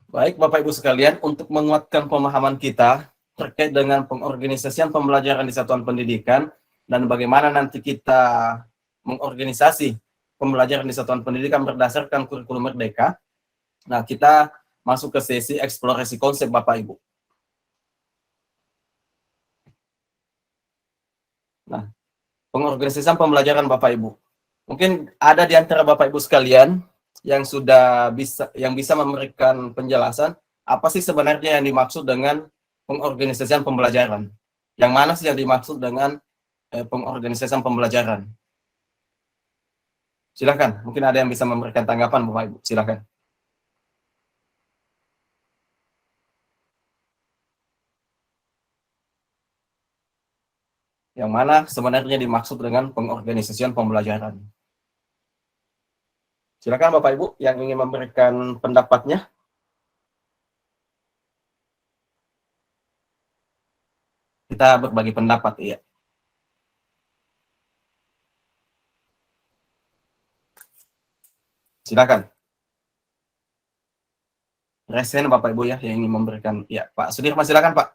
Baik, Bapak Ibu sekalian, untuk menguatkan pemahaman kita terkait dengan pengorganisasian pembelajaran di satuan pendidikan dan bagaimana nanti kita mengorganisasi pembelajaran di satuan pendidikan berdasarkan kurikulum Merdeka. Nah, kita masuk ke sesi eksplorasi konsep Bapak Ibu. Nah, pengorganisasian pembelajaran Bapak Ibu. Mungkin ada di antara Bapak Ibu sekalian yang bisa memberikan penjelasan apa sih sebenarnya yang dimaksud dengan pengorganisasian pembelajaran. Yang mana sih yang dimaksud dengan pengorganisasian pembelajaran? Silakan, mungkin ada yang bisa memberikan tanggapan Bapak Ibu. Silakan. Yang mana sebenarnya dimaksud dengan pengorganisasian pembelajaran? Silakan Bapak Ibu yang ingin memberikan pendapatnya. Kita berbagi pendapat, ya. Silakan. Resen Bapak Ibu ya yang ingin memberikan. Ya, Pak Sudirman, silakan Pak.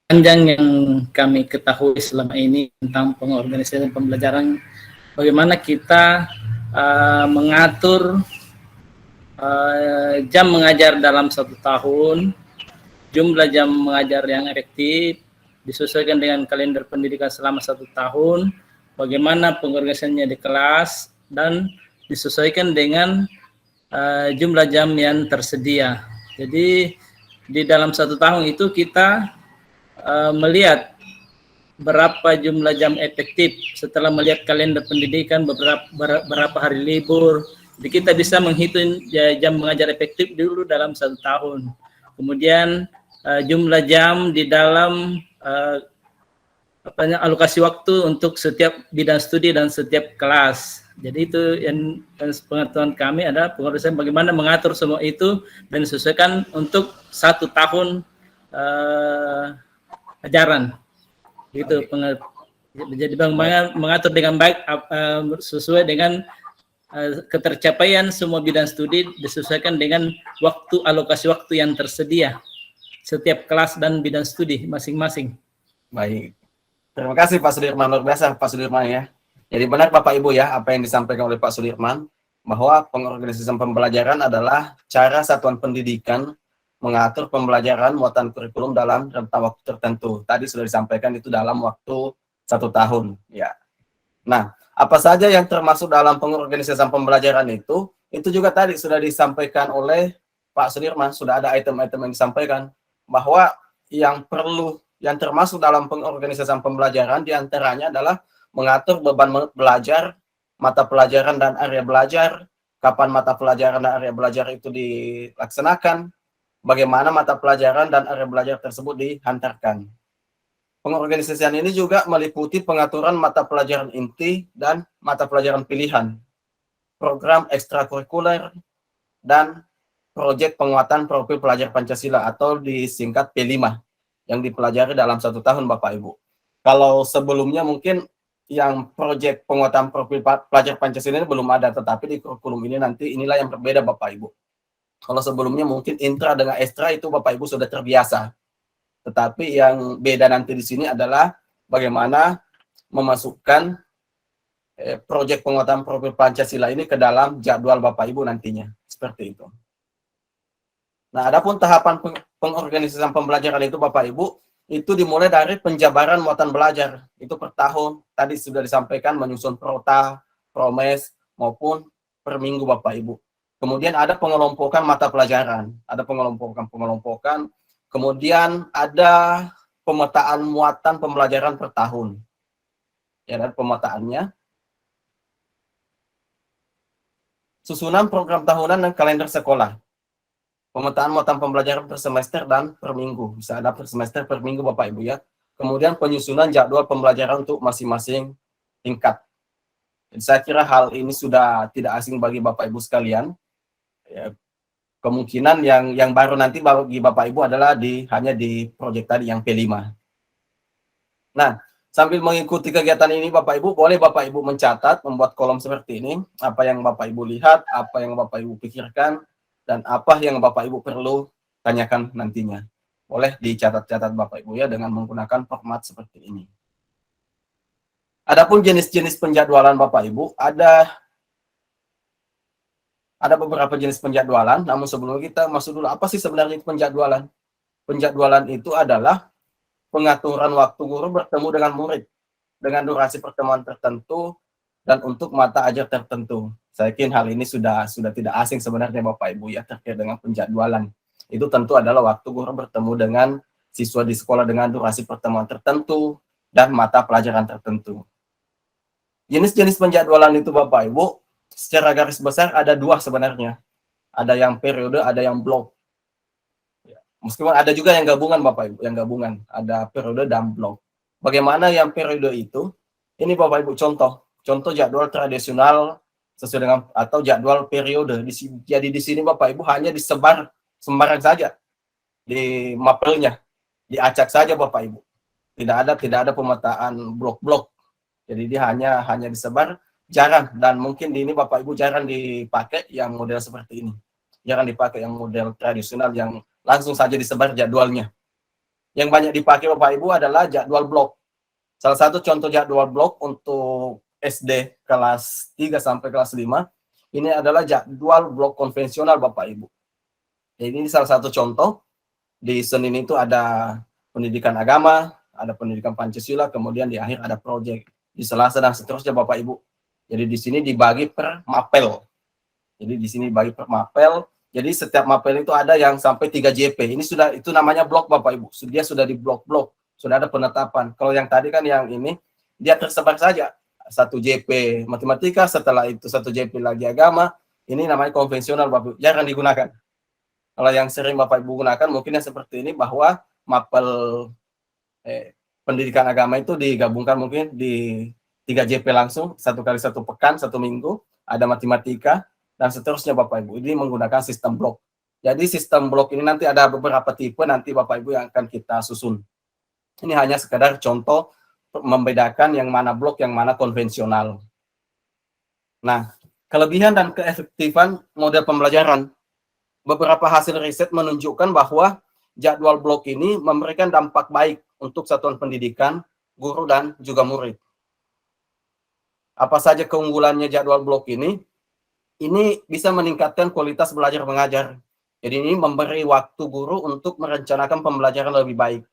Panjang yang kami ketahui selama ini tentang pengorganisasian pembelajaran, bagaimana kita mengatur jam mengajar dalam 1 tahun, jumlah jam mengajar yang efektif, disesuaikan dengan kalender pendidikan selama 1 tahun, bagaimana pengorganisasiannya di kelas, dan disesuaikan dengan jumlah jam yang tersedia. Jadi di dalam 1 tahun itu kita melihat berapa jumlah jam efektif setelah melihat kalender pendidikan, berapa hari libur. Jadi kita bisa menghitung jam mengajar efektif dulu dalam 1 tahun. Kemudian jumlah jam di dalam alokasi waktu untuk setiap bidang studi dan setiap kelas. Jadi itu yang pengetahuan kami adalah pengorganisasian bagaimana mengatur semua itu dan disesuaikan untuk 1 tahun ajaran. Gitu. Jadi mengatur dengan baik sesuai dengan ketercapaian semua bidang studi disesuaikan dengan waktu alokasi waktu yang tersedia setiap kelas dan bidang studi masing-masing. Baik. Terima kasih Pak Sudirman, luar biasa Pak Sudirman ya. Jadi benar Bapak Ibu ya apa yang disampaikan oleh Pak Sudirman bahwa pengorganisasian pembelajaran adalah cara satuan pendidikan mengatur pembelajaran muatan kurikulum dalam rentang waktu tertentu. Tadi sudah disampaikan itu dalam waktu 1 tahun ya. Nah, apa saja yang termasuk dalam pengorganisasian pembelajaran itu juga tadi sudah disampaikan oleh Pak Sudirman, sudah ada item-item yang disampaikan bahwa yang termasuk dalam pengorganisasian pembelajaran diantaranya adalah mengatur beban belajar, mata pelajaran dan area belajar, kapan mata pelajaran dan area belajar itu dilaksanakan, bagaimana mata pelajaran dan area belajar tersebut dihantarkan. Pengorganisasian ini juga meliputi pengaturan mata pelajaran inti dan mata pelajaran pilihan, program ekstrakurikuler, dan proyek penguatan profil pelajar Pancasila atau disingkat P5 yang dipelajari dalam 1 tahun Bapak Ibu. Kalau sebelumnya mungkin yang proyek penguatan profil pelajar Pancasila ini belum ada, tetapi di kurikulum ini nanti inilah yang berbeda Bapak Ibu. Kalau sebelumnya mungkin intra dengan ekstra itu Bapak Ibu sudah terbiasa. Tetapi yang beda nanti di sini adalah bagaimana memasukkan proyek penguatan profil Pancasila ini ke dalam jadwal Bapak Ibu nantinya. Seperti itu. Nah, adapun tahapan pengorganisasian pembelajaran itu Bapak Ibu, itu dimulai dari penjabaran muatan belajar. Itu per tahun, tadi sudah disampaikan menyusun prota, promes, maupun per minggu Bapak Ibu. Kemudian ada pengelompokan mata pelajaran, ada pengelompokan, kemudian ada pemetaan muatan pembelajaran per tahun. Ya, dan pemetaannya. Susunan program tahunan dan kalender sekolah. Pemetaan muatan pembelajaran per semester dan per minggu. Bisa ada per semester, per minggu Bapak Ibu ya. Kemudian penyusunan jadwal pembelajaran untuk masing-masing tingkat. Jadi saya kira hal ini sudah tidak asing bagi Bapak Ibu sekalian. Ya, kemungkinan yang baru nanti bagi Bapak Ibu adalah hanya di proyek tadi yang P5. Nah, Sambil mengikuti kegiatan ini Bapak Ibu, boleh Bapak Ibu mencatat, membuat kolom seperti ini, apa yang Bapak Ibu lihat, apa yang Bapak Ibu pikirkan, dan apa yang Bapak Ibu perlu tanyakan nantinya. Boleh dicatat-catat Bapak Ibu ya dengan menggunakan format seperti ini. Adapun jenis-jenis penjadwalan Bapak Ibu, ada beberapa jenis penjadwalan, namun sebelum kita masuk dulu, apa sih sebenarnya penjadwalan? Penjadwalan itu adalah pengaturan waktu guru bertemu dengan murid dengan durasi pertemuan tertentu dan untuk mata ajar tertentu. Saya yakin hal ini sudah tidak asing sebenarnya Bapak Ibu ya terkait dengan penjadwalan. Itu tentu adalah waktu guru bertemu dengan siswa di sekolah dengan durasi pertemuan tertentu dan mata pelajaran tertentu. Jenis-jenis penjadwalan itu Bapak Ibu secara garis besar ada dua sebenarnya. Ada yang periode, ada yang blok. Meskipun ada juga yang gabungan Bapak Ibu, yang gabungan. Ada periode dan blok. Bagaimana yang periode itu? Ini Bapak Ibu contoh jadwal tradisional sesuai dengan atau jadwal periode. Jadi di sini Bapak Ibu hanya disebar sembarang saja di mapelnya, diacak saja Bapak Ibu. Tidak ada pemetaan blok-blok. Jadi dia hanya disebar, jarang dan mungkin di ini Bapak Ibu jarang dipakai yang model seperti ini. Jarang dipakai yang model tradisional yang langsung saja disebar jadwalnya. Yang banyak dipakai Bapak Ibu adalah jadwal blok. Salah satu contoh jadwal blok untuk SD kelas 3 sampai kelas 5, ini adalah jadwal blok konvensional Bapak Ibu. Jadi ini salah satu contoh. Di Senin itu ada pendidikan agama, ada pendidikan Pancasila, kemudian di akhir ada proyek. Di Selasa dan seterusnya Bapak Ibu. Jadi di sini dibagi per mapel. Jadi di sini dibagi per mapel. Jadi setiap mapel itu ada yang sampai 3 JP. Ini sudah, itu namanya blok Bapak Ibu. Dia sudah di blok-blok. Sudah ada penetapan. Kalau yang tadi kan yang ini, dia tersebar saja. 1 JP matematika, setelah itu 1 JP lagi agama. Ini namanya konvensional Bapak Ibu. Jarang digunakan. Kalau yang sering Bapak Ibu gunakan mungkin yang seperti ini, bahwa mapel pendidikan agama itu digabungkan mungkin di 3 JP langsung, 1 kali 1 pekan, 1 minggu, ada matematika, dan seterusnya Bapak Ibu. Ini menggunakan sistem blok. Jadi sistem blok ini nanti ada beberapa tipe nanti Bapak Ibu yang akan kita susun. Ini hanya sekedar contoh membedakan yang mana blok, yang mana konvensional. Nah, kelebihan dan keefektifan model pembelajaran. Beberapa hasil riset menunjukkan bahwa jadwal blok ini memberikan dampak baik untuk satuan pendidikan, guru, dan juga murid. Apa saja keunggulannya jadwal blok ini? Ini bisa meningkatkan kualitas belajar mengajar. Jadi ini memberi waktu guru untuk merencanakan pembelajaran lebih baik,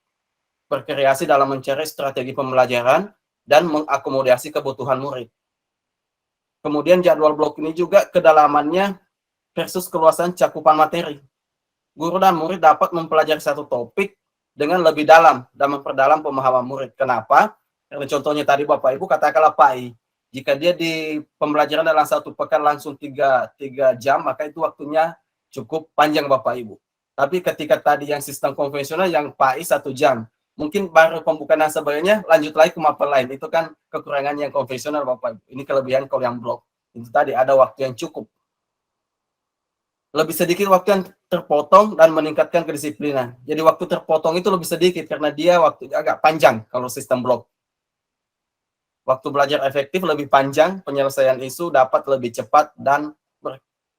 berkreasi dalam mencari strategi pembelajaran, dan mengakomodasi kebutuhan murid. Kemudian jadwal blok ini juga kedalamannya versus keluasan cakupan materi. Guru dan murid dapat mempelajari satu topik dengan lebih dalam dan memperdalam pemahaman murid. Kenapa? Karena contohnya tadi Bapak Ibu katakanlah PAI. Jika dia di pembelajaran dalam 1 pekan langsung 3 jam, maka itu waktunya cukup panjang Bapak Ibu. Tapi ketika tadi yang sistem konvensional yang PAI 1 jam, mungkin baru pembukaan dan sebagainya lanjut lagi ke mapel lain. Itu kan kekurangan yang konvensional Bapak Ibu. Ini kelebihan kalau yang blok. Itu tadi ada waktu yang cukup. Lebih sedikit waktu yang terpotong dan meningkatkan kedisiplinan. Jadi waktu terpotong itu lebih sedikit karena dia waktu agak panjang kalau sistem blok. Waktu belajar efektif lebih panjang, penyelesaian isu dapat lebih cepat dan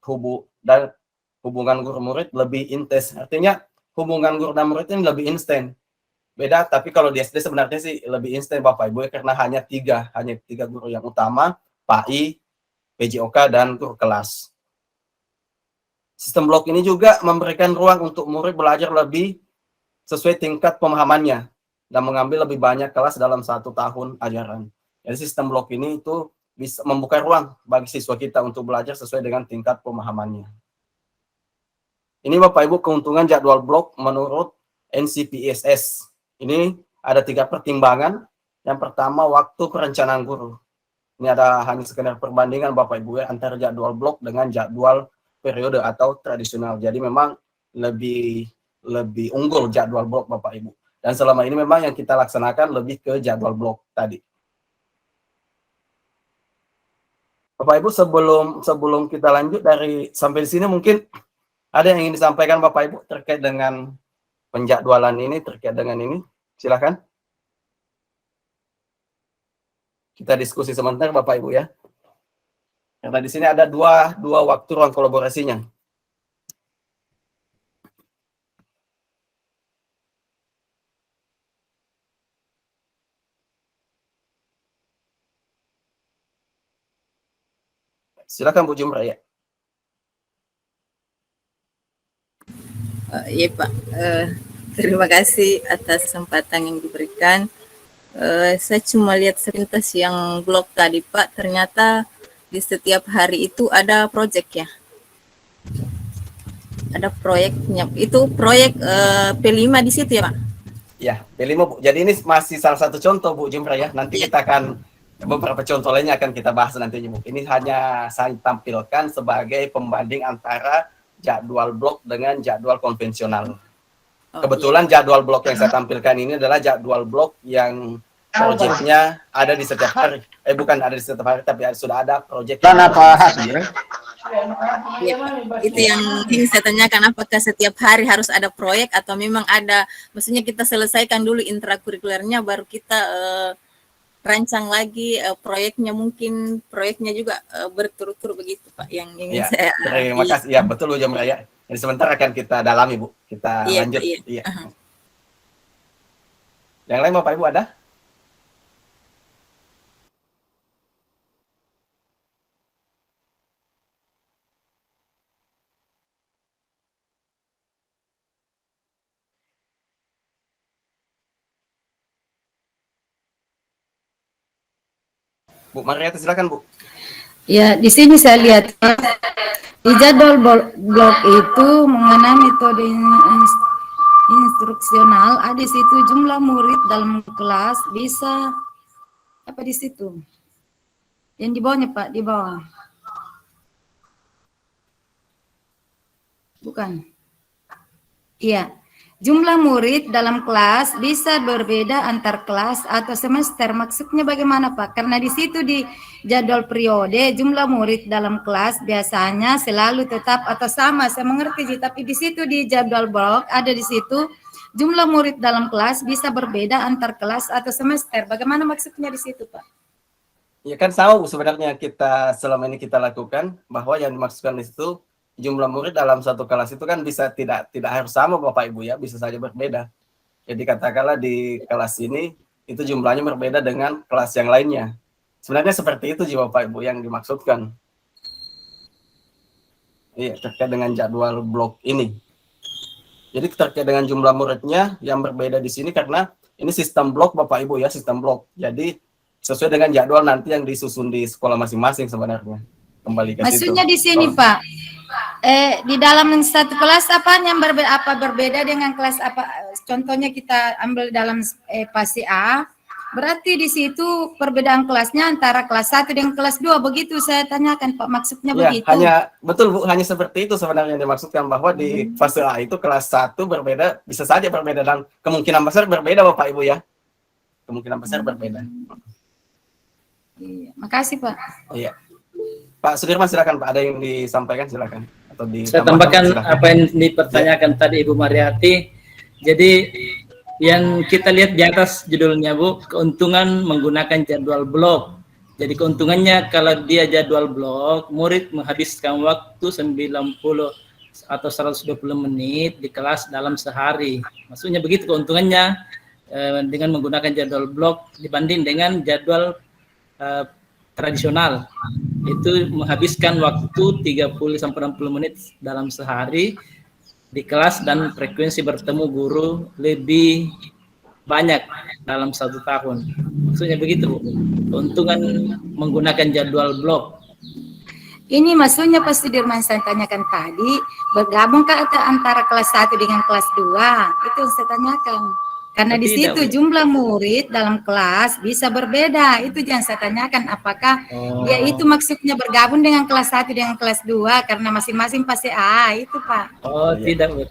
hubungan guru murid lebih intens. Artinya hubungan guru dan murid ini lebih instan. Beda, tapi kalau di SD sebenarnya sih lebih instan Bapak Ibu karena hanya tiga guru yang utama, PAI, PJOK, dan guru kelas. Sistem blok ini juga memberikan ruang untuk murid belajar lebih sesuai tingkat pemahamannya dan mengambil lebih banyak kelas dalam 1 tahun ajaran. Jadi sistem blok ini itu bisa membuka ruang bagi siswa kita untuk belajar sesuai dengan tingkat pemahamannya. Ini Bapak Ibu keuntungan jadwal blok menurut NCPSS. Ini ada 3 pertimbangan. Yang pertama, waktu perencanaan guru. Ini ada hanya sekedar perbandingan Bapak Ibu antara jadwal blok dengan jadwal periode atau tradisional. Jadi memang lebih unggul jadwal blok Bapak Ibu. Dan selama ini memang yang kita laksanakan lebih ke jadwal blok tadi. Bapak Ibu sebelum kita lanjut dari sampai di sini mungkin ada yang ingin disampaikan Bapak Ibu terkait dengan penjadwalan ini, terkait dengan ini. Silakan. Kita diskusi sebentar Bapak Ibu ya. Karena di sini ada dua waktu ruang kolaborasinya. Silakan Bu Jumra ya. Iya Pak, terima kasih atas kesempatan yang diberikan. Saya cuma lihat sepintas yang blog tadi Pak, ternyata di setiap hari itu ada proyek ya. Ada proyeknya, itu proyek P5 di situ ya Pak? Ya, P5 Bu. Jadi ini masih salah satu contoh Bu Jumra ya. Nanti kita akan beberapa contoh lainnya akan kita bahas nantinya Bu. Ini hanya saya tampilkan sebagai pembanding antara jadwal blok dengan jadwal konvensional. Kebetulan jadwal blok yang saya tampilkan ini adalah jadwal blok yang proyeknya ada di setiap hari. Bukan ada di setiap hari, tapi sudah ada proyek. Kenapa hadir? Ya, itu yang ingin saya tanyakan, apakah setiap hari harus ada proyek atau memang ada, maksudnya kita selesaikan dulu intrakurikulernya baru kita rancang lagi proyeknya, mungkin proyeknya juga berturut-turut begitu Pak yang ingin Ya, saya. terima kasih. Ya, betul Bu Jumra ya. Jadi sebentar akan kita dalami Bu. Kita Iya, lanjut. iya. Iya. Yang lain Bapak Ibu ada? Bu Mariati silakan Bu. Ya, di sini saya lihat di jadwal blok itu mengenai metode instruksional, ada di situ jumlah murid dalam kelas bisa apa di situ? Yang di bawahnya Pak, di bawah. Bukan. Iya. Jumlah murid dalam kelas bisa berbeda antar kelas atau semester. Maksudnya bagaimana Pak? Karena di situ di jadwal periode jumlah murid dalam kelas biasanya selalu tetap atau sama. Saya mengerti, tapi di situ di jadwal blok ada di situ jumlah murid dalam kelas bisa berbeda antar kelas atau semester. Bagaimana maksudnya di situ Pak? Ya kan sama Bu, sebenarnya kita selama ini kita lakukan bahwa yang dimaksudkan di situ jumlah murid dalam satu kelas itu kan bisa tidak harus sama Bapak Ibu ya, bisa saja berbeda. Jadi katakanlah di kelas ini itu jumlahnya berbeda dengan kelas yang lainnya. Sebenarnya seperti itu juga Bapak Ibu yang dimaksudkan. Iya, terkait dengan jadwal blok ini. Jadi terkait dengan jumlah muridnya yang berbeda di sini karena ini sistem blok Bapak Ibu ya, sistem blok. Jadi sesuai dengan jadwal nanti yang disusun di sekolah masing-masing sebenarnya. Kembali ke Maksudnya situ. di sini Pak, di dalam satu kelas apa yang berbeda dengan kelas apa? Contohnya kita ambil dalam fase A, berarti di situ perbedaan kelasnya antara kelas 1 dengan kelas 2, begitu saya tanyakan Pak, maksudnya Ya, begitu? betul Bu, hanya seperti itu sebenarnya yang dimaksudkan, bahwa di fase A itu kelas 1 berbeda, bisa saja berbeda dan kemungkinan besar berbeda Bapak Ibu ya. Kemungkinan besar berbeda. Iya, makasih Pak. Iya. Pak Sudirman silakan Pak, ada yang disampaikan silakan atau Saya tambahkan silakan. apa yang dipertanyakan tadi Ibu Mariati. Jadi yang kita lihat di atas judulnya Bu, keuntungan menggunakan jadwal blok. Jadi keuntungannya kalau dia jadwal blok, murid menghabiskan waktu 90 atau 120 menit di kelas dalam sehari. Maksudnya begitu keuntungannya dengan menggunakan jadwal blok dibanding dengan jadwal tradisional. Itu menghabiskan waktu 30 sampai 60 menit dalam sehari di kelas dan frekuensi bertemu guru lebih banyak dalam 1 tahun. Maksudnya begitu Bu. Keuntungan menggunakan jadwal blok. Ini maksudnya Pak Sudirman saya tanyakan tadi, bergabung antara kelas 1 dengan kelas 2, itu yang saya tanyakan. Karena di situ jumlah murid dalam kelas bisa berbeda. Itu yang saya tanyakan, apakah dia itu maksudnya bergabung dengan kelas 1 dengan kelas 2 karena masing-masing fase A itu Pak. Oh, tidak Bu.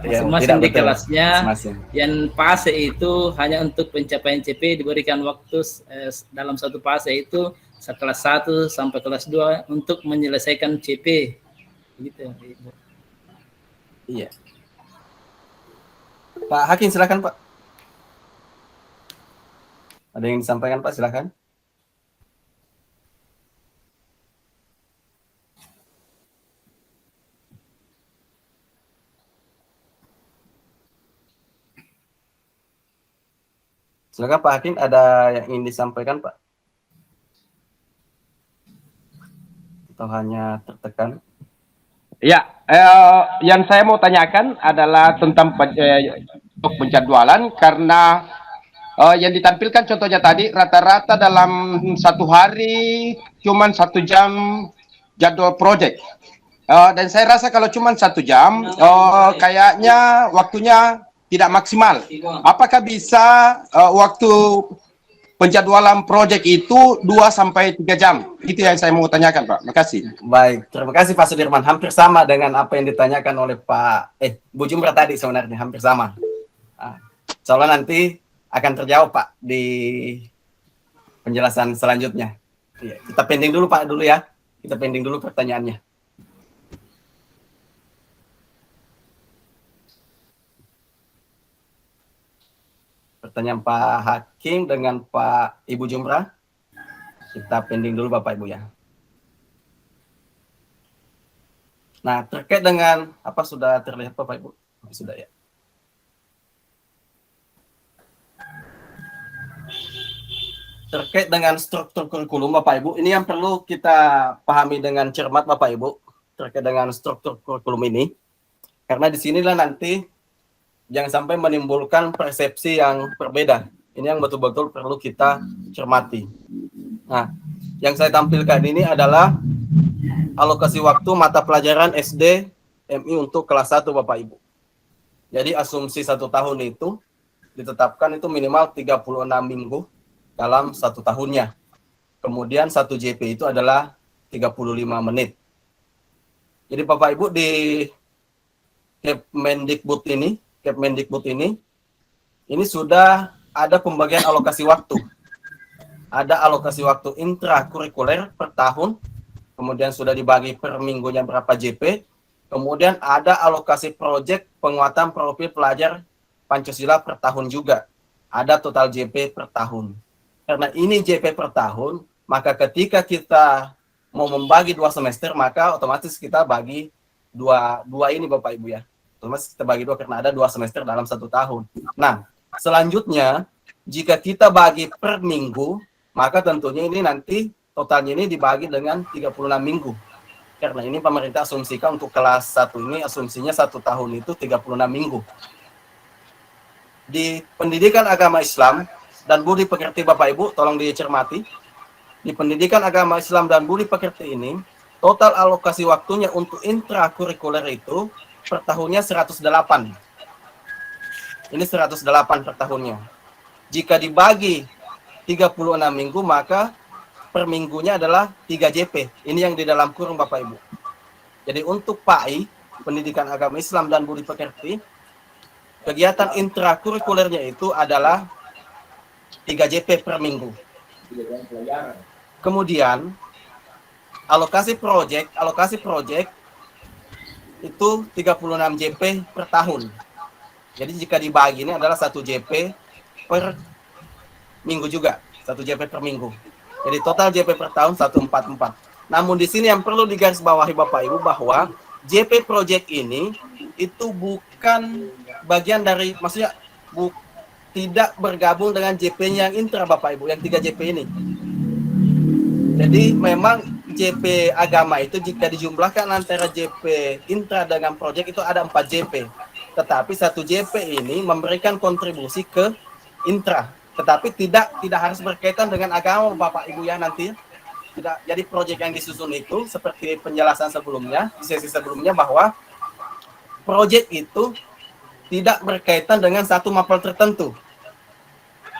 Masing-masing di kelasnya. Yang fase itu hanya untuk pencapaian CP diberikan waktu dalam satu fase itu kelas 1 sampai kelas 2 untuk menyelesaikan CP. Gitu. Iya. Pak Hakim silakan Pak. Ada yang disampaikan Pak, silakan. Silakan Pak Hakim, ada yang ingin disampaikan Pak? Atau hanya tertekan? Ya, yang saya mau tanyakan adalah tentang untuk penjadwalan, karena yang ditampilkan contohnya tadi rata-rata dalam satu hari cuman 1 jam jadwal project. Dan saya rasa kalau cuma 1 jam, kayaknya waktunya tidak maksimal. Apakah bisa waktu penjadwalan project itu 2-3 jam? Itu yang saya mau tanyakan, Pak. Makasih. Baik, terima kasih Pak Sudirman. Hampir sama dengan apa yang ditanyakan oleh Bu Jumra tadi sebenarnya, hampir sama. Soalnya nanti akan terjawab Pak di penjelasan selanjutnya. Kita pending dulu Pak dulu ya. Kita pending dulu pertanyaannya. Pertanyaan Pak Hakim dengan Pak Ibu Jumra. Kita pending dulu Bapak Ibu ya. Nah, terkait dengan apa sudah terlihat Bapak Ibu? Sudah ya. Terkait dengan struktur kurikulum Bapak Ibu, ini yang perlu kita pahami dengan cermat Bapak Ibu terkait dengan struktur kurikulum ini. Karena di sinilah nanti jangan sampai menimbulkan persepsi yang berbeda. Ini yang betul-betul perlu kita cermati. Nah, yang saya tampilkan ini adalah alokasi waktu mata pelajaran SD MI untuk kelas 1 Bapak Ibu. Jadi asumsi 1 tahun itu ditetapkan itu minimal 36 minggu dalam 1 tahunnya. Kemudian 1 JP itu adalah 35 menit. Jadi Bapak Ibu di Kemendikbud ini sudah ada pembagian alokasi waktu. Ada alokasi waktu intrakurikuler per tahun, kemudian sudah dibagi per minggunya berapa JP, kemudian ada alokasi proyek penguatan profil pelajar Pancasila per tahun juga. Ada total JP per tahun. Karena ini JP per tahun, maka ketika kita mau membagi 2 semester, maka otomatis kita bagi dua ini Bapak Ibu ya. Otomatis kita bagi 2 karena ada 2 semester dalam 1 tahun. Nah, selanjutnya jika kita bagi per minggu, maka tentunya ini nanti totalnya ini dibagi dengan 36 minggu. Karena ini pemerintah asumsikan untuk kelas 1 ini asumsinya 1 tahun itu 36 minggu. Di pendidikan agama Islam dan budi pekerti Bapak Ibu, tolong dicermati. Di pendidikan agama Islam dan budi pekerti ini, total alokasi waktunya untuk intrakurikuler itu per tahunnya 108. Ini 108 per tahunnya. Jika dibagi 36 minggu, maka per minggunya adalah 3 JP. Ini yang di dalam kurung Bapak Ibu. Jadi untuk PAI, Pendidikan Agama Islam dan Budi Pekerti, kegiatan intrakurikulernya itu adalah 3 JP per minggu. Kemudian alokasi proyek itu 36 JP per tahun. Jadi jika dibagi ini adalah 1 JP per minggu juga, 1 JP per minggu. Jadi total JP per tahun 144. Namun di sini yang perlu digarisbawahi Bapak Ibu bahwa JP project ini itu bukan bagian dari, maksudnya tidak bergabung dengan JP-nya yang intra Bapak Ibu, yang 3 JP ini. Jadi memang JP agama itu jika dijumlahkan antara JP intra dengan project itu ada 4 JP. Tetapi 1 JP ini memberikan kontribusi ke intra. Tetapi tidak harus berkaitan dengan agama Bapak Ibu ya nanti. Tidak. Jadi project yang disusun itu seperti penjelasan sebelumnya, di sesi sebelumnya bahwa project itu tidak berkaitan dengan satu mapel tertentu.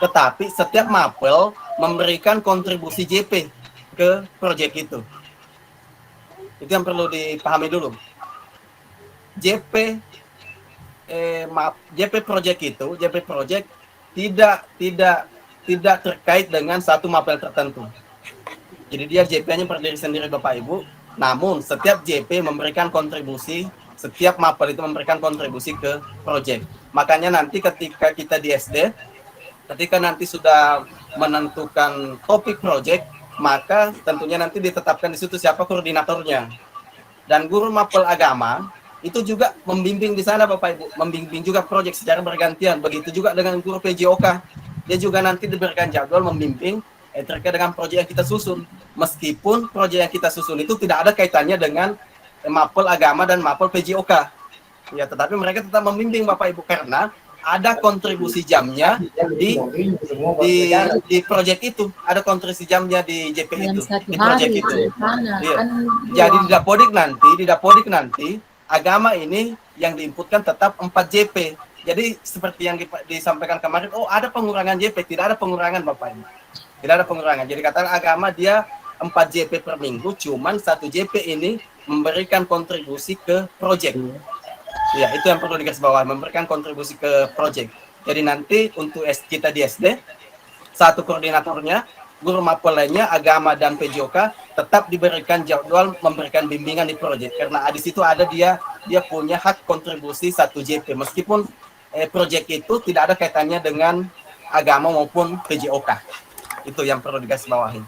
Tetapi setiap mapel memberikan kontribusi JP ke project itu. Itu yang perlu dipahami dulu. JP project itu, JP project tidak terkait dengan satu mapel tertentu. Jadi dia JP-nya berdiri sendiri Bapak Ibu, namun setiap JP memberikan kontribusi, setiap mapel itu memberikan kontribusi ke project. Makanya nanti ketika kita di SD, ketika nanti sudah menentukan topik project, maka tentunya nanti ditetapkan di situ siapa koordinatornya. Dan guru mapel agama itu juga membimbing di sana Bapak Ibu, membimbing juga project secara bergantian. Begitu juga dengan guru PJOK. dia juga nanti diberikan jadwal membimbing terkait dengan proyek yang kita susun. Meskipun proyek yang kita susun itu tidak ada kaitannya dengan mapel agama dan mapel PJOK. Ya, tetapi mereka tetap membimbing Bapak Ibu karena ada kontribusi jamnya di proyek itu, ada kontribusi jamnya di JP itu, di proyek itu. Iya. Jadi di Dapodik nanti agama ini yang diinputkan tetap 4 JP. Jadi seperti yang disampaikan kemarin, oh ada pengurangan JP, tidak ada pengurangan Bapak Ibu. Tidak ada pengurangan. Jadi katakan agama dia 4 JP per minggu, cuman 1 JP ini memberikan kontribusi ke proyek. Ya, itu yang perlu digarisbawahi, memberikan kontribusi ke proyek. Jadi nanti untuk kita di SD, satu koordinatornya, guru mapel lainnya, agama dan PJOK tetap diberikan jadwal memberikan bimbingan di proyek. Karena di situ ada dia punya hak kontribusi 1 JP. Meskipun proyek itu tidak ada kaitannya dengan agama maupun PJOK. Itu yang perlu digarisbawahi.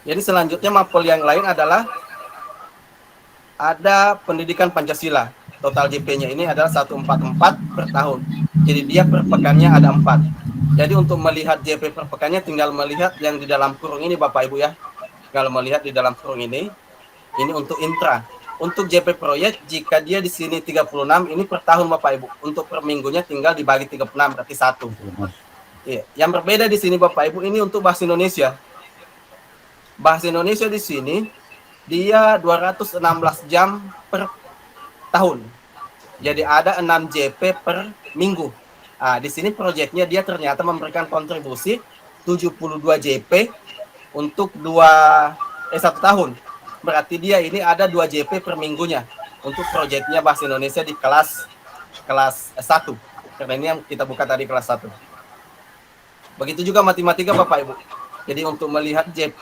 Jadi selanjutnya mapel yang lain adalah ada pendidikan Pancasila. Total JP-nya ini adalah 144 per tahun. Jadi dia per pekannya ada 4. Jadi untuk melihat JP per pekannya tinggal melihat yang di dalam kurung ini Bapak Ibu ya. Kalau melihat di dalam kurung ini untuk intra. Untuk JP proyek jika dia di sini 36 ini per tahun Bapak Ibu. Untuk per minggunya tinggal dibagi 36 berarti 1. Iya. Yang berbeda di sini Bapak Ibu ini untuk bahasa Indonesia. Bahasa Indonesia di sini dia 216 jam per tahun. Jadi ada 6 JP per minggu. Nah, di sini proyeknya dia ternyata memberikan kontribusi 72 JP untuk 1 tahun. Berarti dia ini ada 2 JP per minggunya untuk proyeknya bahasa Indonesia di kelas 1. Karena ini yang kita buka tadi kelas 1. Begitu juga matematika Bapak Ibu. Jadi untuk melihat JP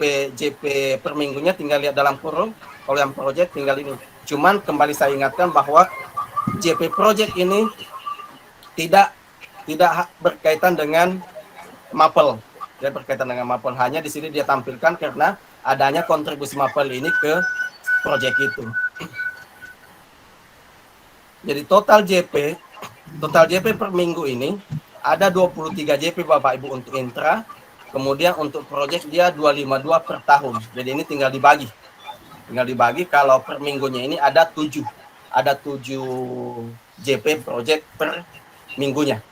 per minggunya tinggal lihat dalam kurung. Kalau yang proyek tinggal ini. Cuman kembali saya ingatkan bahwa JP proyek ini tidak berkaitan dengan mapel. Tidak berkaitan dengan mapel. Hanya di sini dia tampilkan karena adanya kontribusi mapel ini ke proyek itu. Jadi total JP per minggu ini ada 23 JP Bapak Ibu untuk intra. Kemudian untuk proyek dia 252 per tahun. Jadi ini tinggal dibagi. Kalau per minggunya ini ada 7. Ada 7 JP proyek per minggunya.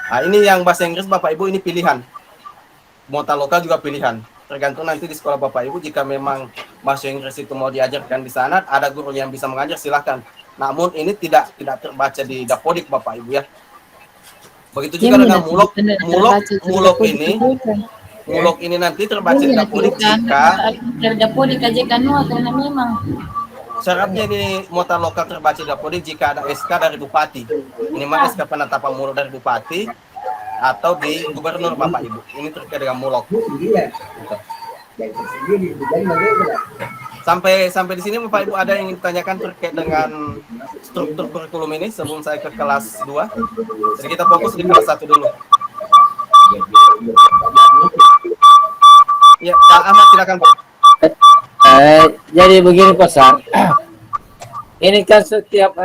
Nah, ini yang bahasa Inggris Bapak Ibu ini pilihan. Mota lokal juga pilihan. Tergantung nanti di sekolah Bapak Ibu jika memang bahasa Inggris itu mau diajarkan di sana, ada guru yang bisa mengajar silahkan. Namun ini tidak terbaca di Dapodik Bapak Ibu ya. Begitu juga dengan mulok ini nanti terbaca di Dapodik jika Dapodik aja kan karena memang syaratnya ini mota lokal terbaca di Dapodik jika ada SK dari Bupati. Ini mah SK penetapan mulok dari Bupati atau di Gubernur Bapak Ibu. Ini terkait dengan mulok. Sampai di sini Bapak Ibu ada yang ingin ditanyakan terkait dengan struktur kurikulum ini sebelum saya ke kelas 2. Jadi kita fokus di kelas 1 dulu. Ya, Pak Ahmad silakan Pak. Jadi begini Pak Sar. Ini kan setiap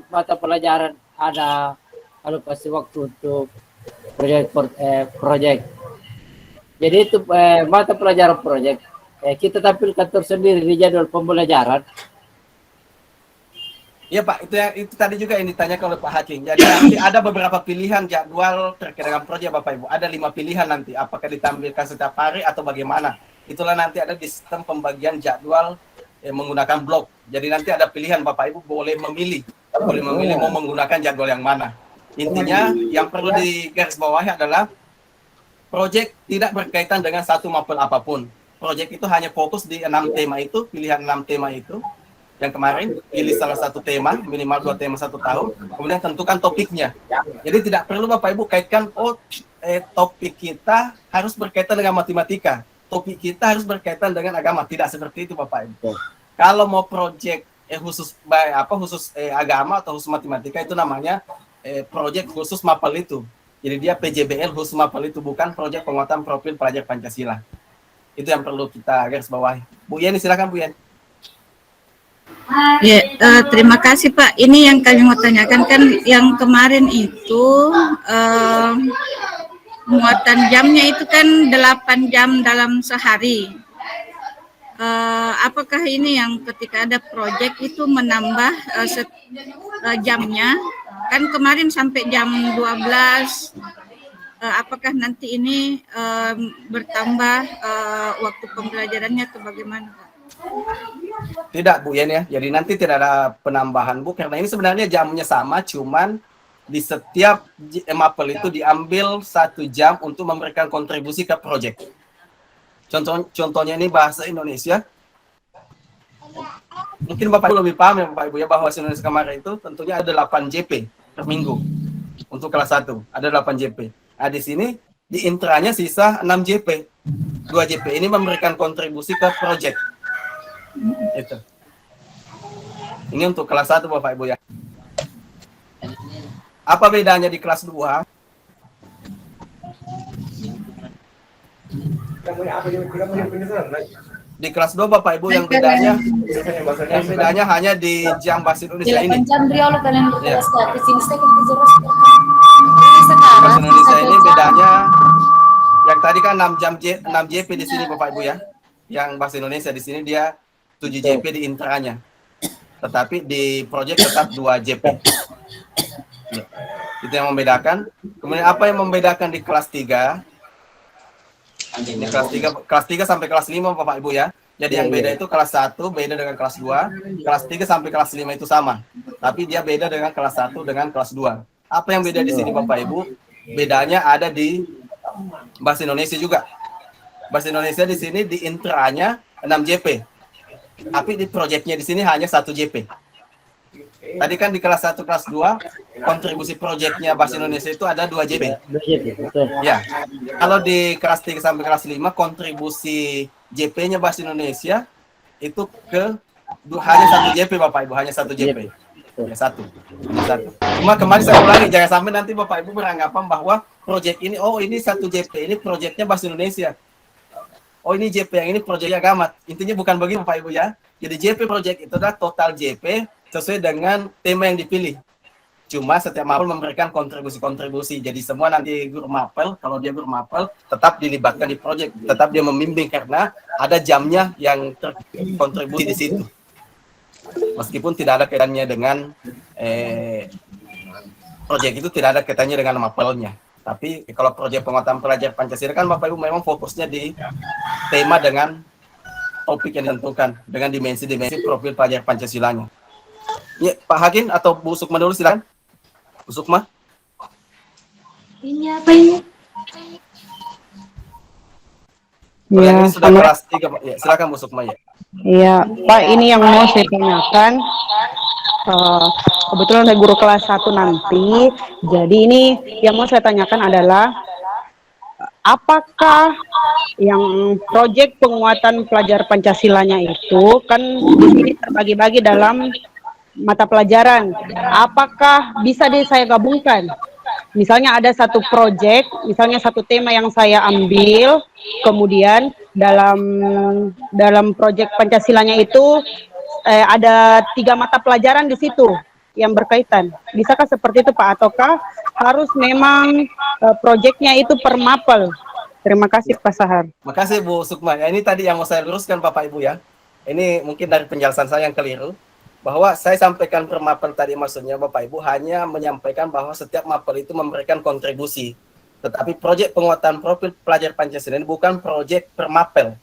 mata pelajaran ada alokasi waktu untuk proyek. Jadi itu mata pelajaran proyek kita tampilkan tersendiri di jadwal pembelajaran. Iya Pak, itu tadi juga yang ditanya oleh Pak Hakim. Jadi nanti ada beberapa pilihan jadwal terkait dengan proyek Bapak Ibu. Ada 5 pilihan nanti, apakah ditampilkan setiap hari atau bagaimana. Itulah nanti ada di sistem pembagian jadwal menggunakan blok. Jadi nanti ada pilihan Bapak Ibu boleh memilih mau menggunakan jadwal yang mana. Intinya yang perlu digarisbawahi adalah proyek tidak berkaitan dengan satu mapel apapun. Proyek itu hanya fokus di 6 tema itu, pilihan 6 tema itu. Yang kemarin, pilih salah satu tema, minimal 2 tema 1 tahun, kemudian tentukan topiknya. Jadi tidak perlu Bapak Ibu kaitkan, topik kita harus berkaitan dengan matematika. Topik kita harus berkaitan dengan agama. Tidak seperti itu Bapak Ibu. Kalau mau proyek khusus agama atau khusus matematika itu namanya proyek khusus mapel itu. Jadi dia PJBL khusus mapel itu, bukan proyek penguatan profil pelajar Pancasila. Itu yang perlu kita garis bawahi. Bu Yeni silakan Bu Yeni. Ya, terima kasih Pak. Ini yang kami mau tanyakan kan yang kemarin itu muatan jamnya itu kan 8 jam dalam sehari. Apakah ini yang ketika ada proyek itu menambah jamnya? Kan kemarin sampai jam 12. Apakah nanti ini bertambah waktu pembelajarannya atau bagaimana Pak? Tidak Bu Yen ya, jadi nanti tidak ada penambahan Bu, karena ini sebenarnya jamnya sama, cuman di setiap mapel itu diambil 1 jam untuk memberikan kontribusi ke proyek. Contohnya ini bahasa Indonesia. Mungkin Bapak Ibu lebih paham ya Bapak Ibu ya, bahwa bahasa Indonesia kemarin itu tentunya ada 8 JP per minggu. Untuk kelas 1 ada 8 JP. Nah di sini di intranya sisa 6 JP. 2 JP ini memberikan kontribusi ke proyek. Itu. Ini untuk kelas 1 Bapak Ibu ya. Apa bedanya di kelas 2? Di kelas 2 Bapak Ibu yang bedanya hanya di jam bahasa Indonesia ini. Ya. Bahasa Indonesia ini bedanya yang tadi kan 6 JP di sini Bapak Ibu ya. Yang bahasa Indonesia di sini dia 7 JP di intranya. Tetapi di proyek tetap 2 JP. Ya. Itu yang membedakan. Kemudian apa yang membedakan di kelas 3? Ini kelas 3 sampai kelas 5 Bapak Ibu ya. Jadi yang beda itu kelas 1 beda dengan kelas 2, kelas 3 sampai kelas 5 itu sama. Tapi dia beda dengan kelas 1 dengan kelas 2. Apa yang beda di sini Bapak Ibu? Bedanya ada di bahasa Indonesia juga. Bahasa Indonesia di sini di intranya 6 JP. Tapi di proyeknya di sini hanya 1 JP. Tadi kan di kelas 1, kelas 2, kontribusi proyeknya bahasa Indonesia itu ada 2 JP. Ya. Kalau di kelas 3 sampai kelas 5, kontribusi JP-nya bahasa Indonesia itu hanya 1 JP Bapak Ibu, hanya 1 JP. Ya, satu. Cuma kemarin saya ulangi, jangan sampai nanti Bapak Ibu beranggapan bahwa proyek ini, oh ini 1 JP, ini proyeknya bahasa Indonesia. Oh ini JP, yang ini proyeknya agama. Intinya bukan begitu Bapak Ibu ya. Jadi JP proyek itu adalah total JP sesuai dengan tema yang dipilih. Cuma setiap mapel memberikan kontribusi-kontribusi. Jadi semua nanti guru mapel, kalau dia guru mapel, tetap dilibatkan di proyek. Tetap dia membimbing karena ada jamnya yang terkontribusi di situ. Meskipun tidak ada kaitannya dengan proyek itu tidak ada kaitannya dengan mapelnya. Tapi kalau proyek penguatan pelajar Pancasila kan Bapak Ibu memang fokusnya di tema dengan topik yang ditentukan dengan dimensi-dimensi profil pelajar Pancasilanya. Ya, Pak Hakim atau Bu Sukma dulu silakan. Bu Sukma. Ini apa ini? Ya, ini sudah kelas 3, Pak. Ya, silakan Bu Sukma ya. Iya, Pak, ini yang mau saya tanyakan. Kebetulan saya guru kelas 1 nanti. Jadi ini yang mau saya tanyakan adalah apakah yang proyek penguatan pelajar Pancasilanya itu kan di sini terbagi-bagi dalam mata pelajaran. Apakah bisa saya gabungkan? Misalnya ada satu proyek, misalnya satu tema yang saya ambil, kemudian dalam proyek Pancasilanya itu ada 3 mata pelajaran di situ yang berkaitan. Bisakah seperti itu Pak? Ataukah harus memang proyeknya itu per mapel? Terima kasih Pak Sahar. Terima kasih Bu Sukma. Ya, ini tadi yang mau saya luruskan Bapak Ibu ya. Ini mungkin dari penjelasan saya yang keliru. Bahwa saya sampaikan per mapel tadi maksudnya Bapak Ibu hanya menyampaikan bahwa setiap mapel itu memberikan kontribusi. Tetapi proyek penguatan profil pelajar Pancasila ini bukan proyek per mapel.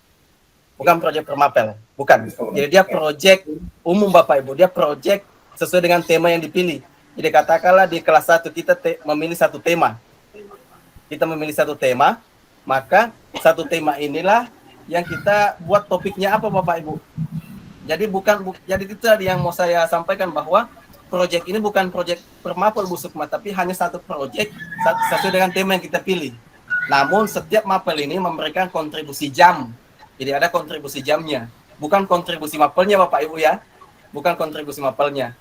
Bukan proyek per mapel. Bukan. Jadi dia proyek umum Bapak Ibu. Dia proyek sesuai dengan tema yang dipilih. Jadi katakanlah di kelas 1 kita memilih satu tema. Kita memilih satu tema, maka satu tema inilah yang kita buat topiknya apa Bapak Ibu. Jadi jadi itu tadi yang mau saya sampaikan bahwa proyek ini bukan proyek per mapel Bu Sukma, tapi hanya satu proyek sesuai dengan tema yang kita pilih. Namun setiap mapel ini memberikan kontribusi jam. Jadi ada kontribusi jamnya, bukan kontribusi mapelnya Bapak Ibu ya. Bukan kontribusi mapelnya.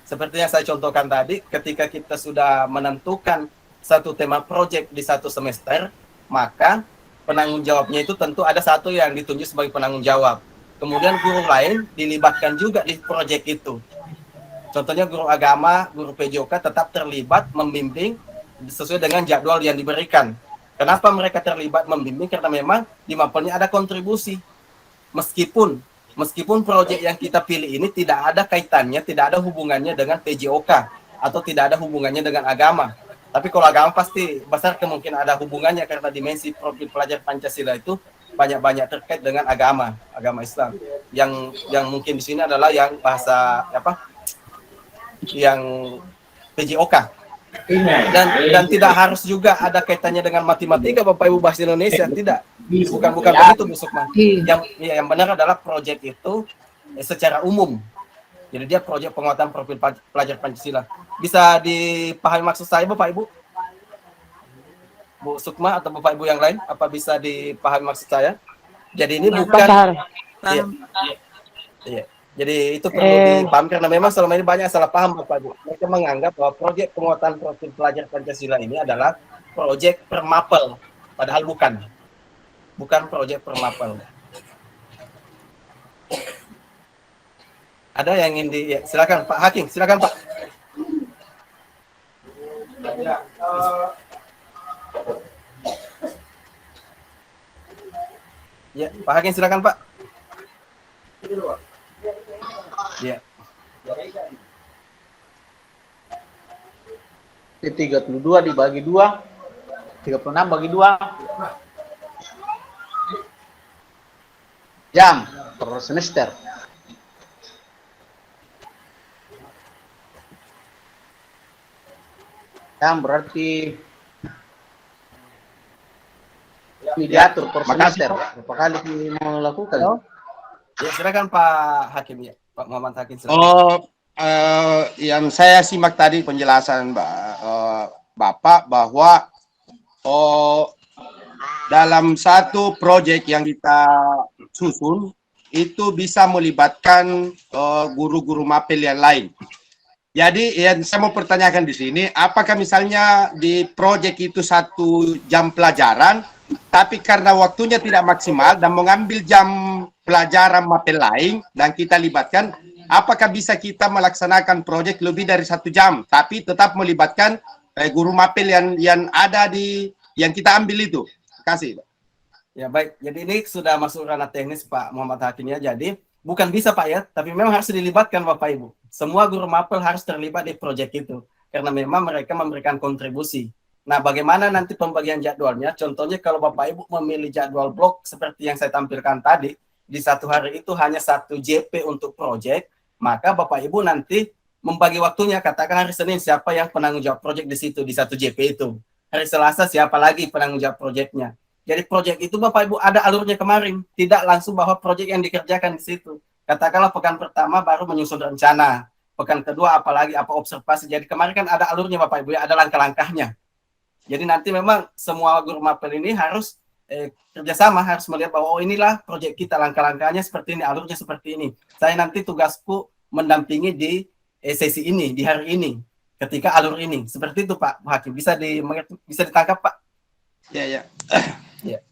Seperti yang saya contohkan tadi, ketika kita sudah menentukan satu tema proyek di satu semester, maka penanggung jawabnya itu tentu ada satu yang ditunjuk sebagai penanggung jawab. kemudian guru lain dilibatkan juga di proyek itu. Contohnya guru agama, guru PJOK tetap terlibat membimbing sesuai dengan jadwal yang diberikan. Kenapa mereka terlibat membimbing? Karena memang di mapelnya ada kontribusi. Meskipun proyek yang kita pilih ini tidak ada kaitannya, tidak ada hubungannya dengan PJOK atau tidak ada hubungannya dengan agama. Tapi kalau agama pasti besar kemungkinan ada hubungannya karena dimensi profil pelajar Pancasila itu banyak-banyak terkait dengan agama Islam. Yang mungkin di sini adalah yang bahasa yang PJOK. Dan tidak harus juga ada kaitannya dengan matematika Bapak Ibu bahasa Indonesia, tidak. Bukan begitu Bu Sukma. Yang benar adalah proyek itu secara umum. Jadi dia proyek penguatan profil pelajar Pancasila. Bisa dipahami maksud saya Bapak Ibu? Bu Sukma atau Bapak Ibu yang lain, apa bisa dipahami maksud saya? Jadi ini bukan Iya. Jadi itu perlu dipahami karena memang selama ini banyak salah paham Bapak Ibu. Mereka menganggap bahwa proyek penguatan profil pelajar Pancasila ini adalah proyek per mapel, padahal bukan. Bukan proyek per mapel. Ada yang ingin silakan Pak Hakim, silakan Pak. Ya, Pak Hakim silakan Pak. Ya. 32 dibagi 2, 36 bagi 2 jam per semester. Jam berarti diatur per semester. Berapa kali mau lakukan? Ya, silakan Pak Hakim ya. Pak Muhammad Hakim silakan. Yang saya simak tadi penjelasan Bapak bahwa dalam satu proyek yang kita susun itu bisa melibatkan guru-guru mapel yang lain. Jadi yang saya mau pertanyakan di sini, apakah misalnya di proyek itu 1 jam pelajaran, tapi karena waktunya tidak maksimal dan mengambil jam pelajaran mapel lain dan kita libatkan, apakah bisa kita melaksanakan proyek lebih dari 1 jam, tapi tetap melibatkan guru mapel yang ada yang kita ambil itu? Terima kasih. Ya baik, jadi ini sudah masuk ranah teknis Pak Muhammad Hakim ya. Jadi bukan bisa Pak ya, tapi memang harus dilibatkan Bapak Ibu. Semua guru mapel harus terlibat di proyek itu karena memang mereka memberikan kontribusi. Nah, bagaimana nanti pembagian jadwalnya? Contohnya kalau Bapak Ibu memilih jadwal blok seperti yang saya tampilkan tadi, di 1 hari itu hanya 1 JP untuk proyek, maka Bapak Ibu nanti membagi waktunya. Katakan hari Senin siapa yang penanggung jawab proyek di situ di 1 JP itu. Hari Selasa siapa lagi penanggung jawab proyeknya. Jadi proyek itu Bapak Ibu ada alurnya kemarin, tidak langsung bahwa proyek yang dikerjakan di situ. Katakanlah pekan pertama baru menyusun rencana, pekan kedua apalagi apa observasi. Jadi kemarin kan ada alurnya Bapak Ibu ya, ada langkah-langkahnya. Jadi nanti memang semua guru mapel ini harus kerjasama, harus melihat bahwa oh inilah proyek kita, langkah-langkahnya seperti ini, alurnya seperti ini. Saya nanti tugasku mendampingi di sesi ini, di hari ini, ketika alur ini. Seperti itu Pak Hakim, bisa ditangkap Pak? Ya. Ya.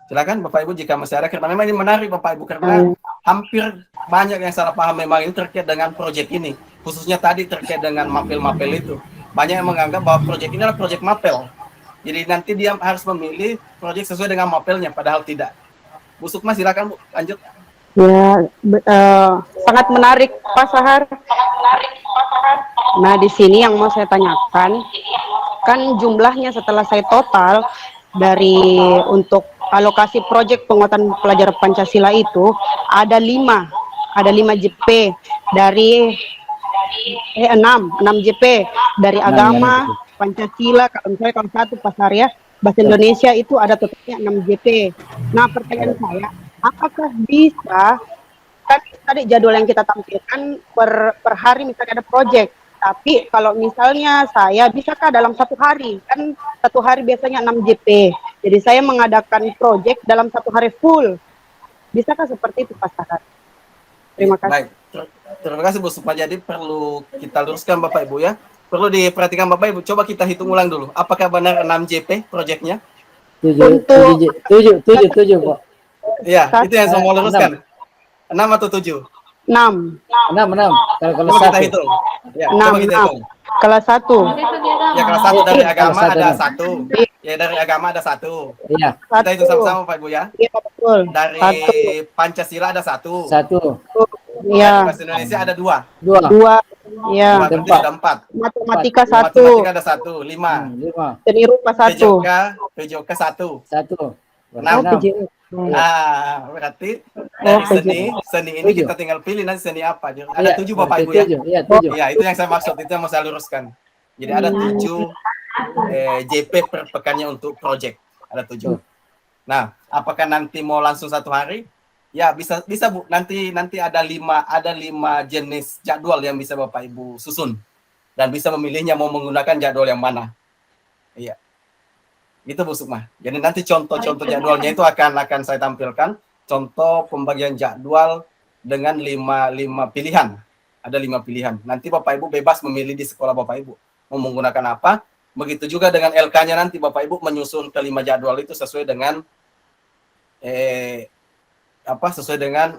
Silakan Bapak Ibu jika masih ada, karena memang ini menarik Bapak Ibu, karena hampir banyak yang salah paham memang ini terkait dengan proyek ini, khususnya tadi terkait dengan mapel-mapel itu. Banyak yang menganggap bahwa proyek ini adalah proyek mapel. Jadi nanti dia harus memilih proyek sesuai dengan mapelnya, padahal tidak. Bu Sukma silakan Bu, lanjut. Ya, sangat menarik Pak Sahar. Nah, di sini yang mau saya tanyakan, kan jumlahnya setelah saya total dari untuk alokasi proyek penguatan pelajar Pancasila itu ada 5 JP dari 6 JP dari agama, Pancasila, kalau misalnya kalau 1 Pasarya, bahasa Indonesia itu ada totalnya 6 JP. Nah, pertanyaan saya, apakah bisa, kan tadi jadwal yang kita tampilkan per hari misalnya ada proyek, tapi kalau misalnya saya bisakah dalam 1 hari, kan 1 hari biasanya 6 JP, jadi saya mengadakan proyek dalam 1 hari full, bisakah seperti itu Pak Sahar? Terima kasih. Baik, terima kasih Bu Sukma. Jadi perlu kita luruskan Bapak Ibu ya, perlu diperhatikan Bapak Ibu. Coba kita hitung ulang dulu, apakah benar 6 JP proyeknya? 7 Pak. Iya, itu yang saya mau Enam. luruskan. 6 atau 7? 6. 6. Kalau Coba kita satu. hitung. Ya, Enam, coba kita enam. hitung. Kelas 1. Ya, kelas 1 dari Kelas agama satu, ada enam. 1. Ya, dari agama ada 1. Iya, Kita hitung sama-sama Pak Ibu ya. Iya, betul. Dari 1. Pancasila ada 1. 1, Dari Iya. bahasa Indonesia ada 2. 2, 2. Iya. Berarti Empat. sudah 4. Matematika 1. Matematika ada 1, 5. 5, Seni rupa 1. PJOK 1. 1. Enam. Berarti dari seni ini Tujuh. kita tinggal pilih nanti seni apa. Ada 7 Bapak Ibu ya. Iya, 7. Iya, itu yang saya maksud, itu yang mau saya luruskan. Jadi ada 7 JP per pekannya untuk project. Ada 7. Nah, apakah nanti mau langsung 1 hari? Ya, bisa Bu. Nanti ada 5 jenis jadwal yang bisa Bapak Ibu susun dan bisa memilihnya mau menggunakan jadwal yang mana. Iya. Itu Bu Sukma. Jadi nanti contoh-contoh jadwalnya itu akan saya tampilkan. Contoh pembagian jadwal dengan 5 pilihan. Ada 5 pilihan. Nanti Bapak Ibu bebas memilih di sekolah Bapak Ibu mau menggunakan apa. Begitu juga dengan LK-nya nanti Bapak Ibu menyusun ke 5 jadwal itu sesuai dengan sesuai dengan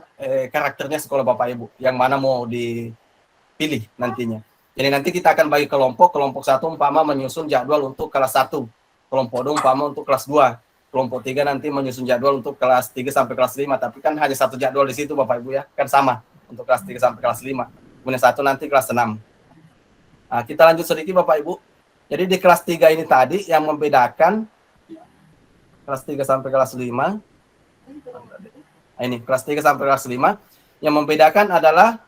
karakternya sekolah Bapak Ibu yang mana mau dipilih nantinya. Jadi nanti kita akan bagi kelompok 1 umpama menyusun jadwal untuk kelas 1, kelompok 2 umpama untuk kelas 2, kelompok 3 nanti menyusun jadwal untuk kelas 3 sampai kelas 5, tapi kan hanya 1 jadwal di situ Bapak Ibu ya, kan sama untuk kelas 3 sampai kelas 5. Kemudian 1 nanti kelas 6. Nah, kita lanjut sedikit Bapak Ibu. Jadi di kelas 3 ini tadi yang membedakan kelas 3 sampai kelas 5. Nah, ini kelas 3 sampai kelas 5 yang membedakan adalah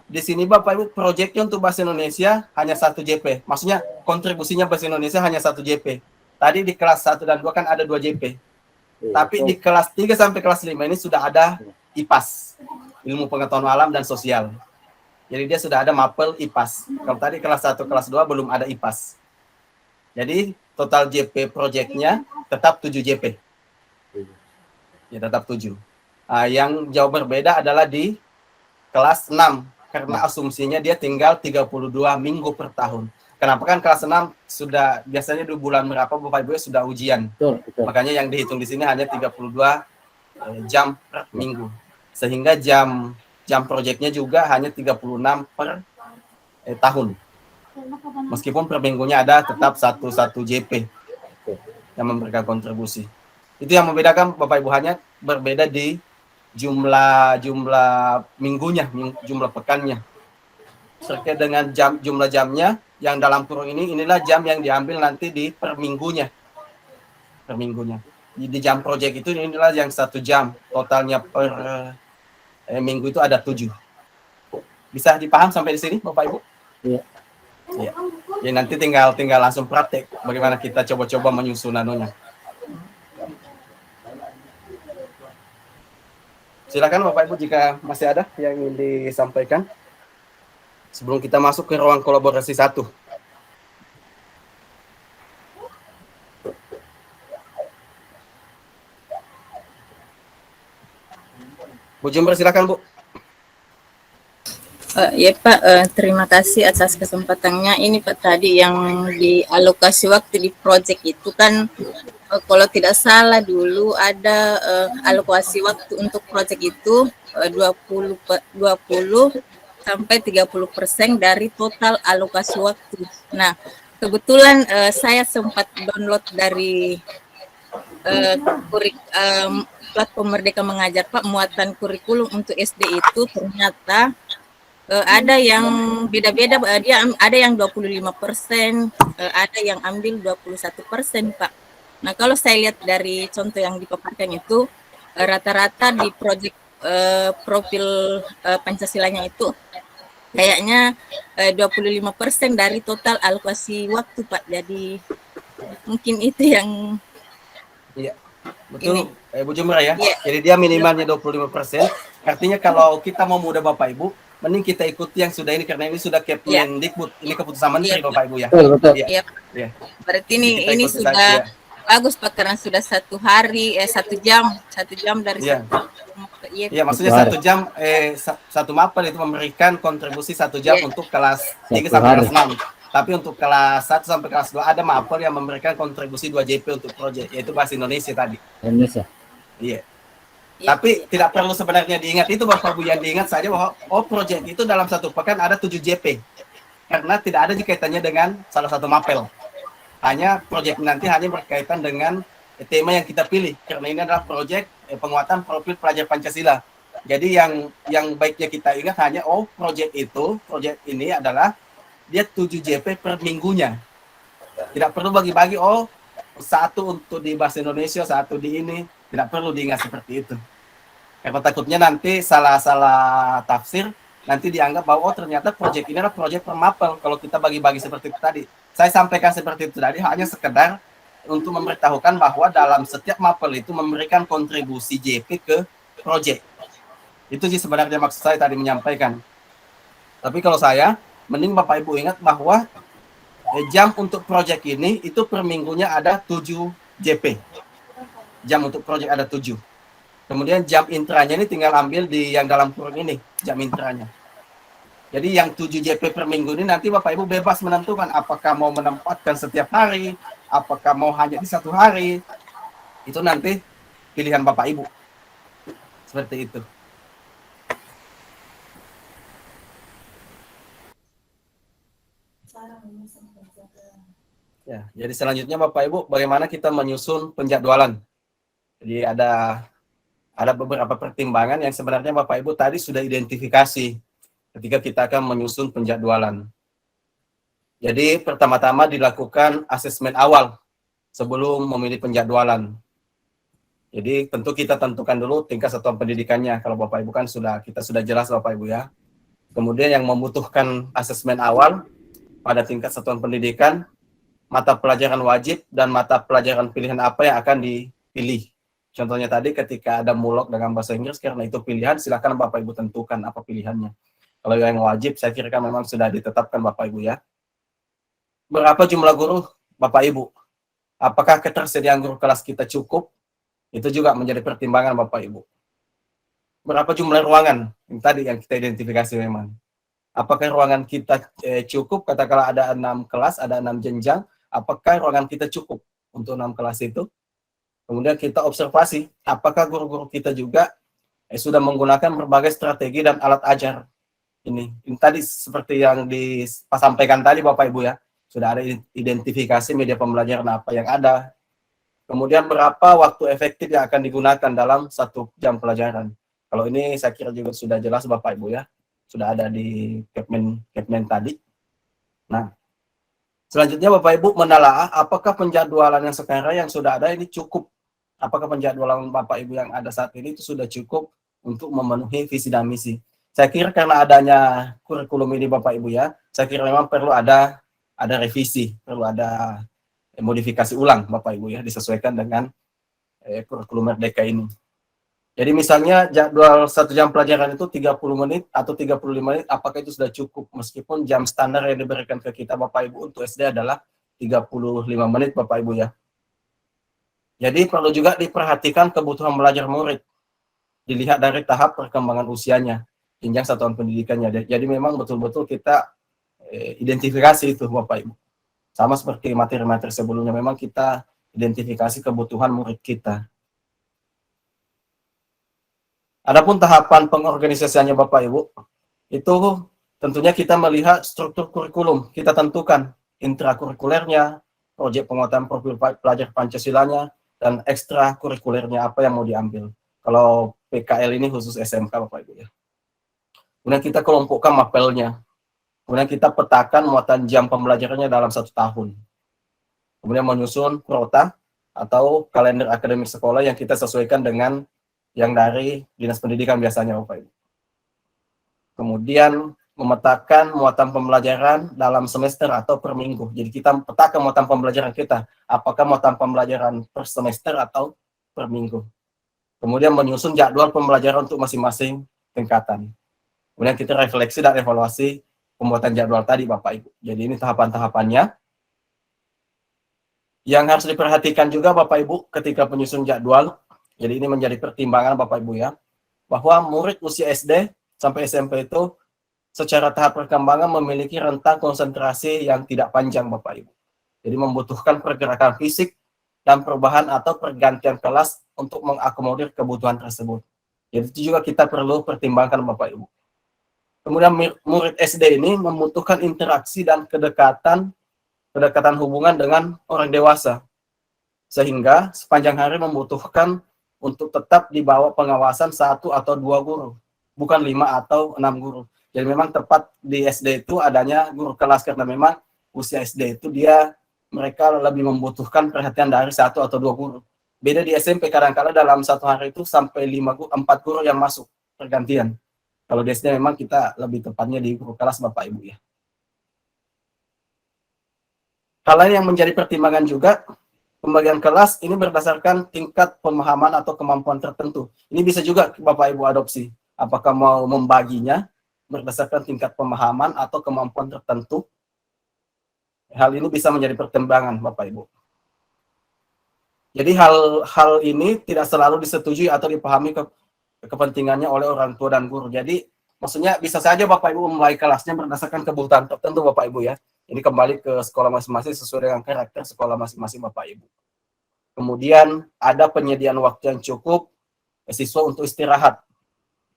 di sini Bapak Ibu proyeknya untuk bahasa Indonesia hanya 1 JP. Maksudnya kontribusinya bahasa Indonesia hanya 1 JP. Tadi di kelas 1 dan 2 kan ada 2 JP. Tapi di kelas 3 sampai kelas 5 ini sudah ada IPAS, ilmu pengetahuan alam dan sosial. Jadi dia sudah ada mapel IPAS. Kalau tadi kelas 1, kelas 2 belum ada IPAS. Jadi total JP proyeknya tetap 7 JP. Ya tetap 7. Yang jauh berbeda adalah di kelas 6. Karena asumsinya dia tinggal 32 minggu per tahun. Kenapa kan kelas 6 sudah biasanya di bulan berapa Bapak Ibu sudah ujian. Betul. Makanya yang dihitung di sini hanya 32 jam per minggu. Sehingga jam proyeknya juga hanya 36 per tahun. Meskipun per minggunya ada tetap 1 JP yang memberikan kontribusi. Itu yang membedakan Bapak Ibu, hanya berbeda di jumlah minggunya, jumlah pekannya. Terkait dengan jumlah jamnya yang dalam kurung inilah jam yang diambil nanti di per minggunya. Di jam proyek itu inilah yang 1 jam, totalnya per minggu itu ada 7. Bisa dipaham sampai di sini Bapak Ibu? Iya. Iya. Jadi nanti tinggal langsung praktek bagaimana kita coba-coba menyusun anunya. Silakan Bapak Ibu jika masih ada yang ingin disampaikan sebelum kita masuk ke ruang kolaborasi 1. Bu Jumber silakan Bu. Ya Pak, terima kasih atas kesempatannya. Ini Pak tadi yang dialokasi waktu di proyek itu kan kalau tidak salah dulu ada alokasi waktu untuk proyek itu 20 sampai 30% dari total alokasi waktu. Nah, kebetulan saya sempat download dari platform Merdeka Mengajar Pak, muatan kurikulum untuk SD itu ternyata ada yang beda-beda, dia ada yang 25%, ada yang ambil 21% Pak. Nah kalau saya lihat dari contoh yang dipaparkan itu rata-rata di proyek profil Pancasilanya itu kayaknya 25% dari total alokasi waktu Pak. Jadi mungkin itu yang Iya, betul Bu Jumra ya. Jadi dia minimalnya 25%. Artinya kalau kita mau mudah Bapak Ibu, mending kita ikuti yang sudah ini karena ini sudah Kemendikbud, ini keputusan Menteri Bapak Ibu ya. Betul. Iya. Berarti ini sudah bagus Pak karena sudah 1 hari 1 jam dari Iya, maksudnya 1 jam 1 mapel itu memberikan kontribusi 1 jam untuk kelas 3 sampai kelas 6. Tapi untuk kelas 1 sampai kelas 2 ada mapel yang memberikan kontribusi 2 JP untuk proyek, yaitu bahasa Indonesia tadi. Indonesia. Iya. Ya, Tapi tidak perlu sebenarnya diingat itu Bapak Ibu, yang diingat saja bahwa proyek itu dalam satu pekan ada 7 JP. Karena tidak ada kaitannya dengan salah satu mapel. Hanya proyek nanti hanya berkaitan dengan tema yang kita pilih. Karena ini adalah proyek penguatan profil pelajar Pancasila. Jadi yang baiknya kita ingat hanya proyek ini adalah dia 7 JP per minggunya. Tidak perlu bagi-bagi satu untuk di bahasa Indonesia, satu di ini. Tidak perlu diingat seperti itu. Karena takutnya nanti salah tafsir, nanti dianggap bahwa ternyata proyek ini adalah proyek per mapel. Kalau kita bagi-bagi seperti itu tadi. Saya sampaikan seperti itu tadi hanya sekedar untuk memberitahukan bahwa dalam setiap mapel itu memberikan kontribusi JP ke proyek. Itu sih sebenarnya maksud saya tadi menyampaikan. Tapi kalau saya, mending Bapak Ibu ingat bahwa jam untuk proyek ini itu per minggunya ada 7 JP. Jam untuk proyek ada 7. Kemudian jam intranya ini tinggal ambil di yang dalam kurung ini, jam intranya. Jadi yang 7 JP per minggu ini nanti Bapak Ibu bebas menentukan apakah mau menempatkan setiap hari, apakah mau hanya di satu hari. Itu nanti pilihan Bapak Ibu. Seperti itu. Ya, jadi selanjutnya Bapak Ibu, bagaimana kita menyusun penjadwalan? Jadi ada beberapa pertimbangan yang sebenarnya Bapak Ibu tadi sudah identifikasi ketika kita akan menyusun penjadwalan. Jadi pertama-tama dilakukan asesmen awal sebelum memilih penjadwalan. Jadi tentu kita tentukan dulu tingkat satuan pendidikannya. Kalau Bapak Ibu kan kita sudah jelas Bapak Ibu ya. Kemudian yang membutuhkan asesmen awal pada tingkat satuan pendidikan, mata pelajaran wajib dan mata pelajaran pilihan apa yang akan dipilih. Contohnya tadi ketika ada mulok dengan bahasa Inggris, karena itu pilihan, silakan Bapak Ibu tentukan apa pilihannya. Kalau yang wajib, saya kira kan memang sudah ditetapkan Bapak Ibu ya. Berapa jumlah guru Bapak Ibu? Apakah ketersediaan guru kelas kita cukup? Itu juga menjadi pertimbangan Bapak Ibu. Berapa jumlah ruangan? Yang tadi yang kita identifikasi memang. Apakah ruangan kita cukup? Katakanlah ada 6 kelas, ada 6 jenjang. Apakah ruangan kita cukup untuk 6 kelas itu? Kemudian kita observasi, apakah guru-guru kita juga sudah menggunakan berbagai strategi dan alat ajar. Ini tadi seperti yang disampaikan tadi Bapak Ibu ya, sudah ada identifikasi media pembelajaran apa yang ada. Kemudian berapa waktu efektif yang akan digunakan dalam 1 jam pelajaran. Kalau ini saya kira juga sudah jelas Bapak Ibu ya, sudah ada di Kepmen tadi. Nah, selanjutnya Bapak Ibu menelaah apakah penjadwalan yang sekarang yang sudah ada ini cukup. Apakah penjadwalan Bapak Ibu yang ada saat ini itu sudah cukup untuk memenuhi visi dan misi. Saya kira karena adanya kurikulum ini Bapak Ibu ya, saya kira memang perlu ada revisi, perlu ada modifikasi ulang Bapak Ibu ya, disesuaikan dengan kurikulum Merdeka ini. Jadi misalnya jadwal 1 jam pelajaran itu 30 menit atau 35 menit, apakah itu sudah cukup? Meskipun jam standar yang diberikan ke kita Bapak Ibu untuk SD adalah 35 menit Bapak Ibu ya. Jadi perlu juga diperhatikan kebutuhan belajar murid. Dilihat dari tahap perkembangan usianya, jenjang satuan pendidikannya. Jadi memang betul-betul kita identifikasi itu Bapak Ibu. Sama seperti materi-materi sebelumnya, memang kita identifikasi kebutuhan murid kita. Adapun tahapan pengorganisasiannya Bapak Ibu, itu tentunya kita melihat struktur kurikulum. Kita tentukan intrakurikulernya, proyek penguatan profil pelajar Pancasilanya, dan ekstrakurikulernya apa yang mau diambil. Kalau PKL ini khusus SMK Bapak Ibu ya. Kemudian kita kelompokkan mapelnya. Kemudian kita petakan muatan jam pembelajarannya dalam 1 tahun. Kemudian menyusun prota atau kalender akademik sekolah yang kita sesuaikan dengan yang dari Dinas Pendidikan biasanya Bapak Ibu. Kemudian memetakan muatan pembelajaran dalam semester atau per minggu. Jadi kita petakan muatan pembelajaran kita, apakah muatan pembelajaran per semester atau per minggu. Kemudian menyusun jadwal pembelajaran untuk masing-masing tingkatan. Kemudian kita refleksi dan evaluasi pembuatan jadwal tadi Bapak Ibu. Jadi ini tahapan-tahapannya. Yang harus diperhatikan juga Bapak Ibu ketika penyusun jadwal, jadi ini menjadi pertimbangan Bapak Ibu ya, bahwa murid usia SD sampai SMP itu secara tahap perkembangan memiliki rentang konsentrasi yang tidak panjang Bapak Ibu. Jadi membutuhkan pergerakan fisik dan perubahan atau pergantian kelas untuk mengakomodir kebutuhan tersebut. Jadi itu juga kita perlu pertimbangkan Bapak Ibu. Kemudian murid SD ini membutuhkan interaksi dan kedekatan hubungan dengan orang dewasa. Sehingga sepanjang hari membutuhkan untuk tetap di bawah pengawasan 1 atau 2 guru, bukan 5 atau 6 guru. Jadi memang tepat di SD itu adanya guru kelas karena memang usia SD itu mereka lebih membutuhkan perhatian dari 1 atau 2 guru. Beda di SMP kadang-kadang dalam satu hari itu sampai 4 guru yang masuk pergantian. Kalau di SD memang kita lebih tepatnya di guru kelas Bapak Ibu ya. Hal lain yang menjadi pertimbangan juga, pembagian kelas ini berdasarkan tingkat pemahaman atau kemampuan tertentu. Ini bisa juga Bapak Ibu adopsi. Apakah mau membaginya berdasarkan tingkat pemahaman atau kemampuan tertentu? Hal ini bisa menjadi pertimbangan Bapak Ibu. Jadi hal ini tidak selalu disetujui atau dipahami kepentingannya oleh orang tua dan guru. Jadi maksudnya bisa saja Bapak Ibu membagi kelasnya berdasarkan kebutuhan tertentu Bapak Ibu ya. Ini kembali ke sekolah masing-masing sesuai dengan karakter sekolah masing-masing Bapak Ibu. Kemudian ada penyediaan waktu yang cukup siswa untuk istirahat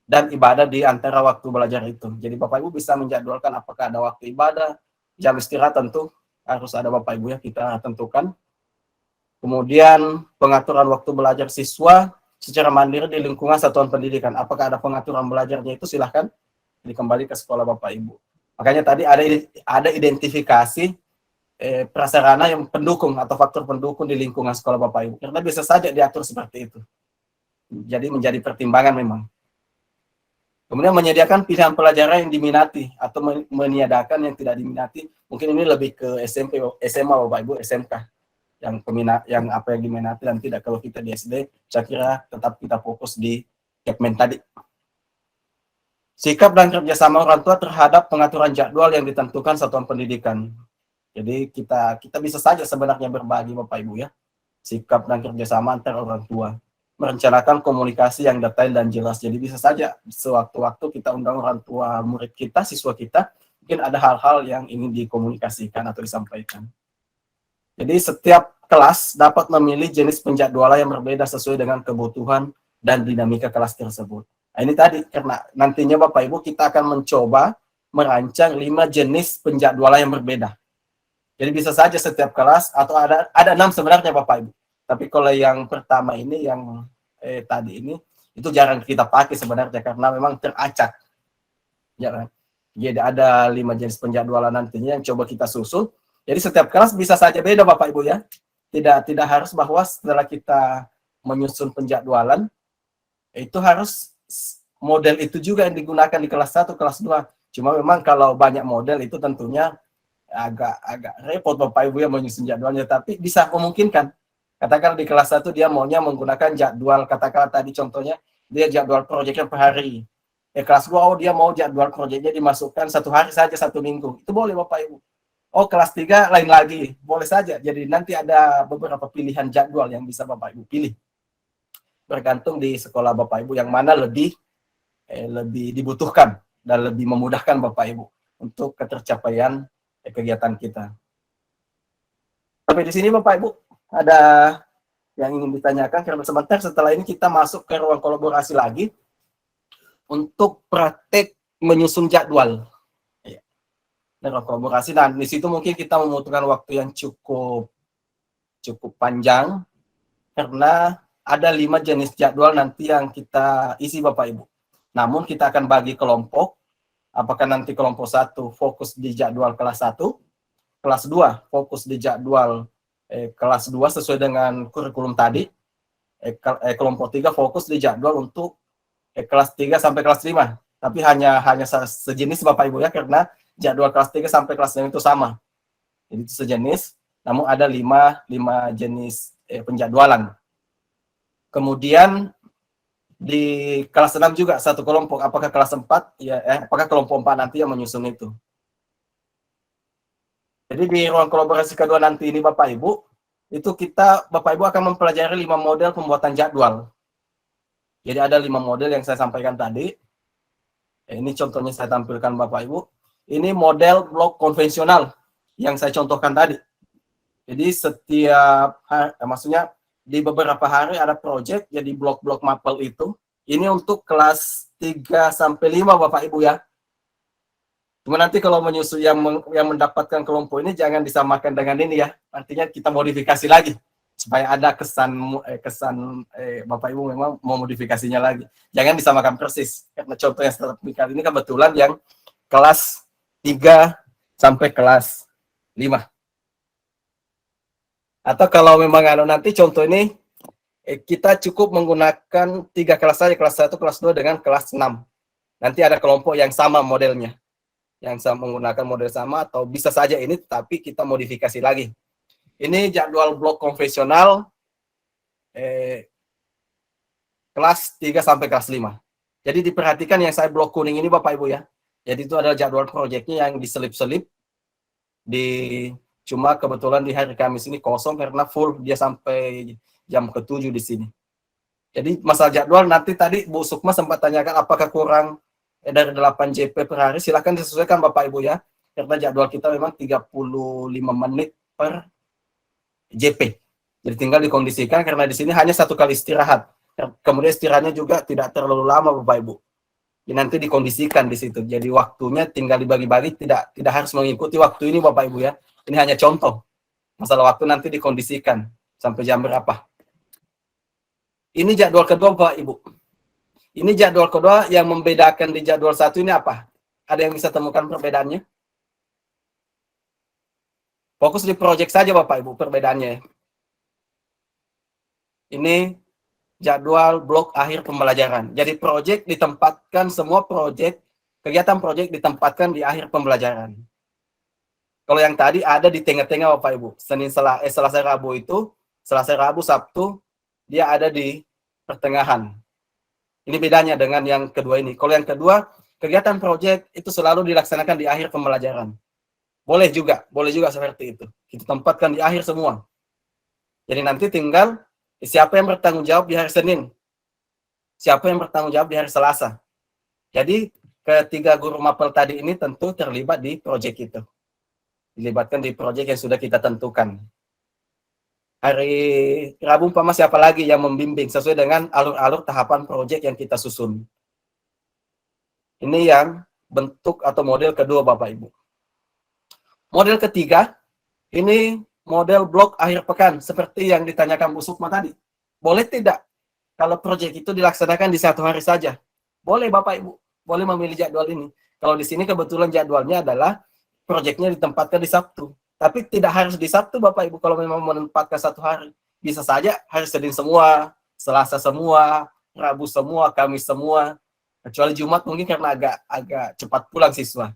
dan ibadah di antara waktu belajar itu. Jadi Bapak Ibu bisa menjadwalkan apakah ada waktu ibadah, jam istirahat tentu harus ada Bapak Ibu ya kita tentukan. Kemudian pengaturan waktu belajar siswa secara mandiri di lingkungan satuan pendidikan. Apakah ada pengaturan belajarnya itu silahkan dikembali ke sekolah Bapak Ibu. Makanya tadi ada identifikasi prasarana yang pendukung atau faktor pendukung di lingkungan sekolah Bapak Ibu. Karena bisa saja diatur seperti itu. Jadi menjadi pertimbangan memang. Kemudian menyediakan pilihan pelajaran yang diminati atau meniadakan yang tidak diminati. Mungkin ini lebih ke SMP, SMA Bapak Ibu, SMK. Yang apa yang diminati dan tidak. Kalau kita di SD, saya kira tetap kita fokus di segmen tadi. Sikap dan kerjasama orang tua terhadap pengaturan jadwal yang ditentukan satuan pendidikan. Jadi kita bisa saja sebenarnya berbagi Bapak Ibu ya. Sikap dan kerjasama antar orang tua. Merencanakan komunikasi yang detail dan jelas. Jadi bisa saja sewaktu-waktu kita undang orang tua murid kita, siswa kita, mungkin ada hal-hal yang ingin dikomunikasikan atau disampaikan. Jadi setiap kelas dapat memilih jenis penjadwalan yang berbeda sesuai dengan kebutuhan dan dinamika kelas tersebut. Nah, ini tadi karena nantinya Bapak Ibu kita akan mencoba merancang 5 jenis penjadwalan yang berbeda. Jadi bisa saja setiap kelas atau ada 6 sebenarnya Bapak Ibu. Tapi kalau yang pertama ini yang tadi ini itu jarang kita pakai sebenarnya karena memang teracak. Ya, jadi ada 5 jenis penjadwalan nantinya yang coba kita susun. Jadi setiap kelas bisa saja beda Bapak Ibu ya. Tidak harus bahwa setelah kita menyusun penjadwalan itu harus model itu juga yang digunakan di kelas 1, kelas 2. Cuma memang kalau banyak model itu tentunya agak repot Bapak Ibu yang menyusun jadwalnya, tapi bisa memungkinkan. Katakan di kelas 1 dia maunya menggunakan jadwal, katakan tadi contohnya dia jadwal proyeknya per hari. Kelas 2 dia mau jadwal proyeknya dimasukkan 1 hari saja 1 minggu. Itu boleh Bapak Ibu. Kelas 3 lain lagi, boleh saja. Jadi nanti ada beberapa pilihan jadwal yang bisa Bapak Ibu pilih. Bergantung di sekolah Bapak Ibu yang mana lebih dibutuhkan dan lebih memudahkan Bapak Ibu untuk ketercapaian kegiatan kita. Sampai di sini Bapak Ibu ada yang ingin ditanyakan karena sebentar setelah ini kita masuk ke ruang kolaborasi lagi untuk praktek menyusun jadwal. Dan kolaborasi dan di situ mungkin kita membutuhkan waktu yang cukup panjang karena ada 5 jenis jadwal nanti yang kita isi Bapak Ibu. Namun kita akan bagi kelompok. Apakah nanti kelompok 1 fokus di jadwal kelas 1, kelas 2 fokus di jadwal kelas 2 sesuai dengan kurikulum tadi. Kelompok 3 fokus di jadwal untuk kelas 3 sampai kelas 5. Tapi hanya sejenis Bapak Ibu ya karena jadwal kelas 3 sampai kelas 6 itu sama. Jadi itu sejenis, namun ada 5 jenis penjadwalan. Kemudian di kelas 6 juga satu kelompok, apakah kelas 4 ya apakah kelompok 4 nanti yang menyusun itu. Jadi di ruang kolaborasi kedua nanti ini Bapak Ibu, itu Bapak Ibu akan mempelajari 5 model pembuatan jadwal. Jadi ada 5 model yang saya sampaikan tadi. Ini contohnya saya tampilkan Bapak Ibu. Ini model blok konvensional yang saya contohkan tadi. Jadi setiap maksudnya di beberapa hari ada project jadi blok-blok mapel itu. Ini untuk kelas 3 sampai 5 Bapak Ibu ya. Cuma nanti kalau menyusui yang mendapatkan kelompok ini jangan disamakan dengan ini ya. Artinya kita modifikasi lagi supaya ada kesan Bapak Ibu memang mau modifikasinya lagi. Jangan disamakan persis. Karena contoh yang kali ini kebetulan yang kelas 3 sampai kelas 5. Atau kalau memang nanti contoh ini kita cukup menggunakan 3 kelas saja, kelas 1, kelas 2 dengan kelas 6. Nanti ada kelompok yang sama modelnya. Yang sama menggunakan model sama atau bisa saja ini tapi kita modifikasi lagi. Ini jadwal blok konvensional kelas 3 sampai kelas 5. Jadi diperhatikan yang saya blok kuning ini Bapak Ibu ya. Jadi itu adalah jadwal proyeknya yang diselip-selip cuma kebetulan di hari Kamis ini kosong karena full dia sampai jam ke-7 di sini. Jadi masalah jadwal nanti tadi Bu Sukma sempat tanyakan apakah kurang dari 8 JP per hari, silakan disesuaikan Bapak Ibu ya. Karena jadwal kita memang 35 menit per JP. Jadi tinggal dikondisikan karena di sini hanya 1 kali istirahat. Kemudian istirahatnya juga tidak terlalu lama Bapak Ibu. Jadi nanti dikondisikan di situ. Jadi waktunya tinggal dibagi-bagi, tidak harus mengikuti waktu ini Bapak Ibu ya. Ini hanya contoh. Masalah waktu nanti dikondisikan sampai jam berapa. Ini jadwal kedua Bapak Ibu. Ini jadwal kedua yang membedakan di jadwal 1 ini apa? Ada yang bisa temukan perbedaannya? Fokus di proyek saja Bapak Ibu perbedaannya. Ini jadwal blok akhir pembelajaran. Jadi proyek ditempatkan, semua proyek, kegiatan proyek ditempatkan di akhir pembelajaran. Kalau yang tadi ada di tengah-tengah Bapak Ibu. Selasa Rabu itu, Selasa Rabu Sabtu, dia ada di pertengahan. Ini bedanya dengan yang kedua ini. Kalau yang kedua, kegiatan proyek itu selalu dilaksanakan di akhir pembelajaran. Boleh juga seperti itu. Kita tempatkan di akhir semua. Jadi nanti tinggal siapa yang bertanggung jawab di hari Senin, siapa yang bertanggung jawab di hari Selasa. Jadi ketiga guru mapel tadi ini tentu terlibat di proyek itu. Dilibatkan di proyek yang sudah kita tentukan. Hari Rabu umpama siapa lagi yang membimbing sesuai dengan alur-alur tahapan proyek yang kita susun. Ini yang bentuk atau model kedua Bapak Ibu. Model ketiga, ini model blok akhir pekan seperti yang ditanyakan Bu Sukma tadi. Boleh tidak kalau proyek itu dilaksanakan di 1 hari saja? Boleh Bapak Ibu, boleh memilih jadwal ini. Kalau di sini kebetulan jadwalnya adalah proyeknya ditempatkan di Sabtu. Tapi tidak harus di Sabtu Bapak Ibu kalau memang menempatkan 1 hari. Bisa saja hari Senin semua, Selasa semua, Rabu semua, Kamis semua. Kecuali Jumat mungkin karena agak cepat pulang siswa.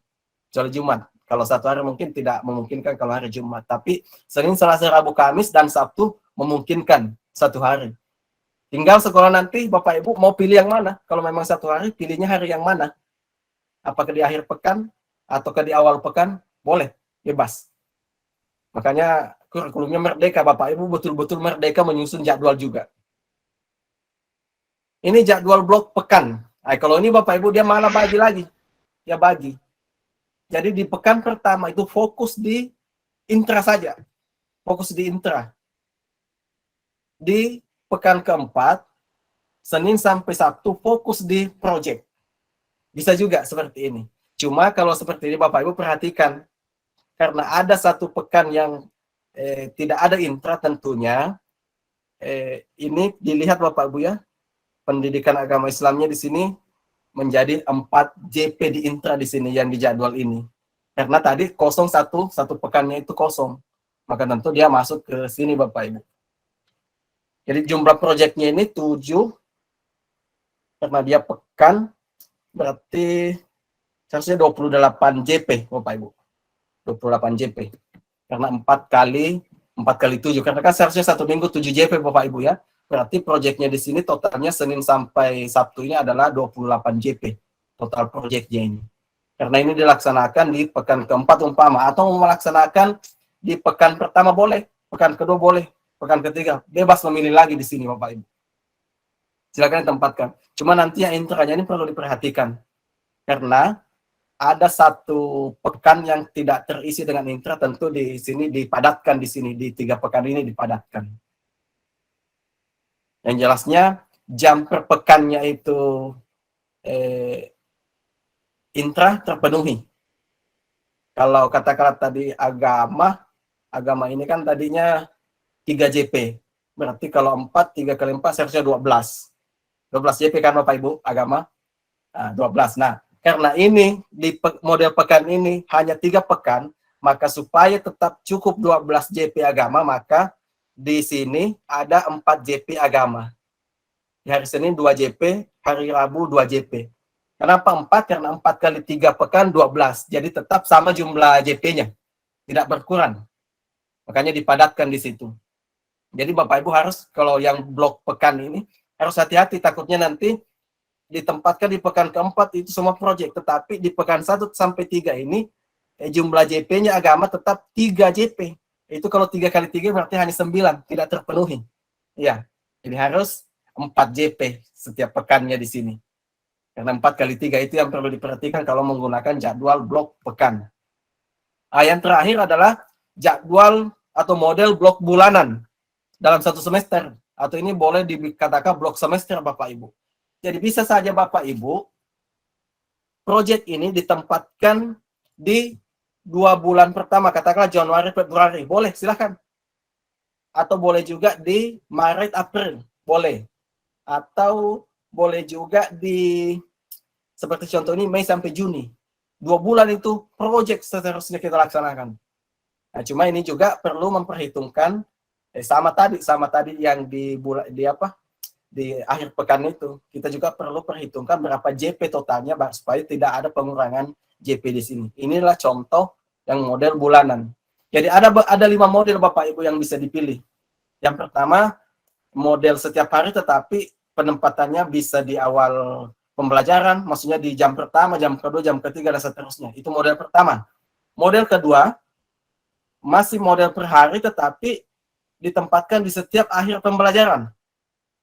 Kecuali Jumat. Kalau 1 hari mungkin tidak memungkinkan kalau hari Jumat. Tapi Senin, Selasa, Rabu, Kamis, dan Sabtu memungkinkan 1 hari. Tinggal sekolah nanti Bapak Ibu mau pilih yang mana. Kalau memang 1 hari, pilihnya hari yang mana. Apakah di akhir pekan atau di awal pekan? Boleh, bebas. Makanya kurikulumnya merdeka, Bapak Ibu betul-betul merdeka menyusun jadwal juga. Ini jadwal blok pekan. Nah, kalau ini Bapak Ibu dia malah bagi lagi. Ya bagi. Jadi di pekan pertama itu fokus di intra saja. Fokus di intra. Di pekan keempat, Senin sampai Sabtu fokus di proyek. Bisa juga seperti ini. Cuma kalau seperti ini Bapak Ibu perhatikan. Karena ada 1 pekan yang tidak ada intra tentunya. Ini dilihat Bapak Ibu ya. Pendidikan agama Islamnya di sini menjadi 4 JP di intra di sini yang di jadwal ini. Karena tadi kosong 1 pekannya itu kosong. Maka tentu dia masuk ke sini Bapak Ibu. Jadi jumlah proyeknya ini 7. Karena dia pekan berarti seharusnya 28 JP Bapak Ibu. 28 JP. Karena 4 kali 7. Karena kan seharusnya 1 minggu 7 JP Bapak Ibu ya. Berarti proyeknya di sini totalnya Senin sampai Sabtu ini adalah 28 JP. Total proyeknya ini. Karena ini dilaksanakan di pekan keempat umpama. Atau melaksanakan di pekan pertama boleh. Pekan kedua boleh. Pekan ketiga. Bebas memilih lagi di sini Bapak Ibu. Silakan ditempatkan. Cuma nanti yang intranya ini perlu diperhatikan. Karena ada 1 pekan yang tidak terisi dengan intra. Tentu di sini dipadatkan di sini. Di 3 pekan ini dipadatkan. Yang jelasnya jam per pekannya itu intra terpenuhi. Kalau katakanlah tadi agama ini kan tadinya 3 JP. Berarti kalau 4, 3 kali 4 seharusnya 12. 12 JP kan Bapak Ibu, agama. 12. Nah, karena ini di model pekan ini hanya 3 pekan, maka supaya tetap cukup 12 JP agama, maka di sini ada 4 JP agama. Di hari Senin 2 JP, hari Rabu 2 JP. Kenapa 4? Karena 4 kali 3 pekan 12. Jadi tetap sama jumlah JP-nya. Tidak berkurang. Makanya dipadatkan di situ. Jadi Bapak Ibu harus, kalau yang blok pekan ini, harus hati-hati. Takutnya nanti ditempatkan di pekan keempat itu semua proyek. Tetapi di pekan 1 sampai 3 ini, jumlah JP-nya agama tetap 3 JP. Itu kalau 3 kali 3 berarti hanya 9. Tidak terpenuhi. Ya, jadi harus 4 JP setiap pekannya di sini. Karena 4 kali 3 itu yang perlu diperhatikan kalau menggunakan jadwal blok pekan. Yang terakhir adalah jadwal atau model blok bulanan dalam 1 semester. Atau ini boleh dikatakan blok semester Bapak Ibu. Jadi bisa saja Bapak Ibu, proyek ini ditempatkan di 2 bulan pertama. Katakanlah Januari, Februari. Boleh, silakan. Atau boleh juga di Maret, April. Boleh. Atau boleh juga di seperti contoh ini Mei sampai Juni. 2 bulan itu proyek seterusnya kita laksanakan. Nah, cuma ini juga perlu memperhitungkan sama tadi yang di akhir pekan itu. Kita juga perlu perhitungkan berapa JP totalnya supaya tidak ada pengurangan JP di sini. Inilah contoh yang model bulanan. Jadi ada 5 model Bapak Ibu yang bisa dipilih. Yang pertama model setiap hari tetapi penempatannya bisa di awal pembelajaran, maksudnya di jam pertama, jam kedua, jam ketiga, dan seterusnya. Itu model pertama. Model kedua, masih model per hari, tetapi ditempatkan di setiap akhir pembelajaran.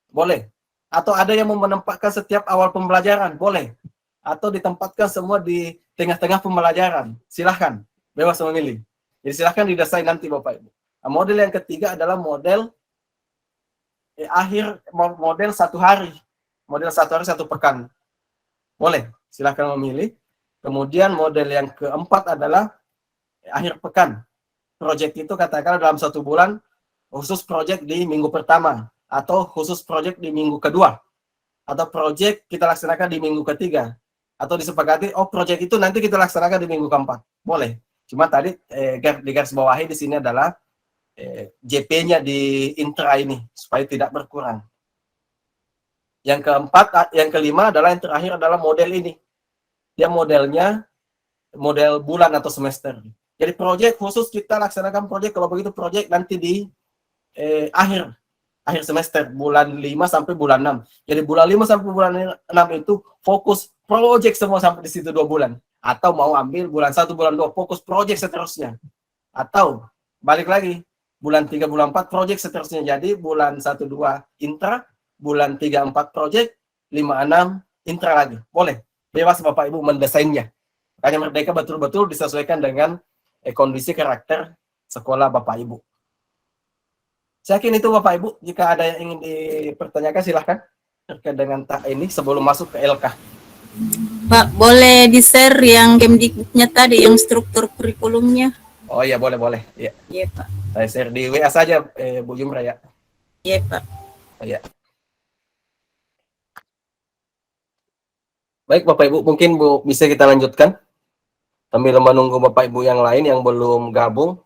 Boleh. Atau ada yang menempatkan setiap awal pembelajaran. Boleh. Atau ditempatkan semua di tengah-tengah pembelajaran. Silahkan. Bebas memilih. Jadi silahkan didesain nanti Bapak Ibu. Nah, model yang ketiga adalah model model 1 hari. Model 1 hari 1 pekan. Boleh, silahkan memilih. Kemudian model yang keempat adalah akhir pekan. Proyek itu katakanlah dalam 1 bulan, khusus proyek di minggu pertama, atau khusus proyek di minggu kedua, atau proyek kita laksanakan di minggu ketiga, atau disepakati, proyek itu nanti kita laksanakan di minggu keempat. Boleh. Cuma tadi di garis bawahi di sini adalah JP-nya di intra ini supaya tidak berkurang. Yang keempat, yang kelima adalah yang terakhir adalah model ini. Dia modelnya model bulan atau semester. Jadi proyek khusus kita laksanakan proyek, kalau begitu proyek nanti di akhir semester, bulan 5 sampai bulan 6. Jadi bulan 5 sampai bulan 6 itu fokus proyek semua sampai di situ 2 bulan. Atau mau ambil bulan 1, bulan 2 fokus proyek seterusnya. Atau balik lagi bulan 3, bulan 4 proyek seterusnya. Jadi bulan 1, 2 intra, bulan 3, 4 proyek, 5, 6 intra lagi. Boleh. Bebas Bapak Ibu mendesainnya. Makanya Merdeka betul-betul disesuaikan dengan kondisi karakter sekolah Bapak Ibu. Saya yakin itu Bapak Ibu. Jika ada yang ingin dipertanyakan silahkan terkait dengan ini sebelum masuk ke LK. Pak, boleh di-share yang Kemdikbudnya tadi, yang struktur kurikulumnya? Oh iya, boleh. Iya. Iya, Pak. Saya share di WA saja, Bu Jumra ya. Iya, Pak. Oh, iya. Baik Bapak Ibu, mungkin Bu bisa kita lanjutkan. Sambil menunggu Bapak Ibu yang lain yang belum gabung.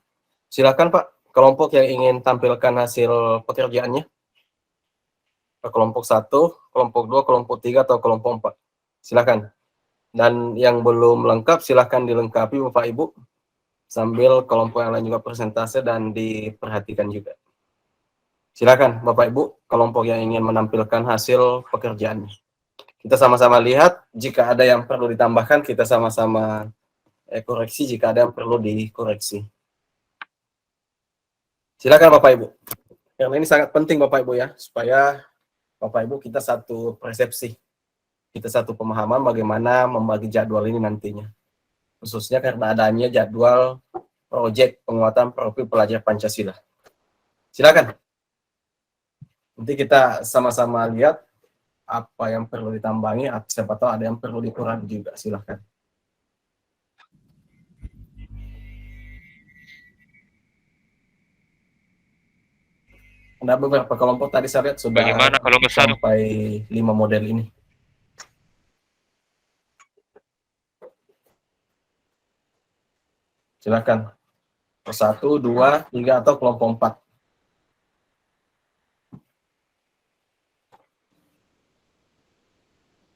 Silakan Pak, kelompok yang ingin tampilkan hasil pekerjaannya. Kelompok 1, kelompok 2, kelompok 3, atau kelompok 4. Silakan. Dan yang belum lengkap silakan dilengkapi Bapak Ibu. Sambil kelompok yang lain juga persentase dan diperhatikan juga. Silakan Bapak Ibu, kelompok yang ingin menampilkan hasil pekerjaannya. Kita sama-sama lihat, jika ada yang perlu ditambahkan, kita sama-sama koreksi jika ada yang perlu dikoreksi. Silakan Bapak Ibu. Karena ini sangat penting Bapak Ibu ya, supaya Bapak Ibu kita satu persepsi, kita satu pemahaman bagaimana membagi jadwal ini nantinya. Khususnya karena adanya jadwal proyek penguatan profil pelajar Pancasila. Silakan. Nanti kita sama-sama lihat apa yang perlu ditambahi, siapa tahu ada yang perlu dikurangi juga, silahkan. Ada beberapa kelompok tadi saya lihat sudah Bagaimana kalau besar? sampai 5 model ini. Silakan. 1, 2, 3 atau kelompok 4.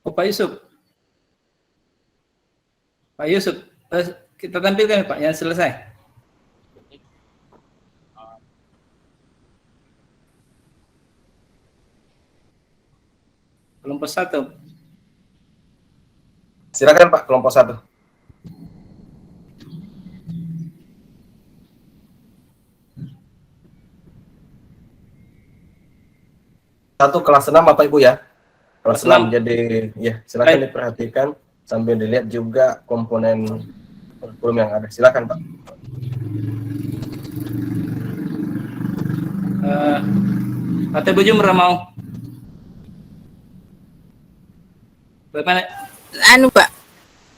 Oh, Pak Yusuf. Pak Yusuf, kita tampilkan Pak yang selesai. Kelompok 1. Silakan Pak, kelompok 1. Satu kelas 6 Bapak Ibu ya. Kelas 6. Jadi ya silakan diperhatikan sambil dilihat juga komponen kurikulum yang ada. Silakan Pak. Ate Bujum mau. Bagaimana? Anu Pak,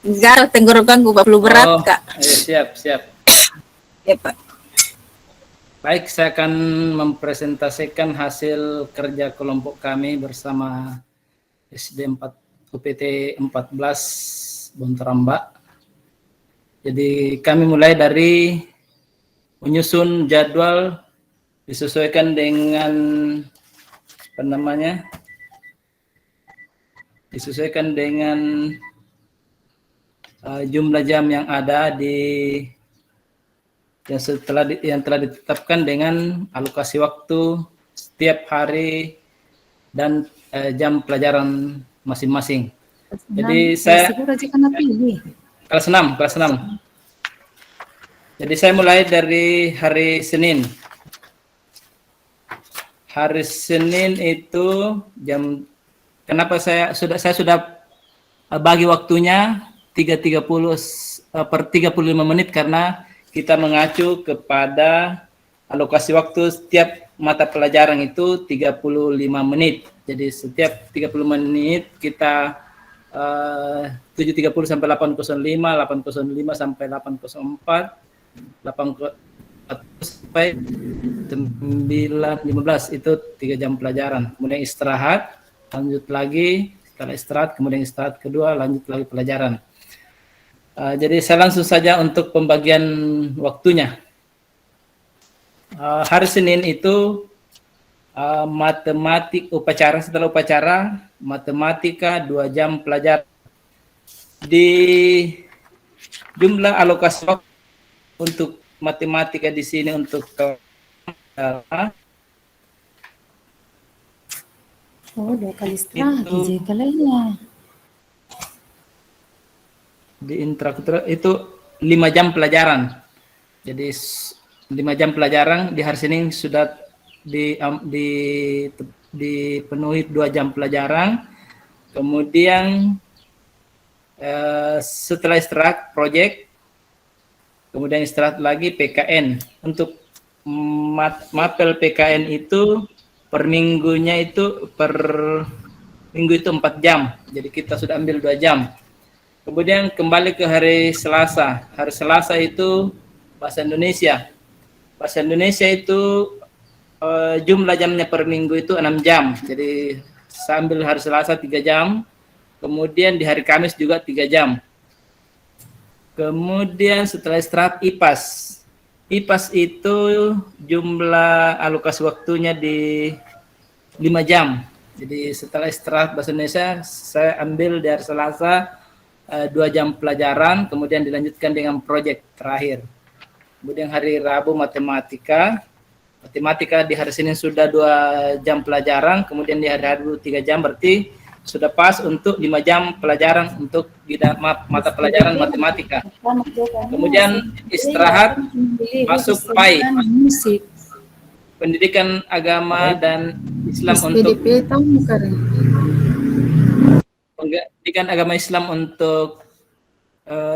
garuk tenggorokanku Pak, perlu berat Kak. Siap. Ya Pak. Baik, saya akan mempresentasikan hasil kerja kelompok kami bersama SD 4 UPT 14 Bontaramba. Jadi kami mulai dari menyusun jadwal disesuaikan dengan apa namanya? Disesuaikan dengan jumlah jam yang ada di yang telah ditetapkan dengan alokasi waktu setiap hari dan jam pelajaran masing-masing. Jadi saya kelas 6. Jadi saya mulai dari hari Senin. Hari Senin itu jam, kenapa saya sudah bagi waktunya 3.30 per 35 menit karena kita mengacu kepada alokasi waktu setiap mata pelajaran itu 35 menit. Jadi setiap 30 menit kita 7.30 sampai 8.05, 8.05 sampai 8.04, 8 sampai 9.15 itu 3 jam pelajaran. Kemudian istirahat, lanjut lagi, setelah istirahat kemudian istirahat kedua, lanjut lagi pelajaran. Jadi saya langsung saja untuk pembagian waktunya. Hari Senin itu matematik upacara, setelah upacara matematika 2 jam pelajaran. Di jumlah alokasi waktu untuk matematika di sini untuk dua kali istirahat kalinya. Di instruktur itu 5 jam pelajaran. Jadi 5 jam pelajaran di hari Senin sudah dipenuhi 2 jam pelajaran. Kemudian setelah istirahat proyek, kemudian istirahat lagi PKN. Untuk mapel PKN itu per minggunya itu per minggu itu 4 jam. Jadi kita sudah ambil 2 jam. Kemudian kembali ke hari Selasa. Hari Selasa itu bahasa Indonesia. Bahasa Indonesia itu jumlah jamnya per minggu itu 6 jam. Jadi sambil hari Selasa 3 jam. Kemudian di hari Kamis juga 3 jam. Kemudian setelah istirahat IPAS. IPAS itu jumlah alokasi waktunya di 5 jam. Jadi setelah istirahat bahasa Indonesia saya ambil di hari Selasa 2 jam pelajaran, kemudian dilanjutkan dengan proyek terakhir. Kemudian hari Rabu matematika di hari Senin sudah 2 jam pelajaran, kemudian di hari Rabu 3 jam, berarti sudah pas untuk 5 jam pelajaran untuk mata pelajaran matematika. Kemudian istirahat, masuk PAI, pendidikan agama dan Islam untuk pendidikan agama Islam untuk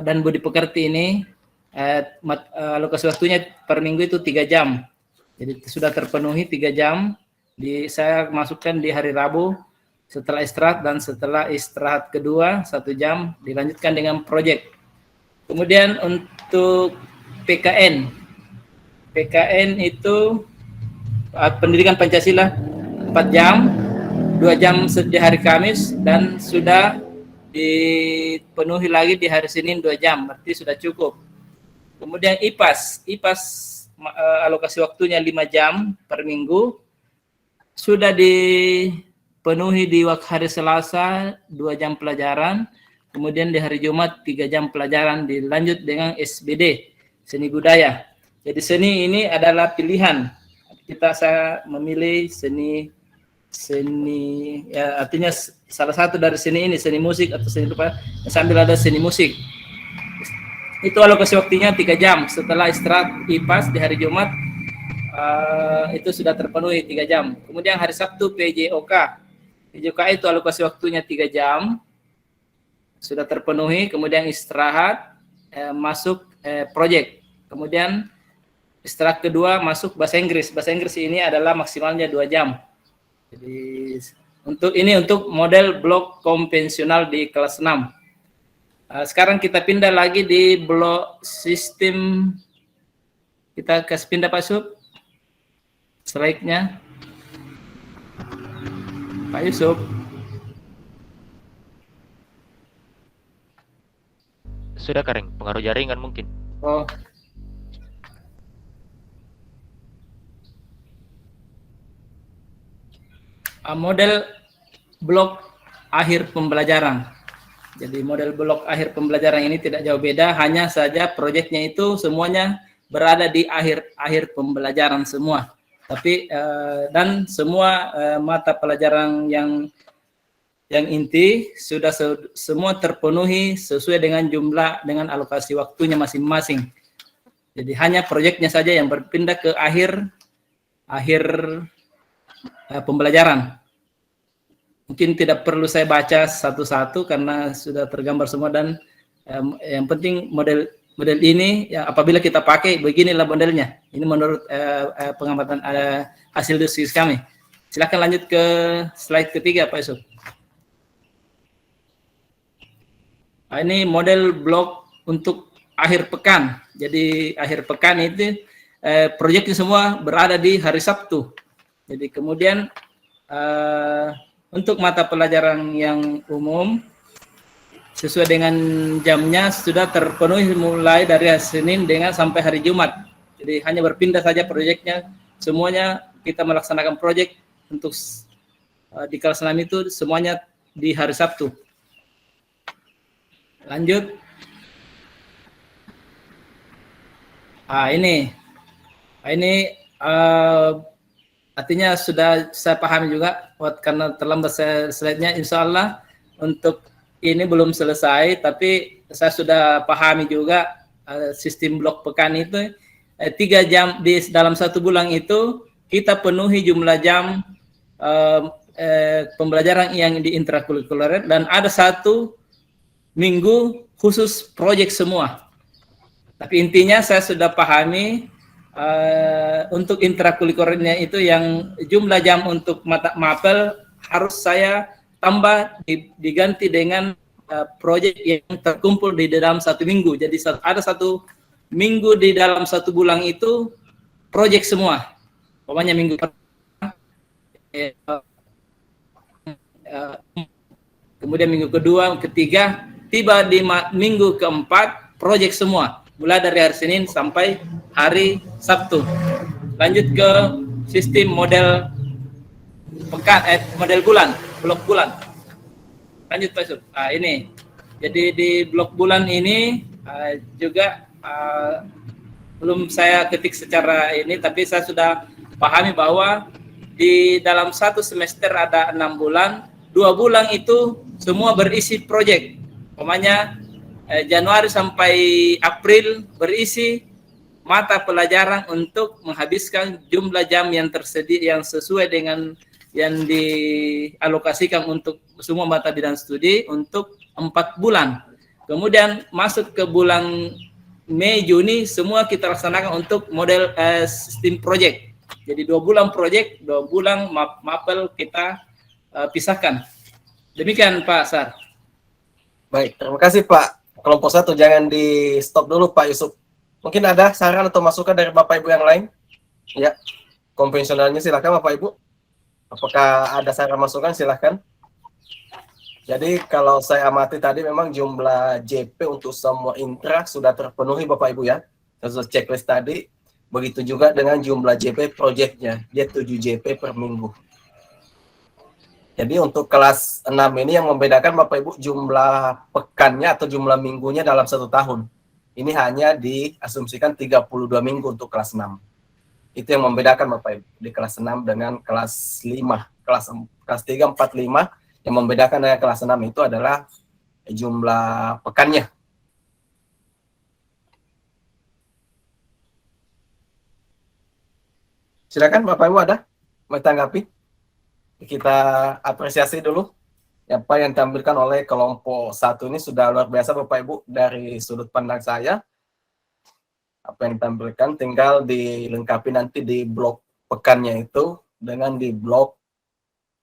dan budi pekerti ini alokasi waktunya per minggu itu 3 jam. Jadi sudah terpenuhi 3 jam. Saya masukkan di hari Rabu setelah istirahat, dan setelah istirahat kedua 1 jam dilanjutkan dengan proyek. Kemudian untuk PKN itu pendidikan Pancasila 4 jam, 2 jam di hari Kamis, dan sudah dipenuhi lagi di hari Senin 2 jam, berarti sudah cukup. Kemudian IPAS alokasi waktunya 5 jam per minggu, sudah dipenuhi di hari Selasa 2 jam pelajaran, kemudian di hari Jumat 3 jam pelajaran, dilanjut dengan SBD, seni budaya. Jadi seni ini adalah pilihan. Saya memilih seni ya, artinya salah satu dari seni ini, seni musik atau seni apa, sambil ada seni musik. Itu alokasi waktunya 3 jam. Setelah istirahat IPAS di hari Jumat, itu sudah terpenuhi 3 jam. Kemudian hari Sabtu PJOK itu alokasi waktunya 3 jam, sudah terpenuhi. Kemudian istirahat, masuk proyek. Kemudian istirahat kedua masuk bahasa Inggris. Bahasa Inggris ini adalah maksimalnya 2 jam. Jadi untuk model blok konvensional di kelas 6. Sekarang kita pindah lagi di blok sistem. Kita kasih pindah Pak Yusuf. Slide-nya. Pak Yusuf. Sudah Kareng, pengaruh jaringan mungkin. Oh. Model blok akhir pembelajaran. Jadi model blok akhir pembelajaran ini tidak jauh beda, hanya saja proyeknya itu semuanya berada di akhir pembelajaran semua. Tapi dan semua mata pelajaran yang inti sudah semua terpenuhi sesuai dengan jumlah dengan alokasi waktunya masing-masing. Jadi hanya proyeknya saja yang berpindah ke akhir pembelajaran. Mungkin tidak perlu saya baca satu-satu karena sudah tergambar semua, dan yang penting model ini ya, apabila kita pakai beginilah modelnya. Ini menurut pengamatan hasil diskusi kami. Silakan lanjut ke slide ketiga Pak Yusuf. Ini model blok untuk akhir pekan. Jadi akhir pekan itu proyeknya semua berada di hari Sabtu. Jadi kemudian untuk mata pelajaran yang umum sesuai dengan jamnya sudah terpenuhi mulai dari hari Senin dengan sampai hari Jumat. Jadi hanya berpindah saja proyeknya. Semuanya kita melaksanakan proyek untuk di kelas 6 itu semuanya di hari Sabtu. Lanjut. Ini artinya sudah saya pahami juga, karena terlambat slide-nya. Insya Allah untuk ini belum selesai, tapi saya sudah pahami juga sistem blok pekan itu 3 jam di dalam 1 bulan itu kita penuhi jumlah jam pembelajaran yang di intrakurikuler, dan ada 1 minggu khusus proyek semua. Tapi intinya saya sudah pahami untuk intrakurikulernya itu yang jumlah jam untuk mata mapel harus saya tambah diganti dengan proyek yang terkumpul di dalam 1 minggu. Jadi ada 1 minggu di dalam 1 bulan itu proyek semua. Pokoknya minggu pertama, kemudian minggu kedua, ketiga, tiba di minggu keempat proyek semua. Mulai dari hari Senin sampai hari Sabtu. Lanjut ke sistem model pekan, model bulan, blok bulan. Lanjut Pak Yusuf. Ini. Jadi di blok bulan ini juga belum saya ketik secara ini, tapi saya sudah pahami bahwa di dalam 1 semester ada 6 bulan, 2 bulan itu semua berisi proyek. Umpamanya Januari sampai April berisi mata pelajaran untuk menghabiskan jumlah jam yang tersedia yang sesuai dengan yang dialokasikan untuk semua mata bidang studi untuk 4 bulan. Kemudian masuk ke bulan Mei, Juni semua kita laksanakan untuk model sistem project. Jadi 2 bulan proyek, 2 bulan mapel kita pisahkan. Demikian Pak Sar. Baik, terima kasih Pak. Kelompok 1 jangan di stop dulu Pak Yusuf. Mungkin ada saran atau masukan dari Bapak Ibu yang lain? Ya, konvensionalnya silakan Bapak Ibu. Apakah ada saran masukan? Silakan. Jadi kalau saya amati tadi memang jumlah JP untuk semua intra sudah terpenuhi Bapak Ibu ya. Sesuai checklist tadi. Begitu juga dengan jumlah JP proyeknya. Dia 7 JP per minggu. Jadi untuk kelas 6 ini yang membedakan Bapak Ibu jumlah pekannya atau jumlah minggunya dalam 1 tahun. Ini hanya diasumsikan 32 minggu untuk kelas 6. Itu yang membedakan Bapak Ibu di kelas 6 dengan kelas 5. Kelas 3, 4, 5 yang membedakan dengan kelas 6 itu adalah jumlah pekannya. Silakan Bapak Ibu ada mau tanggapi? Kita apresiasi dulu apa yang ditampilkan oleh kelompok 1 ini sudah luar biasa Bapak Ibu dari sudut pandang saya. Apa yang ditampilkan tinggal dilengkapi nanti di blok pekannya itu dengan di blok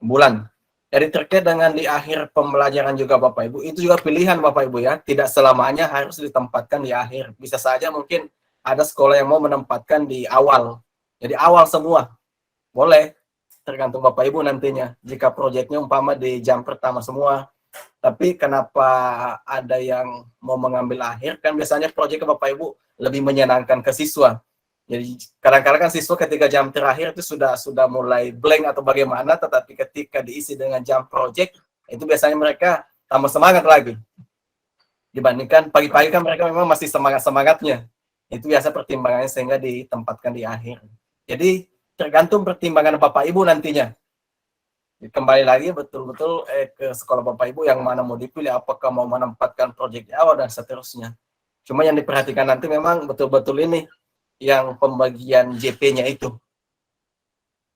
bulan. Jadi terkait dengan di akhir pembelajaran juga Bapak Ibu, itu juga pilihan Bapak Ibu ya, tidak selamanya harus ditempatkan di akhir. Bisa saja mungkin ada sekolah yang mau menempatkan di awal. Jadi awal semua. Boleh. Tergantung Bapak Ibu nantinya. Jika proyeknya umpama di jam pertama semua. Tapi kenapa ada yang mau mengambil akhir? Kan biasanya proyek ke Bapak Ibu lebih menyenangkan ke siswa. Jadi kadang-kadang kan siswa ketika jam terakhir itu sudah mulai blank atau bagaimana. Tetapi ketika diisi dengan jam proyek, itu biasanya mereka tambah semangat lagi. Dibandingkan pagi-pagi kan mereka memang masih semangat-semangatnya. Itu biasa pertimbangannya sehingga ditempatkan di akhir. Jadi tergantung pertimbangan Bapak Ibu nantinya. Kembali lagi betul-betul ke sekolah Bapak Ibu yang mana mau dipilih, apakah mau menempatkan proyek di awal dan seterusnya. Cuma yang diperhatikan nanti memang betul-betul ini yang pembagian JP-nya itu.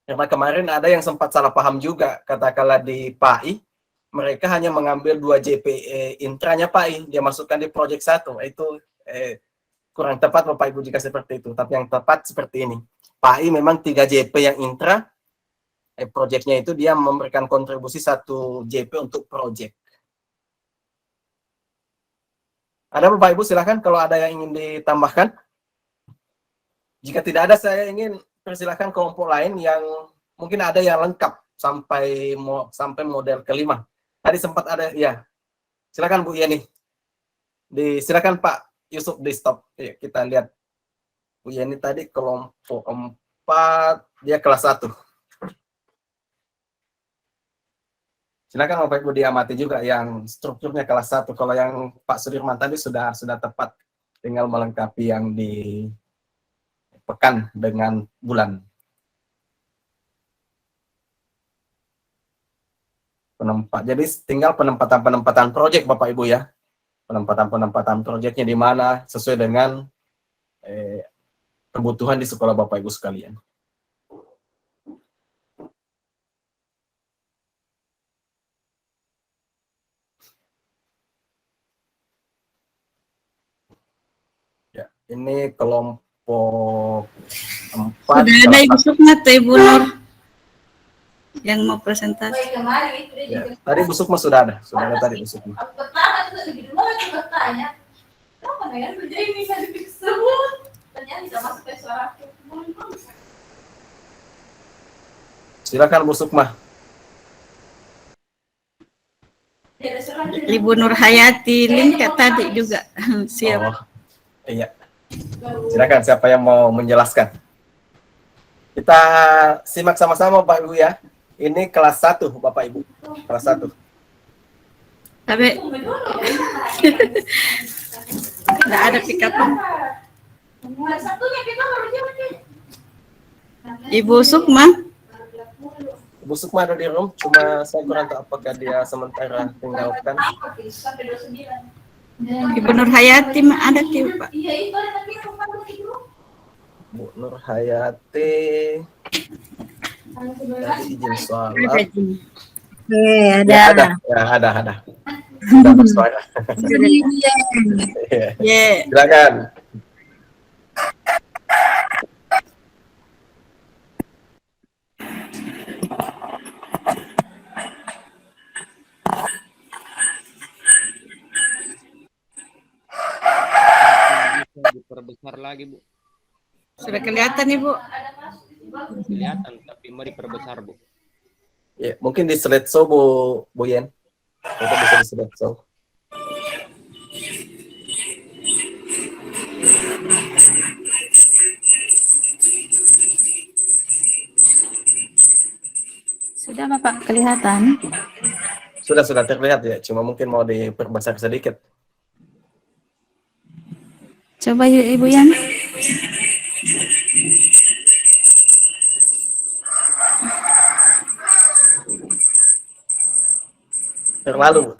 Karena kemarin ada yang sempat salah paham juga, katakanlah di PAI, mereka hanya mengambil 2 JP intranya PAI, dia masukkan di proyek 1. Itu kurang tepat Bapak Ibu jika seperti itu. Tapi yang tepat seperti ini. PAI memang 3 JP yang intra, proyeknya itu dia memberikan kontribusi 1 JP untuk proyek. Ada Bapak Ibu silakan kalau ada yang ingin ditambahkan. Jika tidak ada saya ingin persilahkan kelompok lain yang mungkin ada yang lengkap sampai model kelima. Tadi sempat ada ya. Silakan Bu Yeni. Silakan Pak Yusuf di stop. Ya, kita lihat. Bu Yeni tadi kelompok 4, dia kelas 1. Silakan Bapak Ibu diamati juga yang strukturnya kelas 1. Kalau yang Pak Sudirman tadi sudah tepat, tinggal melengkapi yang di pekan dengan bulan. Jadi tinggal penempatan proyek Bapak Ibu ya. Penempatan proyeknya di mana sesuai dengan kebutuhan di sekolah Bapak Ibu sekalian. Ya, ini kelompok 4. Sudah ada Ibu Sukma atau Ibu Nur yang mau presentasi. Ya, tadi Bu Sukma sudah ada tadi Bu Sukma. Silakan Bu Sukma. Ibu Nur Hayati link tadi juga siap. Oh, iya. Silakan siapa yang mau menjelaskan. Kita simak sama-sama Pak Ibu ya. Ini kelas 1 Bapak Ibu. Kelas 1. Tapi tidak ada pickup-an. Ibu Sukma. Bu Sukma ada di room, cuma saya kurang tahu apakah dia sementara tinggalkan. Ibu Nur Hayati ada Pak. Bu Nur Hayati. Tadi izin sholat. Ada. Ya, ada. Sudah bersuara. Ya. Silakan. diperbesar lagi, Bu. Sudah kelihatan Ibu. Kelihatan, tapi mau diperbesar, Bu. Ya, mungkin di slideshow Bu Yen. Itu bisa di slideshow. Sudah Bapak kelihatan? Sudah terlihat ya, cuma mungkin mau diperbesar sedikit. Coba Ibu Yan. Terlalu.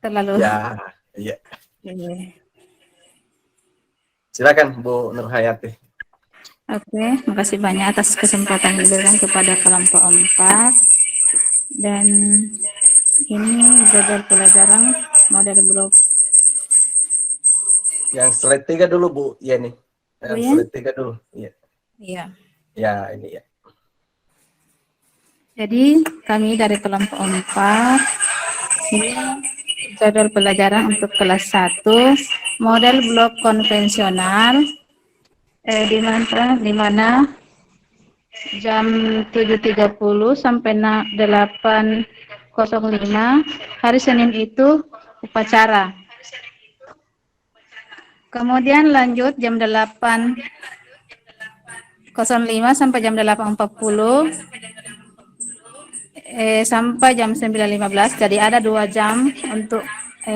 Terlalu. Ya, iya. Oke, Silakan Bu Nurhayati. makasih banyak atas kesempatan diberikan kepada kelompok 4. Dan ini jadwal pelajaran model blok. Yang slide 3 dulu Bu Yeni. Bu Yang Yen? slide 3 dulu. Iya. Iya. Ya, ini ya. Jadi kami dari kelompok 4 ini jadwal pelajaran untuk kelas 1 model blok konvensional di mana jam 7.30 sampai 8.05 hari Senin itu upacara. Kemudian lanjut jam 8.05 sampai jam 8.40 sampai jam 9.15. Jadi ada 2 jam untuk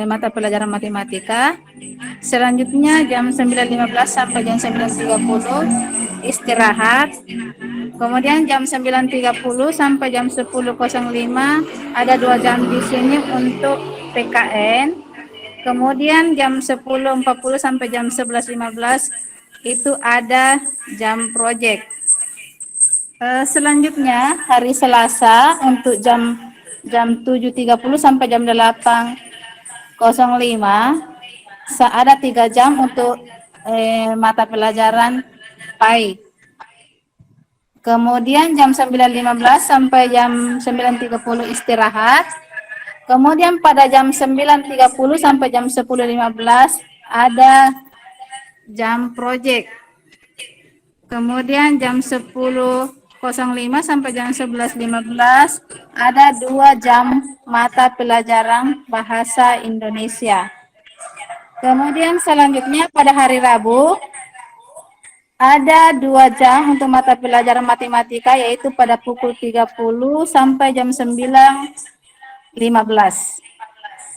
mata pelajaran matematika. Selanjutnya jam 9.15 sampai jam 9.30 istirahat. Kemudian jam 9.30 sampai jam 10.05 ada 2 jam di sini untuk PKN. Kemudian jam 10.40 sampai jam 11.15 itu ada jam proyek. Selanjutnya hari Selasa untuk jam 7.30 sampai jam 8.05 ada 3 jam untuk mata pelajaran PAI. Kemudian jam 9.15 sampai jam 9.30 istirahat. Kemudian pada jam 9.30 sampai jam 10.15 ada jam proyek. Kemudian jam 10.05 sampai jam 11.15 ada 2 jam mata pelajaran bahasa Indonesia. Kemudian selanjutnya pada hari Rabu ada 2 jam untuk mata pelajaran matematika yaitu pada pukul 30 sampai jam 9.15.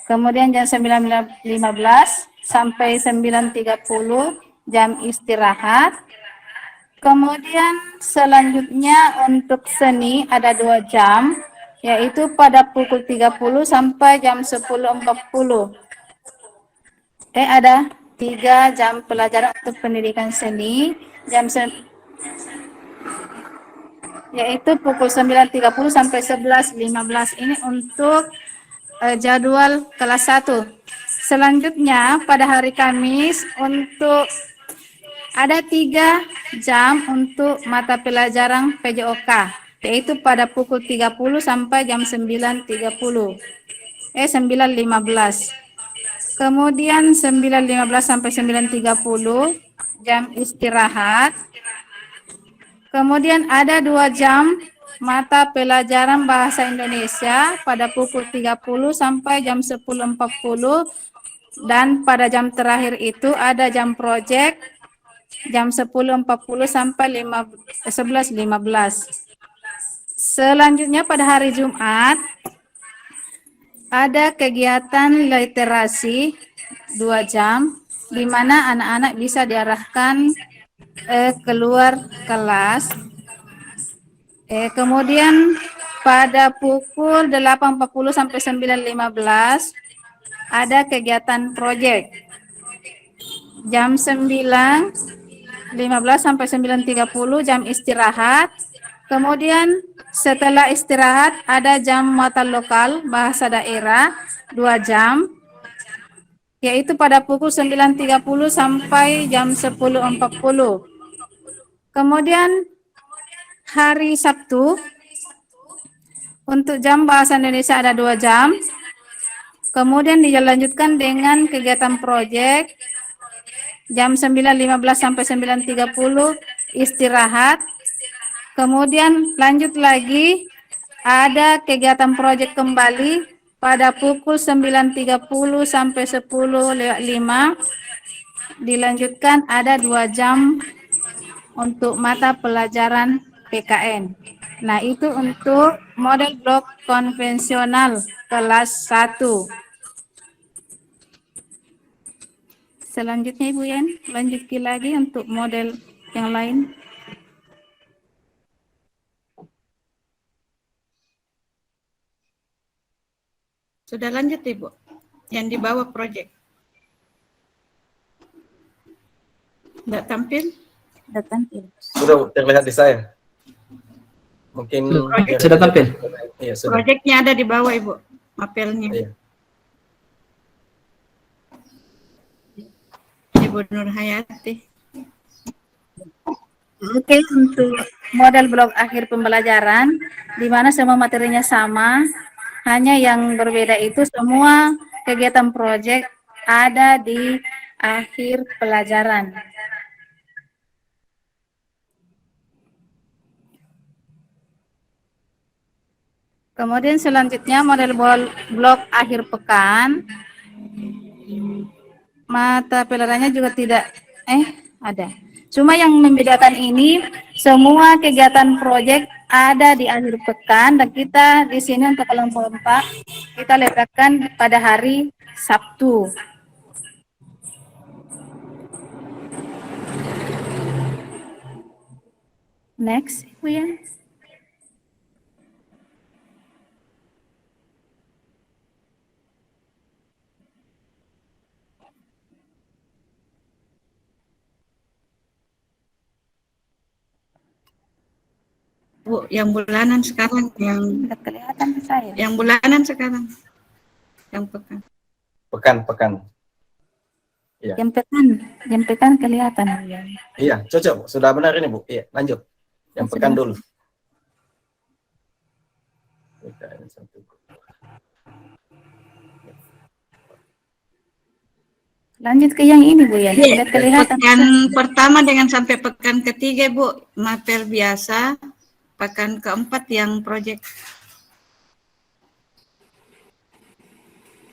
Kemudian jam 9.15 sampai 9.30 jam istirahat. Kemudian selanjutnya untuk seni ada 2 jam yaitu pada pukul 30 sampai jam 10.40. Ada 3 jam pelajaran untuk pendidikan seni yaitu pukul 9.30 sampai 11.15. Ini untuk jadwal kelas 1. Selanjutnya pada hari Kamis untuk ada 3 jam untuk mata pelajaran PJOK yaitu pada pukul 30 sampai jam 9.15. Kemudian 9.15 sampai 9.30 jam istirahat. Kemudian ada 2 jam mata pelajaran bahasa Indonesia pada pukul 30 sampai jam 10.40 dan pada jam terakhir itu ada jam proyek jam 10.40 sampai 11.15. Selanjutnya pada hari Jumat ada kegiatan literasi 2 jam di mana anak-anak bisa diarahkan keluar kelas. Kemudian pada pukul 8.40 sampai 9.15 ada kegiatan proyek. Jam 9.15 sampai 9.30 jam istirahat. Kemudian setelah istirahat ada jam mata lokal bahasa daerah 2 jam yaitu pada pukul 9.30 sampai jam 10.40. Kemudian hari Sabtu untuk jam bahasa Indonesia ada 2 jam. Kemudian dilanjutkan dengan kegiatan proyek jam 9.15 sampai 9.30 istirahat. Kemudian lanjut lagi, ada kegiatan proyek kembali pada pukul 9.30 sampai 10.05. Dilanjutkan ada 2 jam untuk mata pelajaran PKN. Nah, itu untuk model blok konvensional kelas 1. Selanjutnya Ibu Yan, lanjutkan lagi untuk model yang lain. Sudah lanjut Ibu, yang di bawah proyek. Tidak tampil? Sudah tampil. Sudah Bu, terlihat di saya. Mungkin Sudah tampil. Iya, sudah. Proyeknya ada di bawah Ibu, mapelnya. Iya. Ibu Nur Hayati. Oke, untuk model blok akhir pembelajaran, di mana semua materinya sama, hanya yang berbeda itu semua kegiatan proyek ada di akhir pelajaran. Kemudian selanjutnya model blok akhir pekan. Mata pelajarannya juga tidak ada. Cuma yang membedakan ini semua kegiatan proyek ada di akhir pekan dan kita di sini untuk kelompok 4 kita letakkan pada hari Sabtu. Next, Ibu Yan. Bu, yang bulanan sekarang, Tidak kelihatan ke saya. yang bulanan sekarang, yang pekan. Pekan. Yang pekan kelihatan. Ya. Iya, cocok Bu. Sudah benar ini Bu. Iya, lanjut. Yang pekan dulu. Lanjut ke yang ini Bu ya. Tidak kelihatan. Pekan pertama dengan sampai pekan ketiga Bu, mapel biasa. Pekan keempat yang proyek.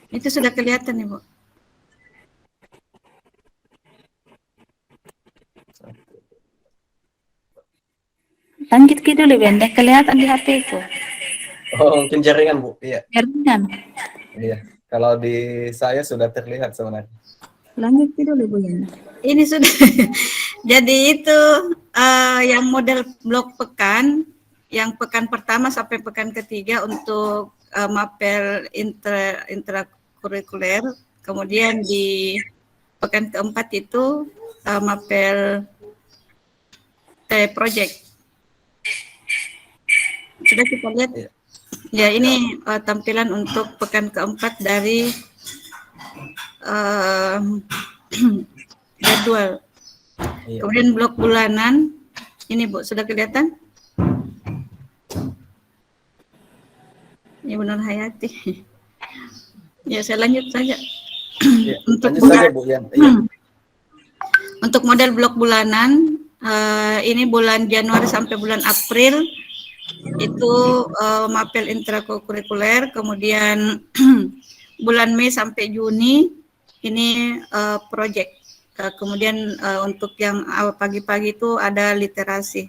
Itu sudah kelihatan Ibu. Lanjut ke dulu, Ben. Tidak kelihatan di HP itu. Oh, mungkin jaringan Bu. Iya. Jaringan. Iya. Kalau di saya sudah terlihat sebenarnya. Lanjut ke dulu, Bu ya. Ini sudah. Jadi itu yang model blok pekan, yang pekan pertama sampai pekan ketiga untuk mapel intrakurikuler. Kemudian di pekan keempat itu mapel project. Sudah kita lihat. Ya, ini tampilan untuk pekan keempat dari jadwal. Kemudian blok bulanan, ini Bu, sudah kelihatan? Ibu Nur Hayati. Ya, saya lanjut saja. Ya, lanjut saja Bu. Iya. Untuk model blok bulanan, ini bulan Januari sampai bulan April, itu mapel intrakurikuler. Kemudian bulan Mei sampai Juni, ini proyek. Kemudian untuk yang pagi-pagi itu ada literasi,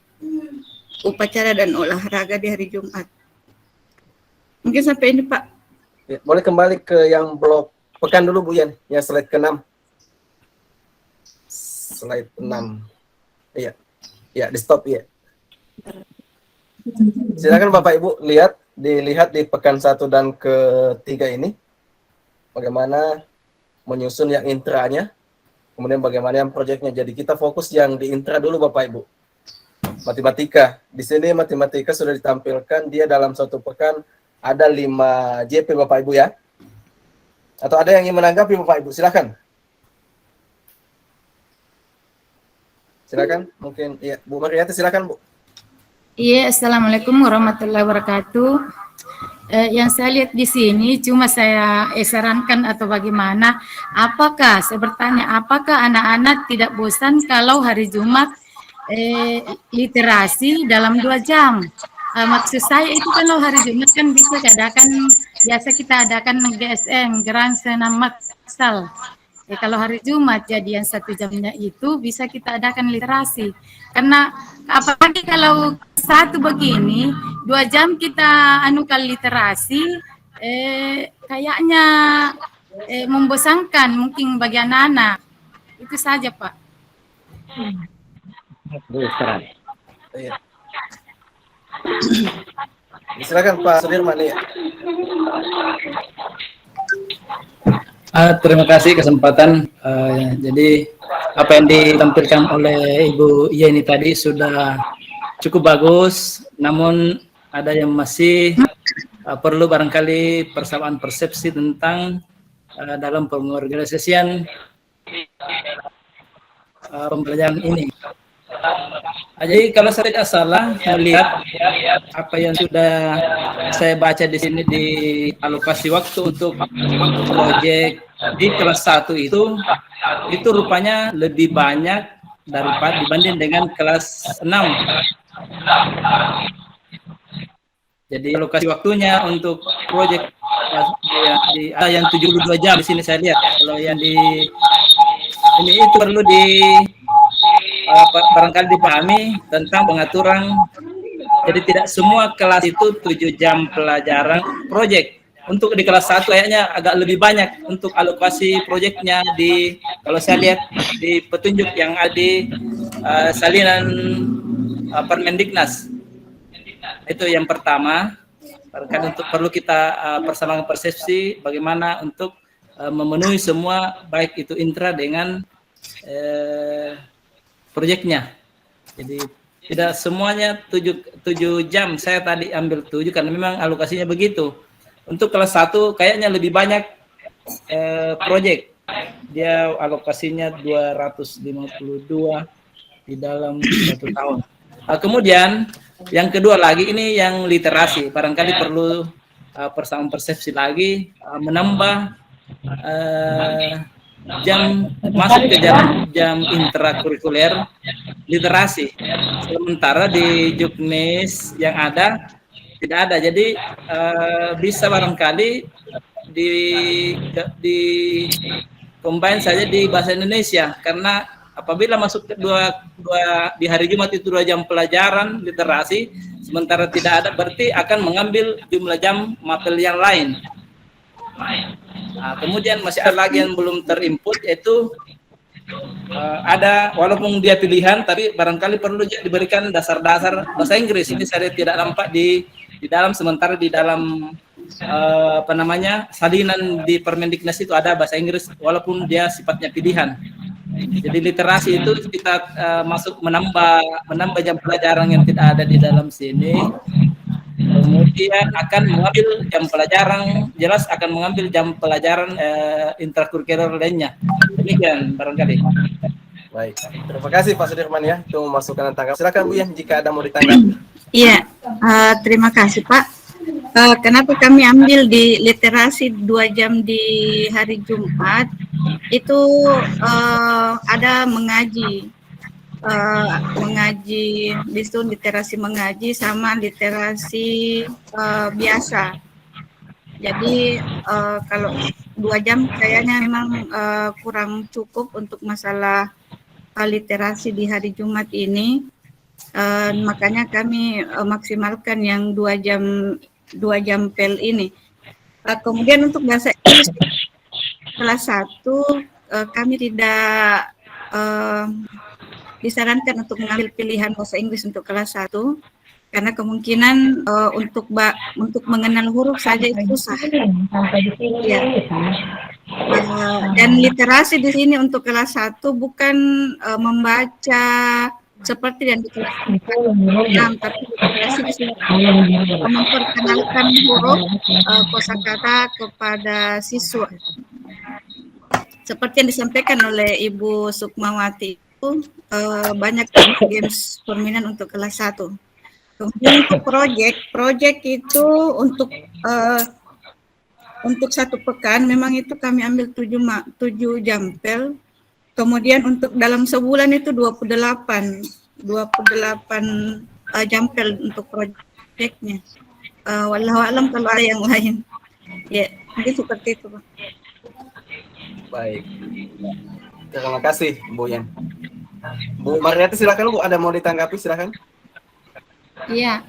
upacara dan olahraga di hari Jumat. Mungkin sampai ini Pak. Ya, boleh kembali ke yang blok pekan dulu Bu Yan, yang slide ke-6. Slide 6. Iya. Ya, di stop ya. Silakan Bapak Ibu dilihat di pekan 1 dan ke-3 ini. Bagaimana menyusun yang intranya, kemudian bagaimana yang proyeknya. Jadi kita fokus yang di intra dulu Bapak Ibu. Matematika. Di sini matematika sudah ditampilkan, dia dalam satu pekan ada 5 JP Bapak Ibu ya. Atau ada yang ingin menanggapi Bapak Ibu? Silakan. Silakan, mungkin ya Bu Mariati, silakan Bu. Iya, Assalamualaikum warahmatullahi wabarakatuh. Yang saya lihat di sini cuma saya sarankan atau bagaimana, apakah saya bertanya, apakah anak-anak tidak bosan kalau hari Jumat literasi dalam 2 jam? Maksud saya itu kalau hari Jumat kan bisa biasa kita adakan GSM, Geran Senam Maksal. Kalau hari Jumat jadi yang 1 jamnya itu bisa kita adakan literasi. Karena apalagi kalau satu begini, 2 jam kita anukan literasi, kayaknya membosankan mungkin bagi anak-anak. Itu saja, Pak. Iya. Silakan Pak Sudirman ya. Terima kasih kesempatan. Jadi apa yang ditampilkan oleh Ibu Yeni tadi sudah cukup bagus, namun ada yang masih perlu barangkali persamaan persepsi tentang dalam pengorganisasian pembelajaran ini. Jadi kalau saya tidak salah melihat apa yang sudah saya baca di sini di alokasi waktu untuk proyek di kelas 1 itu rupanya lebih banyak daripada dibanding dengan kelas 6. Jadi alokasi waktunya untuk proyek ada yang 72 jam di sini saya lihat. Kalau yang di ini itu perlu barangkali dipahami tentang pengaturan. Jadi tidak semua kelas itu 7 jam pelajaran proyek. Untuk di kelas 1 kayaknya agak lebih banyak untuk alokasi proyeknya kalau saya lihat di petunjuk yang ada di salinan Permendiknas. Itu yang pertama. Barangkali untuk perlu kita persamakan persepsi bagaimana untuk memenuhi semua baik itu intra dengan proyeknya. Jadi tidak semuanya 7 jam. Saya tadi ambil 7 karena memang alokasinya begitu. Untuk kelas 1 kayaknya lebih banyak proyek. Dia alokasinya 252 di dalam 1 tahun. Kemudian yang kedua lagi ini yang literasi. Barangkali perlu persamaan persepsi lagi, menambah jam masuk ke jam intrakurikuler literasi. Sementara di Juknis yang ada tidak ada. Jadi bisa barangkali di combine saja di bahasa Indonesia, karena apabila masuk ke di hari Jumat itu 2 jam pelajaran literasi, sementara tidak ada, berarti akan mengambil jumlah jam mapel yang lain. Nah, kemudian masih ada lagi yang belum terinput, yaitu ada walaupun dia pilihan, tapi barangkali perlu diberikan dasar-dasar bahasa Inggris. Ini saya tidak nampak di dalam, sementara di dalam salinan di Permendiknas itu ada bahasa Inggris walaupun dia sifatnya pilihan. Jadi literasi itu kita masuk menambah jam pelajaran yang tidak ada di dalam sini. Kemudian akan mengambil jam pelajaran, jelas akan mengambil jam pelajaran intrakurikuler lainnya. Demikian barangkali. Baik, terima kasih Pak Sudirman ya, itu masukan dan tanggapan. Silakan Bu Yan jika ada mau ditanggapi. Iya, terima kasih Pak. Kenapa kami ambil di literasi 2 jam di hari Jumat? Itu ada mengaji di situ literasi mengaji sama literasi biasa. Jadi kalau 2 jam kayaknya memang kurang cukup untuk masalah literasi di hari Jumat ini. Makanya kami maksimalkan yang 2 jam pel ini. Kemudian untuk bahasa Inggris kelas 1 kami tidak disarankan untuk mengambil pilihan bahasa Inggris untuk kelas 1 karena kemungkinan untuk mengenal huruf saja itu susah. Ya. Dan literasi di sini untuk kelas 1 bukan membaca seperti yang di kelas 4, tapi literasi di sini memperkenalkan huruf kosakata kepada siswa. Seperti yang disampaikan oleh Ibu Sukmawati itu banyak games permainan untuk kelas 1. Kemudian untuk proyek itu untuk eh, untuk 1 pekan memang itu kami ambil 7 jampel. Kemudian untuk dalam sebulan itu 28 jampel untuk proyeknya. Wallahu alam kalau ada yang lain. Ya, jadi seperti itu, Pak. Baik. Terima kasih, Bu Yan. Bu Mariati, silakan Bu, ada mau ditanggapi, silakan. Iya.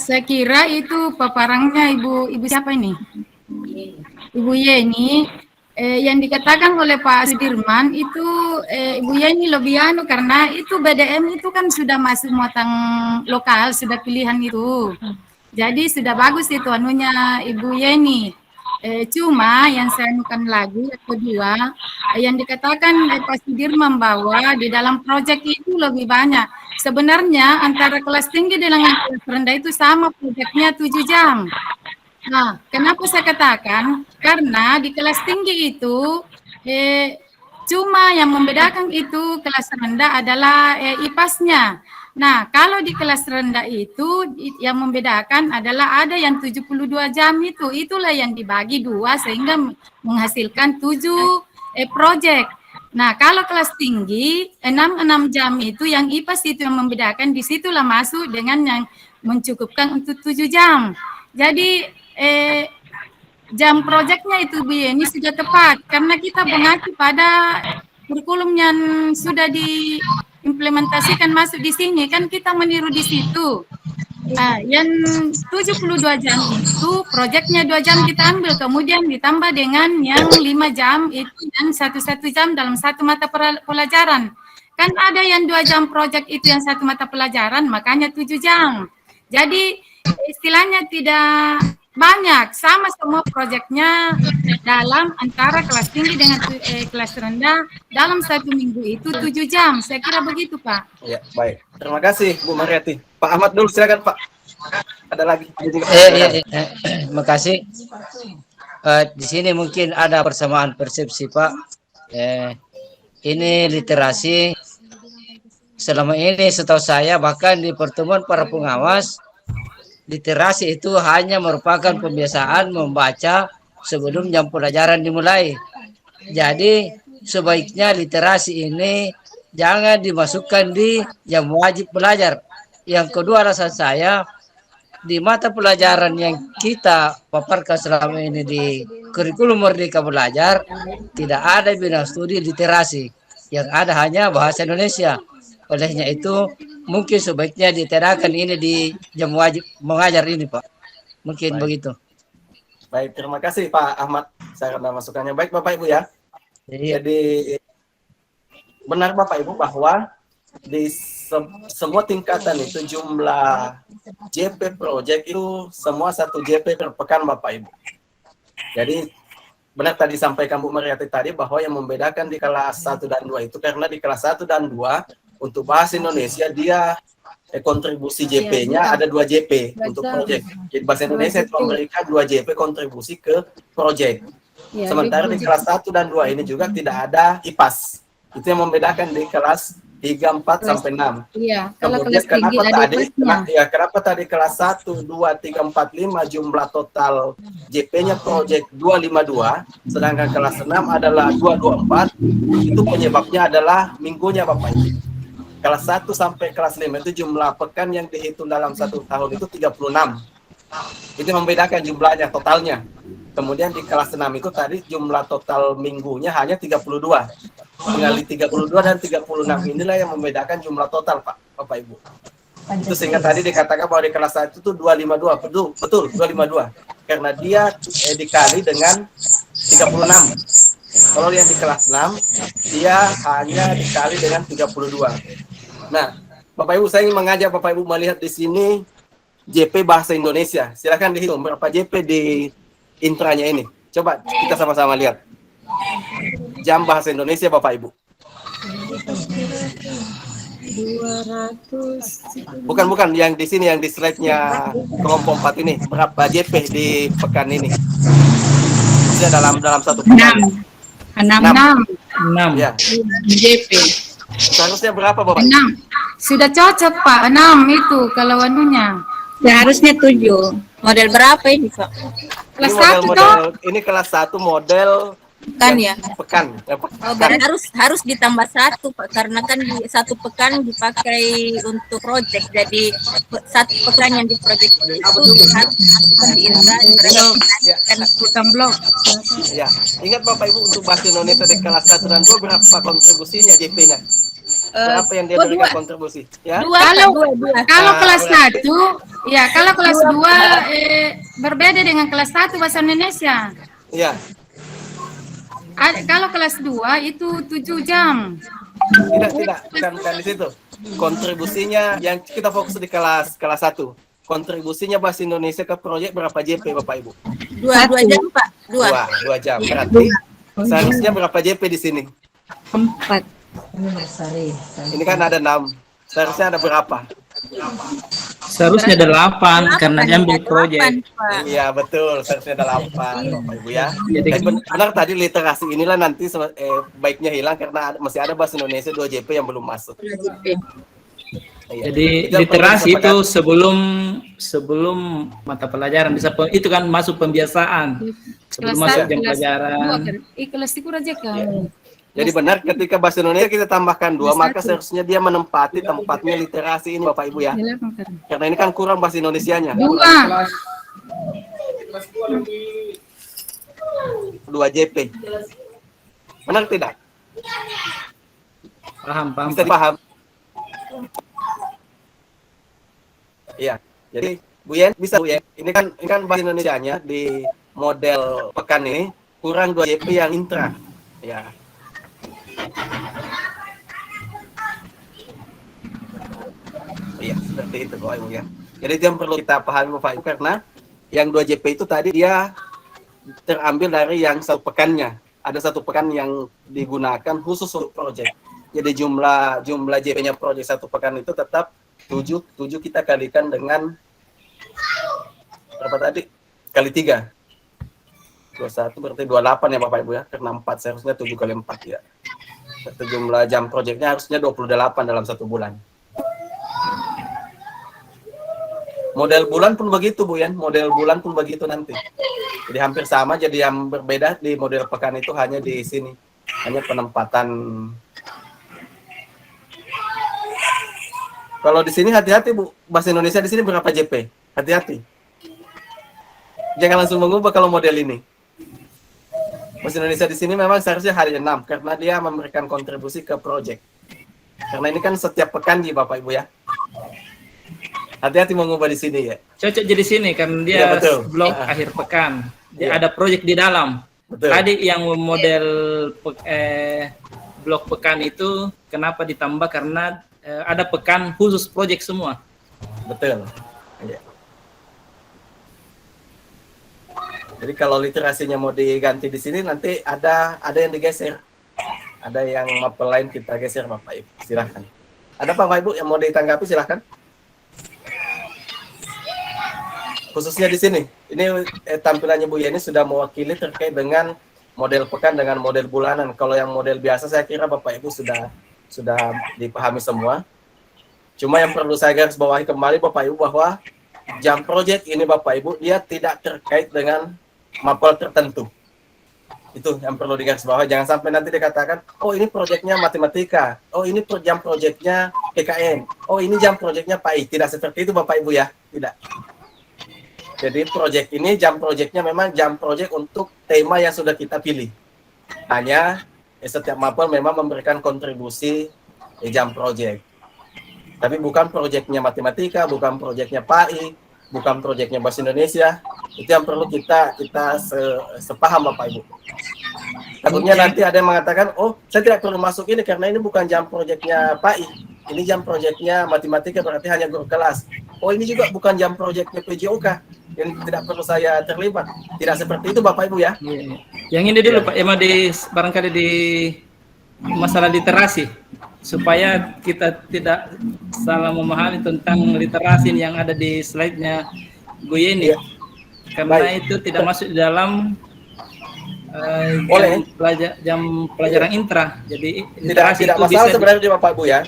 Saya kira itu paparannya ibu siapa ini? Ibu Yeni. Yang dikatakan oleh Pak Sudirman itu Ibu Yeni lebih karena itu BDM itu kan sudah masuk muatan lokal, sudah pilihan itu. Jadi sudah bagus itu anunya Ibu Yeni. Cuma yang saya anukan lagi yang kedua, yang dikatakan Pak Sudirman bahwa di dalam proyek itu lebih banyak. Sebenarnya antara kelas tinggi dengan kelas rendah itu sama proyeknya 7 jam. Nah, kenapa saya katakan? Karena di kelas tinggi itu cuma yang membedakan itu kelas rendah adalah IPAS-nya. Nah, kalau di kelas rendah itu yang membedakan adalah ada yang 72 jam itu. Itulah yang dibagi 2 sehingga menghasilkan 7 proyek. Nah, kalau kelas tinggi 6 jam itu yang IPAS itu yang membedakan, disitulah masuk dengan yang mencukupkan untuk 7 jam. Jadi jam proyeknya itu Bu Yeni sudah tepat karena kita mengacu pada kurikulum yang sudah diimplementasikan masuk di sini, kan kita meniru di situ. Yang 72 jam itu proyeknya 2 jam kita ambil, kemudian ditambah dengan yang 5 jam itu dan 1 jam dalam 1 mata pelajaran. Kan ada yang 2 jam proyek itu yang 1 mata pelajaran, makanya 7 jam. Jadi istilahnya tidak banyak, sama semua proyeknya dalam antara kelas tinggi dengan kelas rendah dalam 1 minggu itu 7 jam. Saya kira begitu, Pak. Ya, baik. Terima kasih, Bu Mariati. Pak Ahmad dulu, silakan, Pak. Ada lagi? Makasih. Di sini mungkin ada persamaan persepsi, Pak. Ini literasi selama ini setahu saya bahkan di pertemuan para pengawas, literasi itu hanya merupakan pembiasaan membaca sebelum jam pelajaran dimulai. Jadi sebaiknya literasi ini jangan dimasukkan di jam wajib belajar. Yang kedua alasan saya, di mata pelajaran yang kita paparkan selama ini di kurikulum Merdeka Belajar, tidak ada bidang studi literasi. Yang ada hanya bahasa Indonesia. Olehnya itu mungkin sebaiknya diterapkan ini di jam wajib mengajar ini, Pak. Mungkin begitu. Baik, terima kasih Pak Ahmad. Saya akan masukannya. Baik Bapak Ibu ya. Jadi benar Bapak Ibu bahwa di semua tingkatan itu jumlah JP project itu semua 1 JP per pekan Bapak Ibu. Jadi benar tadi sampaikan Bu Mariati tadi bahwa yang membedakan di kelas 1 dan 2 itu karena di kelas 1 dan 2 untuk bahasa Indonesia dia kontribusi JP-nya ada 2 JP untuk proyek. Jadi bahasa Indonesia itu memberikan 2 JP kontribusi ke proyek. Sementara di kelas 1 dan 2 ini juga tidak ada IPAS. Itu yang membedakan di kelas 3, 4 sampai 6. Iya, kalau kemudian kelas tinggi kenapa tadi kelas 1, 2, 3, 4, 5 jumlah total JP-nya proyek 252, sedangkan kelas 6 adalah 224. Itu penyebabnya adalah minggunya Bapak Ibu. Kelas 1 sampai kelas 5 itu jumlah pekan yang dihitung dalam 1 tahun itu 36. Itu membedakan jumlahnya, totalnya. Kemudian di kelas 6 itu tadi jumlah total minggunya hanya 32. Mengali 32 dan 36 inilah yang membedakan jumlah total Bapak Ibu. Itu sehingga tadi dikatakan bahwa di kelas 1 itu 252. Betul 252. Karena dia dikali dengan 36. Kalau yang di kelas 6 dia hanya dikali dengan 32. Nah, Bapak Ibu saya ingin mengajak Bapak Ibu melihat di sini JP bahasa Indonesia. Silakan dihitung berapa JP di intranya ini. Coba kita sama-sama lihat. Jam bahasa Indonesia Bapak Ibu. 200. Bukan yang di sini, yang di slide-nya kelompok 4 ini. Berapa JP di pekan ini? Bisa dalam 1 pekan. 6 ya. JP. Seharusnya berapa Bapak? 6. Sudah cocok Pak, 6 itu kalau anunya. Seharusnya 7. Model berapa ini, Pak? Ini model-model ini kelas 1 model Kan ya. pekan. Oh, berarti harus ditambah 1, Pak, karena kan di 1 pekan dipakai untuk project. Jadi 1 pekan yang di project itu harus masukkan di Indra dan Bukan blok. Ya, ingat Bapak Ibu untuk bahasa Indonesia di kelas 1 dan 2 berapa kontribusinya JP-nya? Berapa yang dia berikan kontribusi? Ya. Kalau kelas 1, ya kalau kelas 2 berbeda dengan kelas 1 bahasa Indonesia. Iya. Kalau kelas 2 itu 7 jam. Bukan di situ. Kontribusinya yang kita fokus di kelas 1. Kontribusinya bahasa Indonesia ke proyek berapa JP Bapak Ibu? 2 jam, Pak. 2 jam. Berarti seharusnya berapa JP di sini? 4. Ini kan ada 6. Seharusnya ada berapa? Seharusnya 8 karena dia ambil proyek. Iya betul, seharusnya ada 8 Bapak Ibu ya. Jadi benar tadi literasi inilah nanti baiknya hilang karena masih ada bahasa Indonesia 2 JP yang belum masuk. Jadi literasi itu sebelum mata pelajaran bisa itu kan masuk pembiasaan sebelum masuk jam pelajaran. Kelas itu aja kan. Jadi benar ketika bahasa Indonesia kita tambahkan 2 maka seharusnya dia menempati tempatnya literasi ini Bapak Ibu ya. Karena ini kan kurang bahasa Indonesianya. 2 JP. Benar tidak? Paham. Bisa dipaham? Iya. Jadi Bu Yen bisa Bu Yen. Ini kan bahasa Indonesianya di model pekan ini kurang 2 JP yang intra. Ya. Iya, seperti itu Bapak Ibu ya. Jadi itu yang perlu kita pahami Bapak Ibu karena yang 2 JP itu tadi dia terambil dari yang 1 pekannya. Ada 1 pekan yang digunakan khusus untuk proyek. Jadi jumlah JP-nya proyek 1 pekan itu tetap 7 kita kalikan dengan berapa tadi? Kali 3. 21 berarti 28 ya Bapak Ibu ya. Karena 4 seharusnya 7 kali 4 ya. Jumlah jam proyeknya harusnya 28 dalam 1 bulan. Model bulan pun begitu Bu Yan, model bulan pun begitu nanti. Jadi hampir sama, jadi yang berbeda di model pekan itu hanya di sini. Hanya penempatan. Kalau di sini hati-hati Bu, bahasa Indonesia di sini berapa JP? Hati-hati. Jangan langsung mengubah kalau model ini. Bahasa Indonesia di sini memang seharusnya hari 6 karena dia memberikan kontribusi ke proyek. Karena ini kan setiap pekan di Bapak Ibu ya. Hati-hati mengubah di sini ya. Cocok jadi sini karena dia blok akhir pekan. Dia ada proyek di dalam. Betul. Tadi yang model blok pekan itu kenapa ditambah karena ada pekan khusus proyek semua. Betul. Ya. Jadi kalau literasinya mau diganti di sini nanti ada yang digeser. Ada yang mapel lain kita geser Bapak Ibu. Silahkan. Ada Bapak Ibu yang mau ditanggapi silahkan. Khususnya di sini. Ini tampilannya Bu Yeni sudah mewakili terkait dengan model pekan dengan model bulanan. Kalau yang model biasa saya kira Bapak Ibu sudah dipahami semua. Cuma yang perlu saya garis bawahi kembali Bapak Ibu bahwa jam project ini Bapak Ibu dia tidak terkait dengan mapel tertentu. Itu yang perlu digarisbawahi. Jangan sampai nanti dikatakan, oh ini proyeknya matematika, oh ini jam proyeknya PKN, oh ini jam proyeknya PAI. Tidak seperti itu Bapak Ibu ya, tidak. Jadi proyek ini jam proyeknya memang jam proyek untuk tema yang sudah kita pilih. Hanya setiap mapel memang memberikan kontribusi jam proyek. Tapi bukan proyeknya matematika, bukan proyeknya PAI, bukan proyeknya bahasa Indonesia. Itu yang perlu kita sepaham Bapak Ibu. Takutnya nanti ada yang mengatakan, oh saya tidak perlu masuk ini karena ini bukan jam proyeknya PAI. Ini jam proyeknya matematika berarti hanya guru kelas. Oh ini juga bukan jam proyeknya PJOK. Yang tidak perlu saya terlibat. Tidak seperti itu Bapak Ibu ya. Yang ini dulu Pak, emang barangkali di masalah literasi. Supaya kita tidak salah memahami tentang literasi yang ada di slide-nya Bu Yeni. Karena itu tidak masuk di dalam jam pelajaran intra. Jadi tidak masalah sebenarnya Bapak Ibu ya.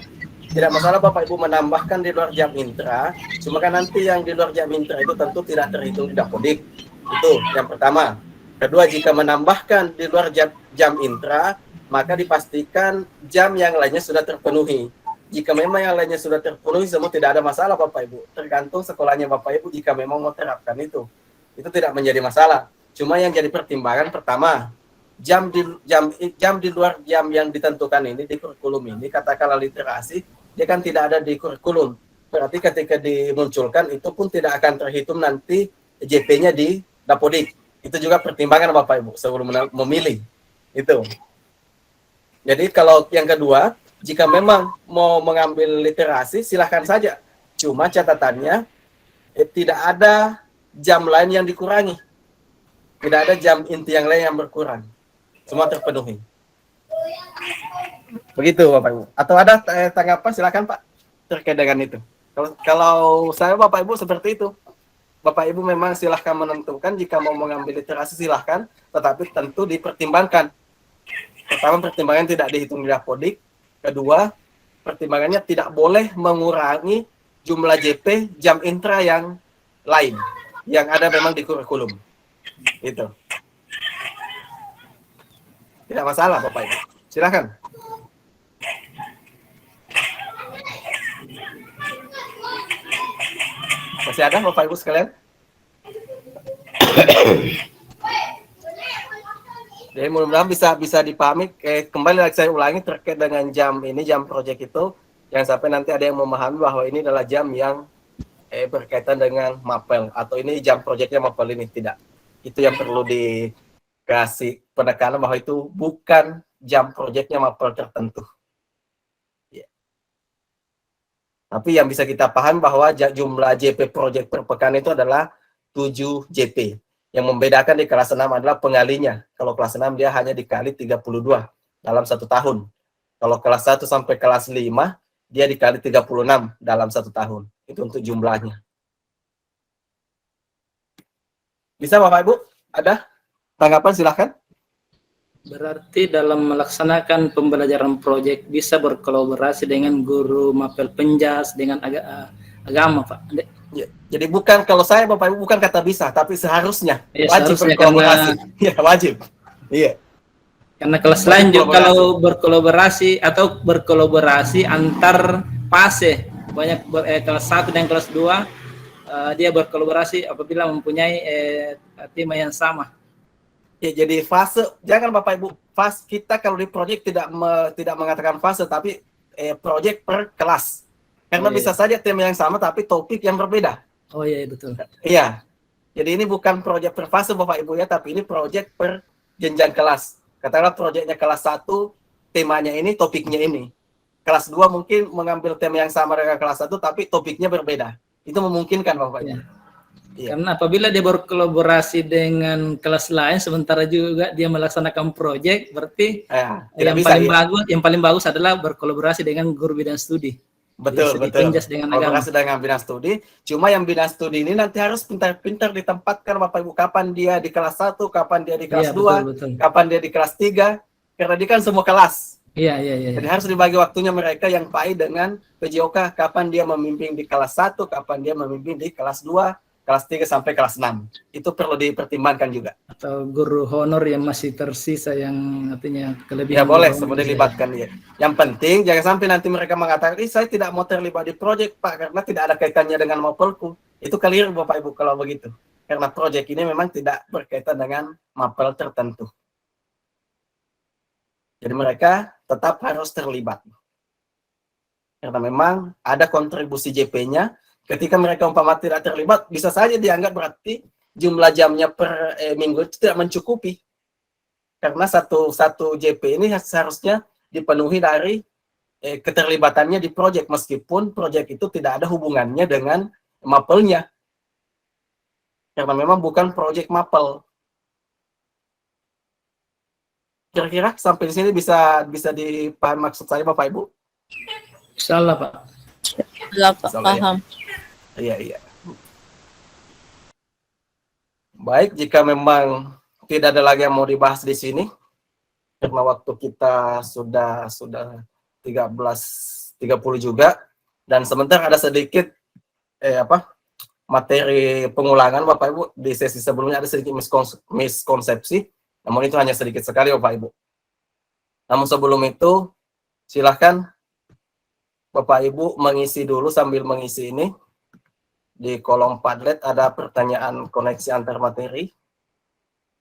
tidak masalah Bapak Ibu menambahkan di luar jam intra, cuma kan nanti yang di luar jam intra itu tentu tidak terhitung di Dapodik. Itu yang pertama. Kedua, jika menambahkan di luar jam intra, maka dipastikan jam yang lainnya sudah terpenuhi. Jika memang yang lainnya sudah terpenuhi, semua tidak ada masalah Bapak Ibu. Tergantung sekolahnya Bapak Ibu jika memang mau terapkan itu. Itu tidak menjadi masalah. Cuma yang jadi pertimbangan pertama, jam di luar jam yang ditentukan ini di kurikulum ini, katakanlah literasi, dia kan tidak ada di kurikulum. Berarti ketika dimunculkan itu pun tidak akan terhitung nanti JP-nya di Dapodik. Itu juga pertimbangan Bapak Ibu sebelum memilih. Itu. Jadi kalau yang kedua, jika memang mau mengambil literasi, silahkan saja. Cuma catatannya, tidak ada jam lain yang dikurangi. Tidak ada jam inti yang lain yang berkurang. Semua terpenuhi. Begitu Bapak Ibu. Atau ada tanggapan, silakan Pak, terkait dengan itu. Kalau saya Bapak Ibu seperti itu. Bapak Ibu memang silahkan menentukan jika mau mengambil literasi silahkan, tetapi tentu dipertimbangkan. Pertama, pertimbangan tidak dihitung di Dapodik. Kedua, pertimbangannya tidak boleh mengurangi jumlah JP jam intra yang lain yang ada memang di kurikulum. Itu. Tidak masalah Bapak Ibu. Silakan. Masih ada Bapak Ibu sekalian? Jadi mudah-mudahan bisa dipahami. Kembali lagi saya ulangi terkait dengan jam ini, jam proyek itu, yang sampai nanti ada yang memahami bahwa ini adalah jam yang berkaitan dengan mapel atau ini jam proyeknya mapel ini, tidak. Itu yang perlu dikasih penekanan bahwa itu bukan jam proyeknya mapel tertentu. Ya. Tapi yang bisa kita paham bahwa jumlah JP proyek per pekan itu adalah 7 JP. Yang membedakan di kelas 6 adalah pengalinya. Kalau kelas 6 dia hanya dikali 32 dalam 1 tahun. Kalau kelas 1 sampai kelas 5 dia dikali 36 dalam 1 tahun. Itu untuk jumlahnya. Bisa Bapak Ibu? Ada tanggapan? Silahkan. Berarti dalam melaksanakan pembelajaran proyek bisa berkolaborasi dengan guru mapel penjas, dengan agama Pak. Ya, jadi bukan, kalau saya Bapak Ibu bukan kata bisa, tapi seharusnya ya, wajib berkolaborasi. Ya, wajib. Iya. Karena kelas lain juga kalau berkolaborasi atau berkolaborasi antar fase, banyak kelas 1 dan kelas 2 dia berkolaborasi apabila mempunyai tema yang sama. Ya, jadi fase, jangan Bapak Ibu, fase kita kalau di proyek tidak mengatakan fase, tapi proyek per kelas. Karena bisa saja tema yang sama tapi topik yang berbeda. Oh iya, betul. Iya. Jadi ini bukan proyek per fase Bapak Ibu ya, tapi ini proyek per jenjang kelas. Katakanlah proyeknya kelas 1, temanya ini, topiknya ini. Kelas 2 mungkin mengambil tema yang sama dengan kelas 1 tapi topiknya berbeda. Itu memungkinkan Bapak Ibu. Iya. Karena apabila dia berkolaborasi dengan kelas lain sementara juga dia melaksanakan proyek, berarti yang paling bagus adalah berkolaborasi dengan guru bidang studi. Betul. Dengan kolaborasi dengan bidang studi. Cuma yang bidang studi ini nanti harus pintar-pintar ditempatkan Bapak Ibu, kapan dia di kelas 1, kapan dia di kelas 2, kapan dia di kelas 3, karena dia kan semua kelas. Iya. Jadi harus dibagi waktunya mereka yang PAI dengan PJOK, kapan dia memimpin di kelas 1, kapan dia memimpin di kelas 2, kelas 3 sampai kelas 6. Itu perlu dipertimbangkan juga. Atau guru honor yang masih tersisa yang artinya kelebihan. Ya boleh, semua dilibatkan dia. Yang penting jangan sampai nanti mereka mengatakan, saya tidak mau terlibat di proyek Pak karena tidak ada kaitannya dengan mapelku. Itu keliru Bapak Ibu kalau begitu. Karena proyek ini memang tidak berkaitan dengan mapel tertentu. Jadi mereka tetap harus terlibat. Karena memang ada kontribusi JP-nya. Ketika mereka umpama tidak terlibat, bisa saja dianggap berarti jumlah jamnya per minggu itu tidak mencukupi. Karena satu JP ini seharusnya dipenuhi dari keterlibatannya di proyek, meskipun proyek itu tidak ada hubungannya dengan mapelnya. Karena memang bukan proyek mapel. Kira-kira sampai di sini bisa dipahami maksud saya Bapak Ibu? Insyaallah Pak. Paham. Iya. Baik, jika memang tidak ada lagi yang mau dibahas di sini, karena waktu kita sudah 13 30 juga. Dan sebentar ada sedikit materi pengulangan Bapak Ibu. Di sesi sebelumnya ada sedikit miskonsepsi, namun itu hanya sedikit sekali Bapak Ibu. Namun sebelum itu silahkan Bapak Ibu mengisi dulu. Sambil mengisi ini di kolom Padlet ada pertanyaan koneksi antar materi.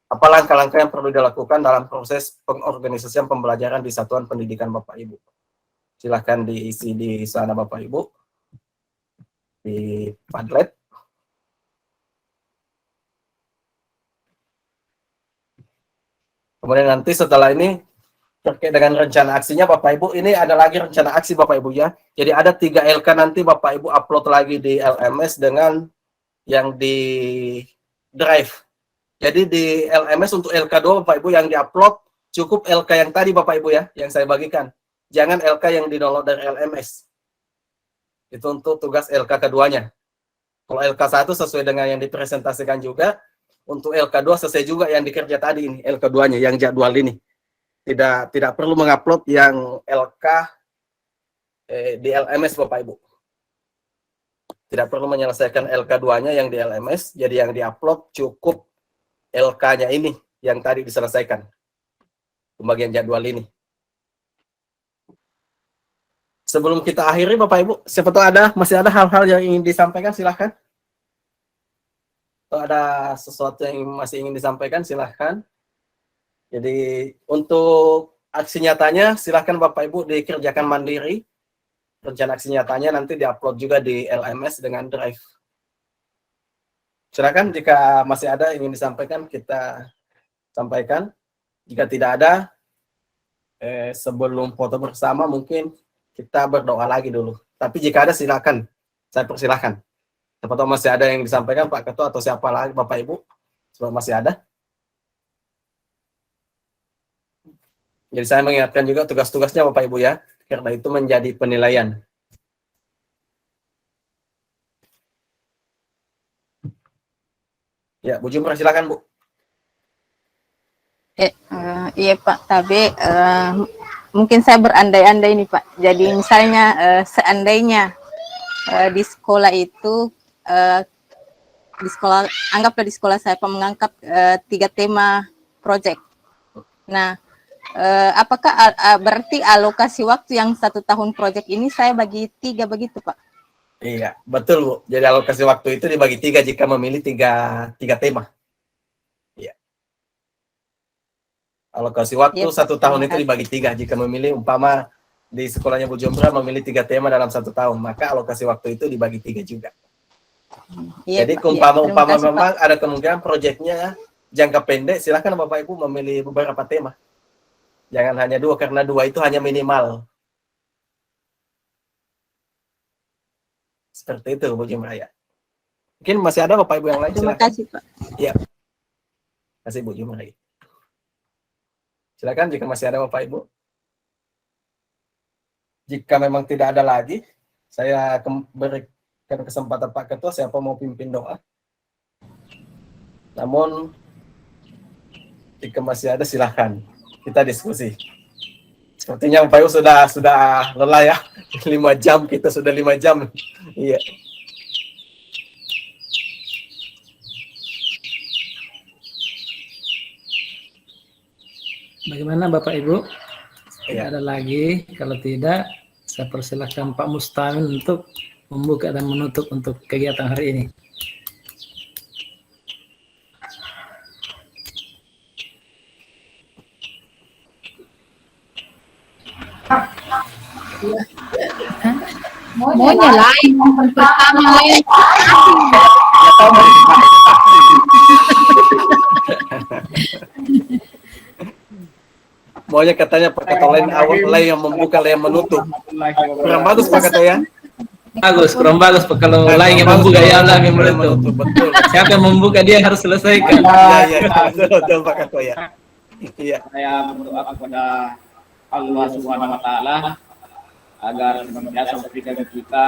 Apa langkah-langkah yang perlu dilakukan dalam proses pengorganisasian pembelajaran di satuan pendidikan Bapak Ibu? Silahkan diisi di sana Bapak Ibu di Padlet. Kemudian nanti setelah ini terkait dengan rencana aksinya Bapak Ibu, ini ada lagi rencana aksi Bapak Ibu ya. Jadi ada 3 LK nanti Bapak Ibu upload lagi di LMS dengan yang di Drive. Jadi di LMS untuk LK2 Bapak Ibu yang diupload cukup LK yang tadi Bapak Ibu ya, yang saya bagikan. Jangan LK yang di-download dari LMS. Itu untuk tugas LK keduanya. Kalau LK1 sesuai dengan yang dipresentasikan juga, untuk LK2 selesai juga yang dikerja tadi ini, LK2-nya yang jadwal ini. Tidak perlu mengupload yang LK di LMS Bapak Ibu. Tidak perlu menyelesaikan LK2-nya yang di LMS, jadi yang diupload cukup LK-nya ini yang tadi diselesaikan. Pembagian jadwal ini. Sebelum kita akhiri Bapak Ibu, siapa tahu masih ada hal-hal yang ingin disampaikan, silahkan. Kalau ada sesuatu yang masih ingin disampaikan, silahkan. Jadi untuk aksi nyatanya, silahkan Bapak Ibu dikerjakan mandiri. Rencana aksi nyatanya nanti diupload juga di LMS dengan Drive. Silakan jika masih ada yang ingin disampaikan, kita sampaikan. Jika tidak ada, sebelum foto bersama mungkin kita berdoa lagi dulu. Tapi jika ada silakan, saya persilahkan. Siapa tahu masih ada yang disampaikan Pak Ketua atau siapa lagi Bapak Ibu, sebab masih ada. Jadi saya mengingatkan juga tugas-tugasnya Bapak Ibu ya, karena itu menjadi penilaian. Ya, Bu Jumra silakan Bu. Iya Pak, tapi mungkin saya berandai-andai nih Pak. Jadi misalnya seandainya di sekolah itu, anggaplah di sekolah saya Pak mengangkat 3 tema proyek. Nah, apakah berarti alokasi waktu yang 1 tahun proyek ini saya bagi 3 begitu Pak? Iya, betul Bu. Jadi alokasi waktu itu dibagi 3 jika memilih 3 tema. Iya. Alokasi waktu ya, 1 tahun itu dibagi 3 jika memilih umpama di sekolahnya Bu Jumra memilih 3 tema dalam 1 tahun, maka alokasi waktu itu dibagi 3 juga. Ya, jadi umpama memang ada kemungkinan proyeknya jangka pendek, silakan Bapak Ibu memilih beberapa tema. Jangan hanya 2 karena 2 itu hanya minimal. Seperti itu Bu Jumra ya. Mungkin masih ada Bapak Ibu yang lain. Terima kasih Pak. Iya. Terima kasih Bu Jumra. Silakan jika masih ada Bapak Ibu. Jika memang tidak ada lagi, saya berikan kesempatan Pak Ketua siapa mau pimpin doa. Namun jika masih ada silahkan kita diskusi. Sepertinya Bapak Ibu sudah lelah ya. 5 jam, kita sudah 5 jam. Iya. Bagaimana Bapak Ibu? Iya. Ada lagi? Kalau tidak, saya persilahkan Pak Mustamin untuk membuka dan menutup untuk kegiatan hari ini. Maunya lain, pertama lain. Maunya katanya Pak Ketua lain awal lain yang membuka, lain yang menutup. Kurang bagus Pak Ketua ya? Bagus, kurang bagus Pak. Kalau lain yang membuka ya Allah yang menutup. Betul. Siapa yang membuka dia harus selesaikan. Iya, betul Pak Ketua ya. Iya. Saya berdoa kepada Allah Subhanahu wa taala agar senantiasa memberikan kita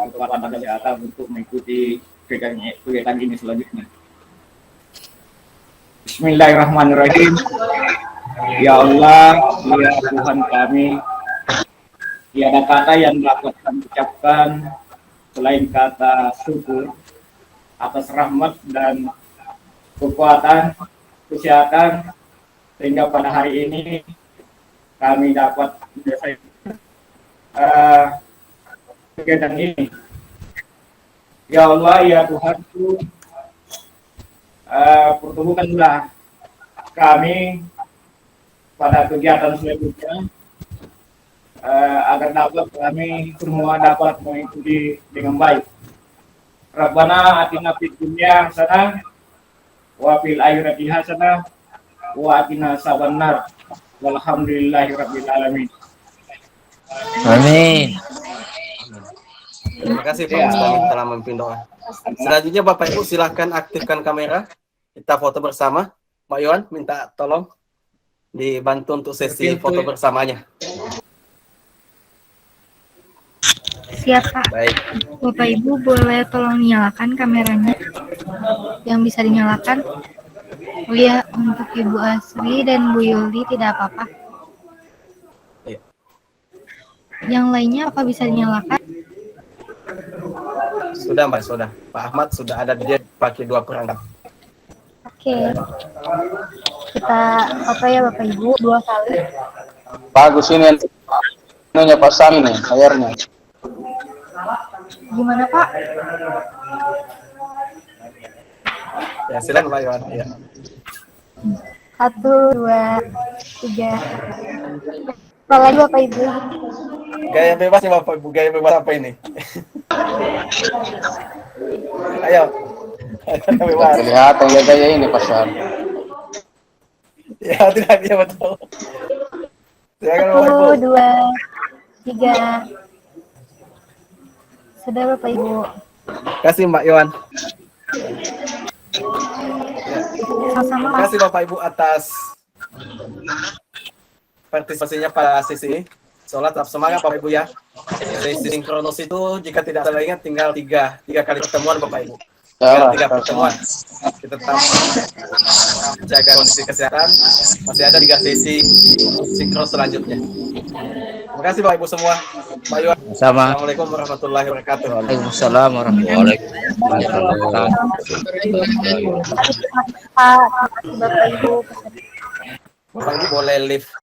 kekuatan dan kesehatan untuk mengikuti kegiatan ini selanjutnya. Bismillahirrahmanirrahim. Ya Allah, ya Tuhan kami, Tiada kata yang dapat kami ucapkan selain kata syukur atas rahmat dan kekuatan, kesehatan, sehingga pada hari ini kami dapat menyelesaikan kegiatan ini. Ya Allah, ya Tuhanku, pertemukanlah kami pada kegiatan selanjutnya, agar dapat kami semua dapat mengikuti dengan baik. Rabbana atina fid dunya hasanah wa fil akhirati hasanah wa atina azabannar. Walhamdulillahirabbil alamin. Amin. Terima kasih Pak Ustaz telah memimpin doa. Selanjutnya Bapak Ibu silahkan aktifkan kamera. Kita foto bersama. Pak Yohan minta tolong dibantu untuk sesi foto bersamanya. Siap, Pak. Baik. Bapak Ibu boleh tolong nyalakan kameranya yang bisa dinyalakan. Oh ya, untuk Ibu Asri dan Bu Yuli tidak apa-apa. Iya. Yang lainnya apa bisa dinyalakan? Sudah Mbak, sudah. Pak Ahmad sudah ada dia pakai 2 perangkat. Oke. Kita apa ya Bapak Ibu 2 kali. Bagus ini ininya Pak Sami nih, layarnya. Gimana Pak? Ya, silakan Pak Yohan. Ya. 1, 2, 3. Apa lagi Bapak Ibu? Gaya bebas ya Bapak Ibu, gaya bebas apa ini? Ayo. Bebas. Kelihatan gaya ini pasar. Ya, tidak dia betul. Silakan Bapak Ibu. 1, 2, 3. Sudah Bapak Ibu. Kasih Mbak Yohan. Sama-sama. Terima kasih Bapak Ibu atas partisipasinya pada sesi ini. Sholat tetap semangat Bapak Ibu ya. Sesi sinkronos itu jika tidak salah ingat tinggal tiga kali pertemuan Bapak Ibu. Tinggal 3 pertemuan. Kita tetap jaga kondisi kesehatan. Masih ada 3 sesi sinkron selanjutnya. Terima kasih Bapak Ibu semua. Pak Yuan. Sama. Assalamualaikum warahmatullahi wabarakatuh. Waalaikumsalam warahmatullahi wabarakatuh. Pak, Bapak Ibu. Bapak Ibu boleh live